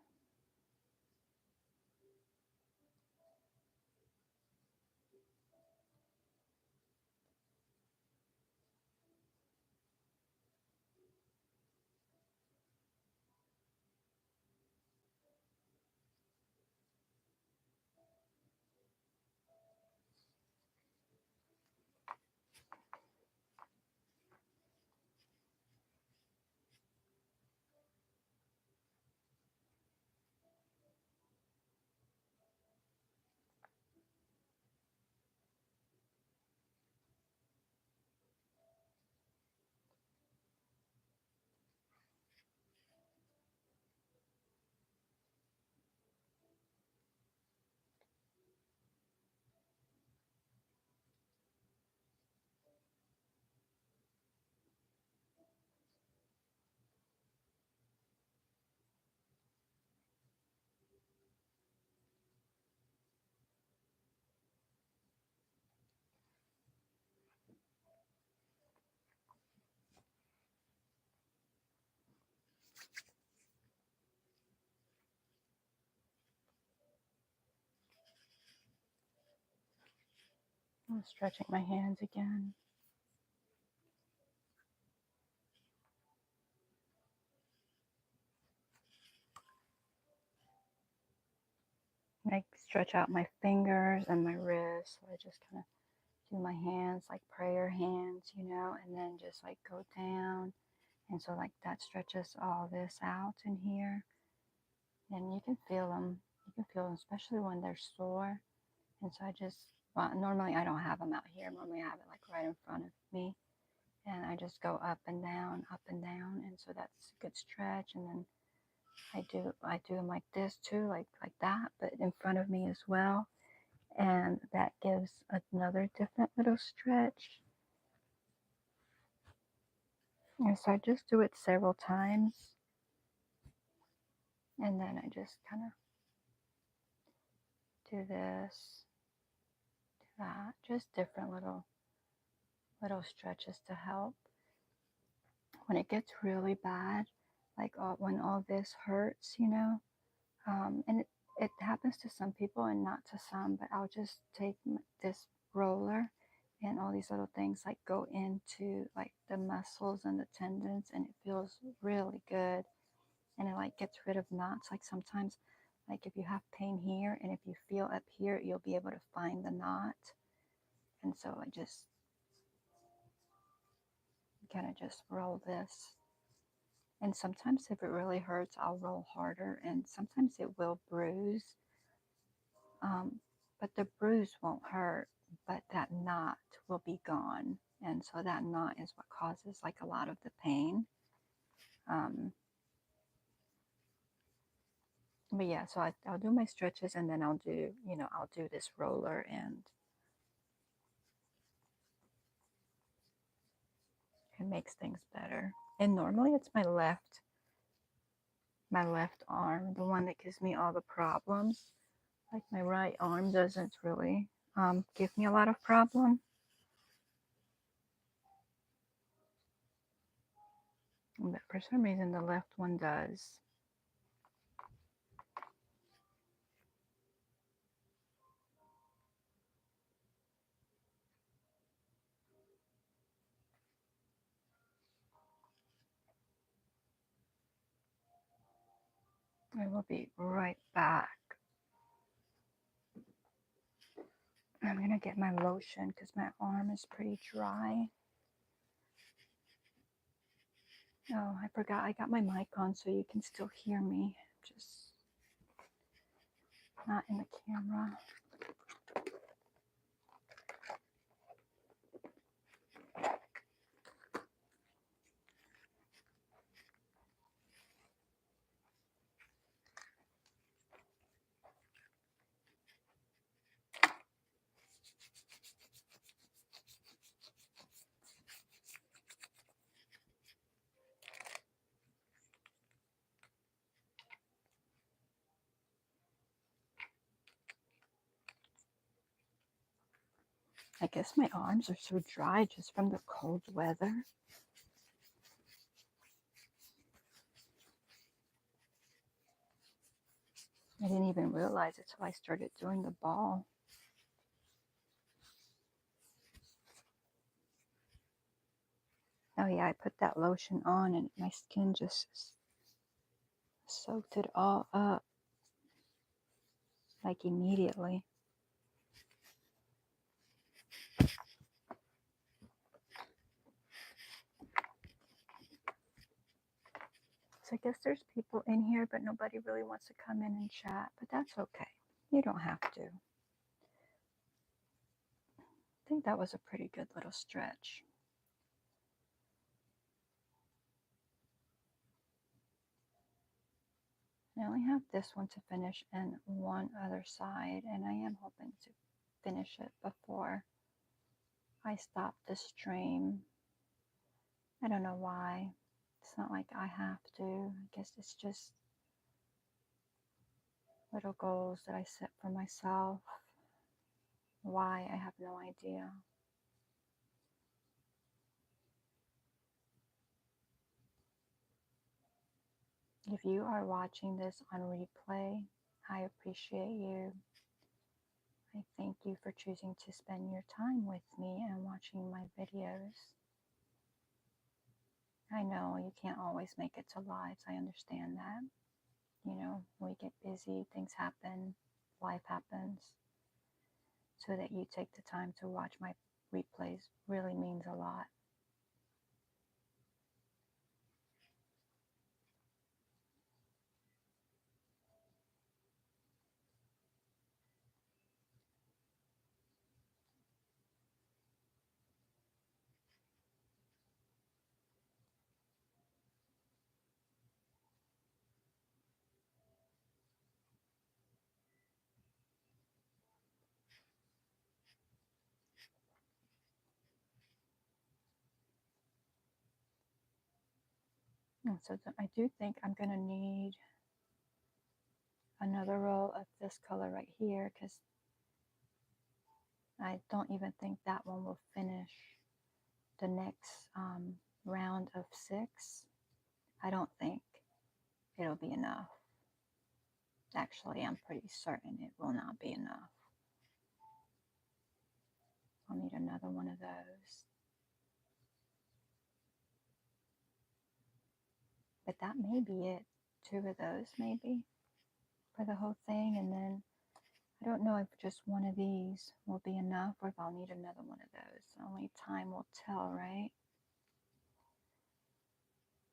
I'm stretching my hands again. I stretch out my fingers and my wrists. So I just kind of do my hands like prayer hands, you know, and then just like go down. And so like that stretches all this out in here. And you can feel them. You can feel them, especially when they're sore. And so I just, well, normally I don't have them out here. Normally I have it like right in front of me. And I just go up and down, up and down. And so that's a good stretch. And then I do them like this too, like that, but in front of me as well. And that gives another different little stretch. And so I just do it several times. And then I just kind of do this, do that, just different little stretches to help. When it gets really bad, like when all this hurts, you know, and it happens to some people and not to some, but I'll just take this roller and all these little things like go into like the muscles and the tendons, and it feels really good, and it like gets rid of knots. Like sometimes, like if you have pain here and if you feel up here, you'll be able to find the knot. And so I just kind of just roll this. And sometimes if it really hurts, I'll roll harder, and sometimes it will bruise. But the bruise won't hurt, but that knot will be gone. And so that knot is what causes like a lot of the pain. Um, but yeah, so I'll do my stretches, and then I'll do, you know, I'll do this roller, and it makes things better. And normally it's my left arm, the one that gives me all the problems. Like my right arm doesn't really give me a lot of problem. But for some reason the left one does. I will be right back. I'm going to get my lotion because my arm is pretty dry. Oh, I forgot I got my mic on so you can still hear me, just not in the camera. I guess my arms are so dry just from the cold weather. I didn't even realize it till I started doing the ball. Oh yeah, I put that lotion on and my skin just soaked it all up, like immediately. So I guess there's people in here, but nobody really wants to come in and chat, but that's okay. You don't have to. I think that was a pretty good little stretch. I only have this one to finish and one other side, and I am hoping to finish it before I stop the stream. I don't know why. It's not like I have to. I guess it's just little goals that I set for myself. Why, I have no idea. If you are watching this on replay, I appreciate you. I thank you for choosing to spend your time with me and watching my videos. I know you can't always make it to lives. I understand that. You know, we get busy, things happen, life happens. So that you take the time to watch my replays really means a lot. And so I do think I'm going to need another row of this color right here, because I don't even think that one will finish the next round of 6. I don't think it'll be enough. Actually, I'm pretty certain it will not be enough. I'll need another one of those. But that may be it. 2 of those maybe for the whole thing. And then I don't know if just one of these will be enough or if I'll need another one of those. Only time will tell, right?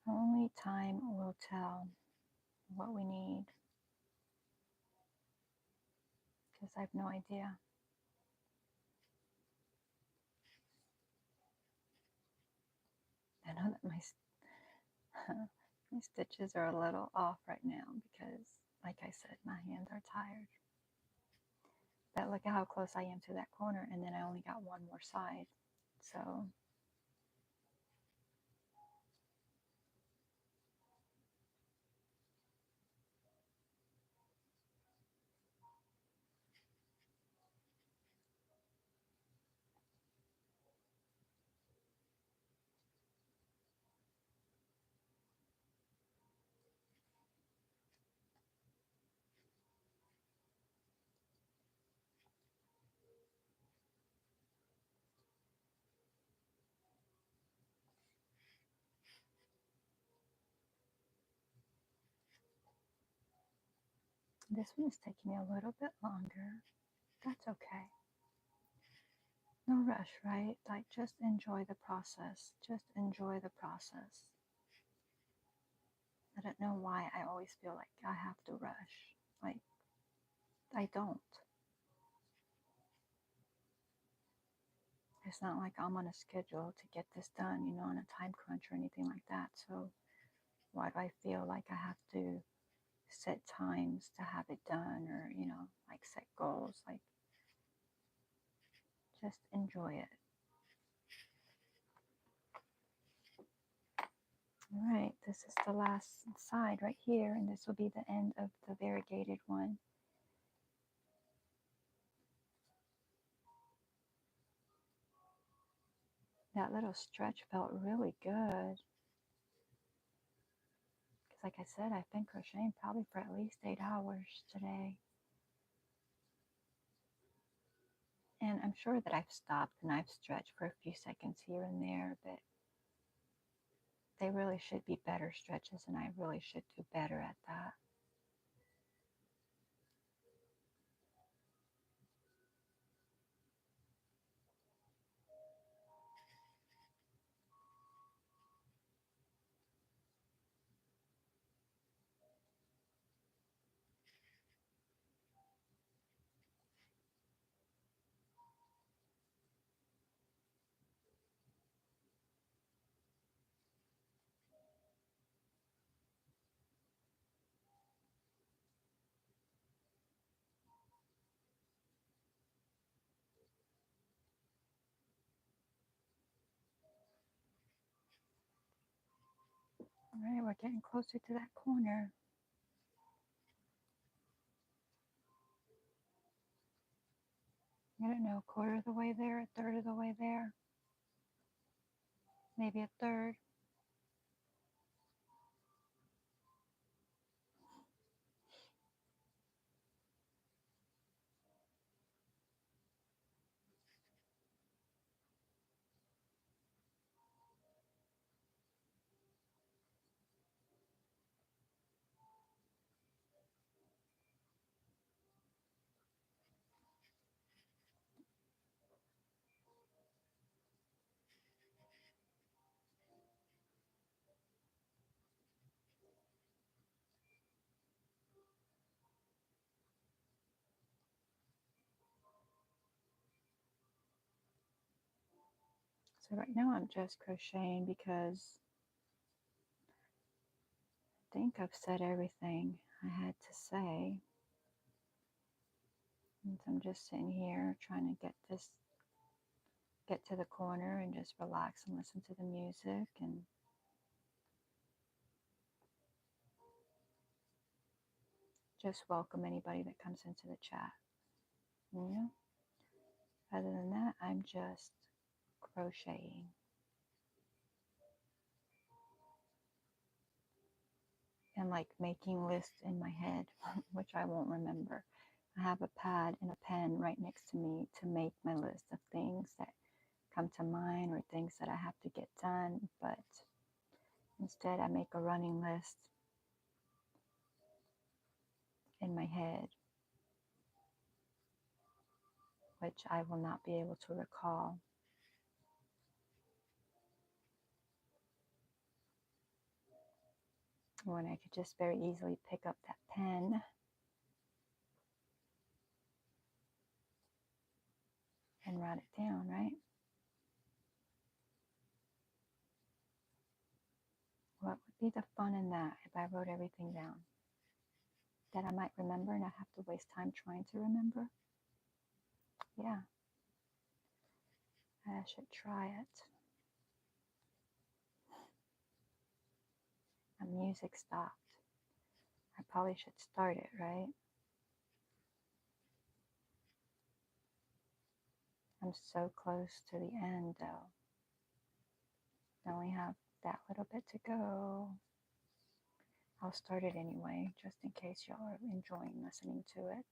Only time will tell what we need. Because I have no idea. I know that my my stitches are a little off right now because, like I said, my hands are tired. But look at how close I am to that corner, and then I only got one more side. So this one is taking me a little bit longer. That's okay. No rush, right? Like, just enjoy the process. Just enjoy the process. I don't know why I always feel like I have to rush. Like, I don't. It's not like I'm on a schedule to get this done, you know, on a time crunch or anything like that. So why do I feel like I have to set times to have it done, or, you know, like set goals? Like, just enjoy it. All right, this is the last side right here, and this will be the end of the variegated one. That little stretch felt really good. Because like I said, I've been crocheting probably for at least 8 hours today. And I'm sure that I've stopped and I've stretched for a few seconds here and there, but they really should be better stretches, and I really should do better at that. All right, we're getting closer to that corner. I don't know, a quarter of the way there, a third of the way there, maybe a third. So right now I'm just crocheting because I think I've said everything I had to say. And so I'm just sitting here trying to get to the corner and just relax and listen to the music and just welcome anybody that comes into the chat. You know? Other than that, I'm just crocheting and like making lists in my head, which I won't remember. I have a pad and a pen right next to me to make my list of things that come to mind or things that I have to get done, but instead I make a running list in my head, which I will not be able to recall. When I could just very easily pick up that pen and write it down, right? What would be the fun in that if I wrote everything down that I might remember and not have to waste time trying to remember? Yeah, I should try it. The music stopped. I probably should start it, right? I'm so close to the end though. I only have that little bit to go. I'll start it anyway, just in case y'all are enjoying listening to it.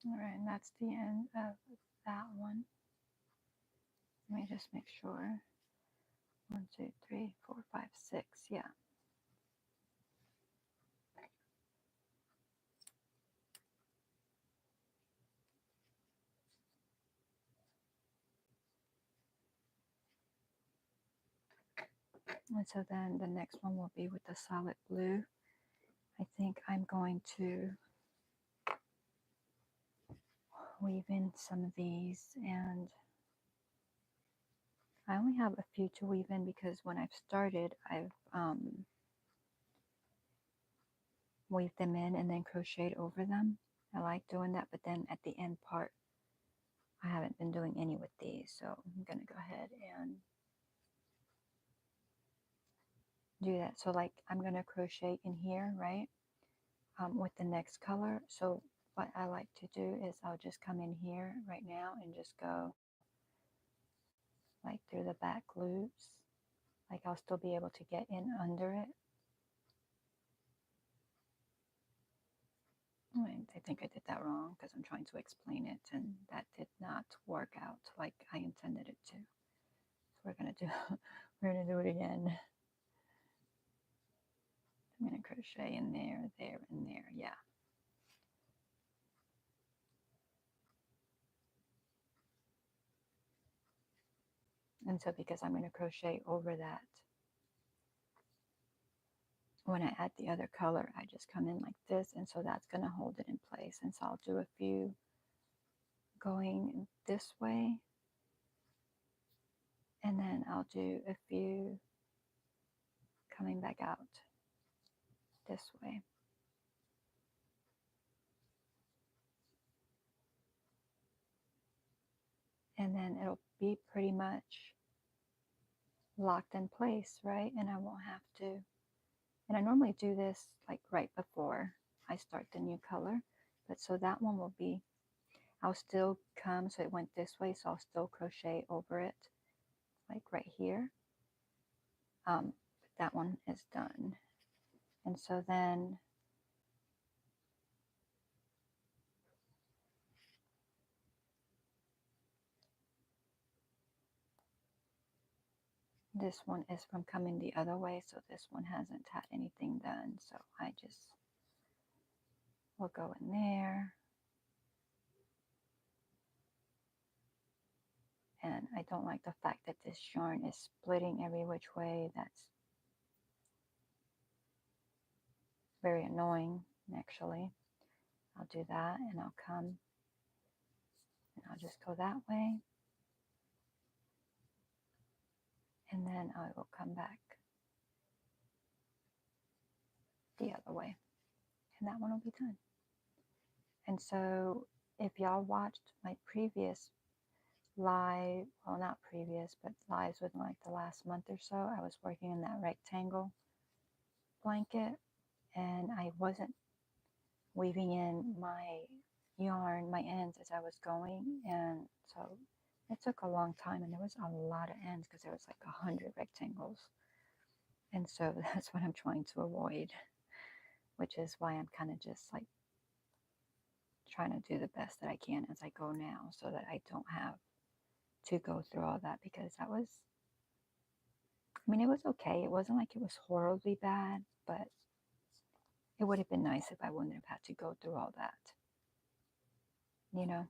All right, and that's the end of that one. Let me just make sure. 1, 2, 3, 4, 5, 6. Yeah. And so then the next one will be with the solid blue. I think I'm going to weave in some of these, and I only have a few to weave in because when I've started, I've weaved them in and then crocheted over them. I like doing that, but then at the end part, I haven't been doing any with these, so I'm going to go ahead and do that. So like I'm going to crochet in here, right, with the next color. So what I like to do is I'll just come in here right now and just go like through the back loops. Like I'll still be able to get in under it. I think I did that wrong because I'm trying to explain it and that did not work out like I intended it to. So we're gonna do it again. I'm gonna crochet in there, there, and there. Yeah. And so because I'm gonna crochet over that, when I add the other color, I just come in like this, and so that's gonna hold it in place. And so I'll do a few going this way, and then I'll do a few coming back out this way. And then it'll be pretty much locked in place, right? And I won't have to. And I normally do this like right before I start the new color. But so that one will be, I'll still come, so it went this way, so I'll still crochet over it, like right here. But that one is done. And so then this one is from coming the other way, so this one hasn't had anything done. So I just will go in there. And I don't like the fact that this yarn is splitting every which way. That's very annoying, actually. I'll do that, and I'll come, and I'll just go that way. And then I will come back the other way. And that one will be done. And so if y'all watched my previous live, well, not previous, but lives within like the last month or so, I was working in that rectangle blanket, and I wasn't weaving in my yarn, my ends as I was going, and so it took a long time, and there was a lot of ends because there was like 100 rectangles, and so that's what I'm trying to avoid, which is why I'm kind of just like trying to do the best that I can as I go now, so that I don't have to go through all that, because that was, I mean, it was okay. It wasn't like it was horribly bad, but it would have been nice if I wouldn't have had to go through all that, you know?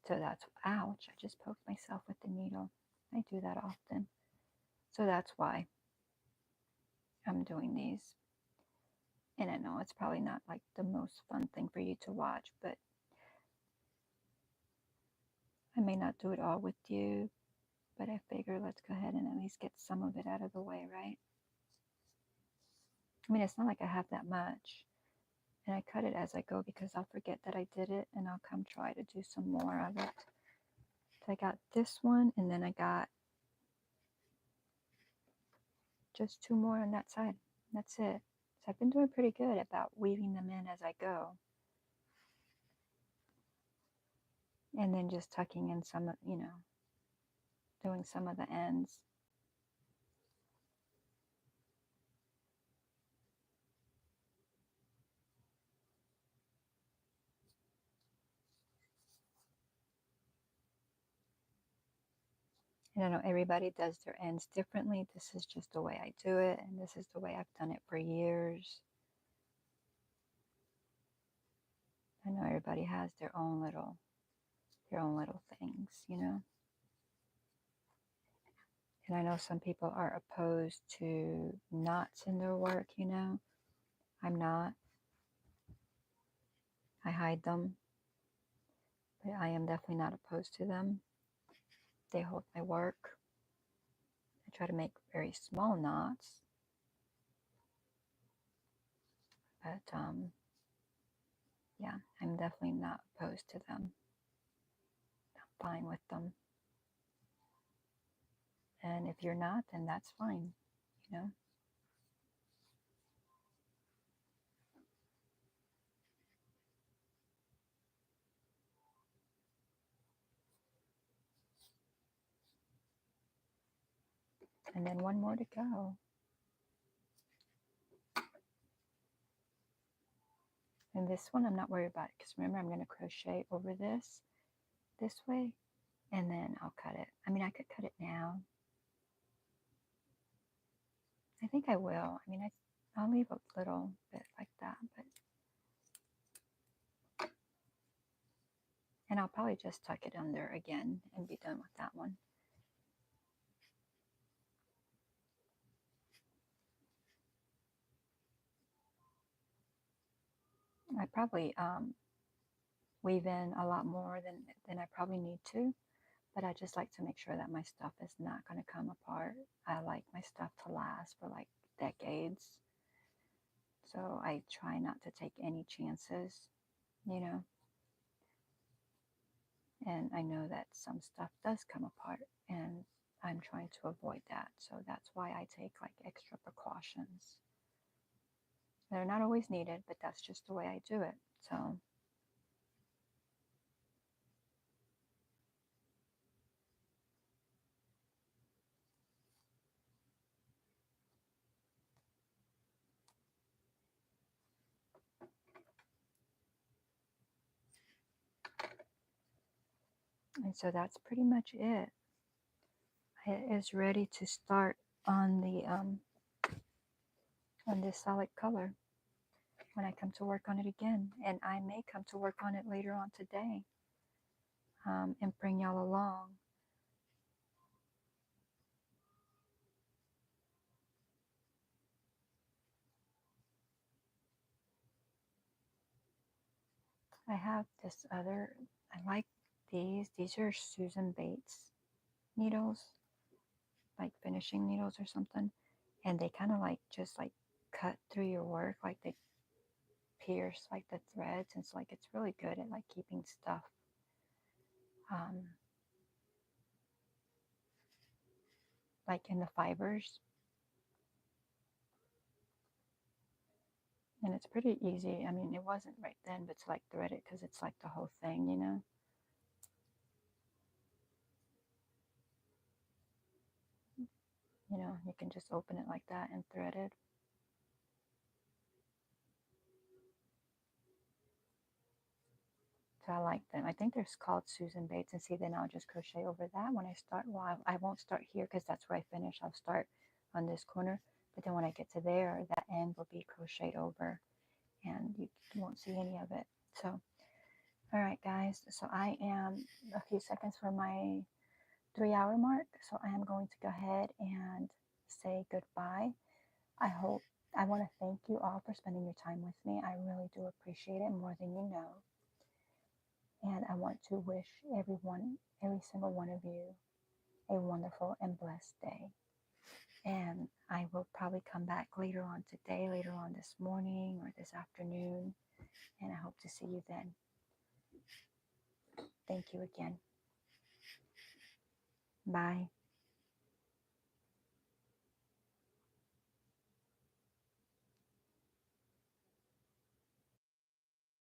So that's, ouch, I just poked myself with the needle. I do that often. So that's why I'm doing these. And I know it's probably not like the most fun thing for you to watch, but I may not do it all with you, but I figure let's go ahead and at least get some of it out of the way, right? I mean, it's not like I have that much. And I cut it as I go because I'll forget that I did it, and I'll come try to do some more of it. So I got this one, and then I got just 2 more on that side. That's it. So I've been doing pretty good about weaving them in as I go. And then just tucking in some, you know, doing some of the ends. And I know everybody does their ends differently. This is just the way I do it, and this is the way I've done it for years. I know everybody has their own little things, you know. And I know some people are opposed to knots in their work, you know. I'm not. I hide them, but I am definitely not opposed to them. They hold my work. I try to make very small knots, but yeah, I'm definitely not opposed to them. I'm fine with them. And if you're not, then that's fine, you know. And then one more to go. And this one I'm not worried about it, because remember I'm going to crochet over this way, and then I'll cut it. I mean, I could cut it now. I think I will. I mean, I'll leave a little bit like that, but, and I'll probably just tuck it under again and be done with that one. I probably weave in a lot more than I probably need to, but I just like to make sure that my stuff is not going to come apart. I like my stuff to last for like decades. So I try not to take any chances, you know. And I know that some stuff does come apart, and I'm trying to avoid that. So that's why I take like extra precautions. They're not always needed, but that's just the way I do it. So, and so that's pretty much it. It is ready to start on the on this solid color when I come to work on it again, and I may come to work on it later on today, and bring y'all along. I have this other, I like these. These are Susan Bates needles, like finishing needles or something. And they kind of like just like cut through your work, like they pierce like the threads. And it's like, it's really good at like keeping stuff um, like in the fibers. And it's pretty easy. I mean, it wasn't right then, but to like thread it because it's like the whole thing, you know? You know, you can just open it like that and thread it. So I like them. I think they're called Susan Bates. And see, then I'll just crochet over that when I start. Well, I won't start here because that's where I finish. I'll start on this corner. But then when I get to there, that end will be crocheted over and you won't see any of it. So, all right, guys. So I am a few seconds from my 3 hour mark. So I am going to go ahead and say goodbye. I hope, I want to thank you all for spending your time with me. I really do appreciate it more than you know. And I want to wish everyone, every single one of you, a wonderful and blessed day. And I will probably come back later on today, later on this morning or this afternoon. And I hope to see you then. Thank you again. Bye.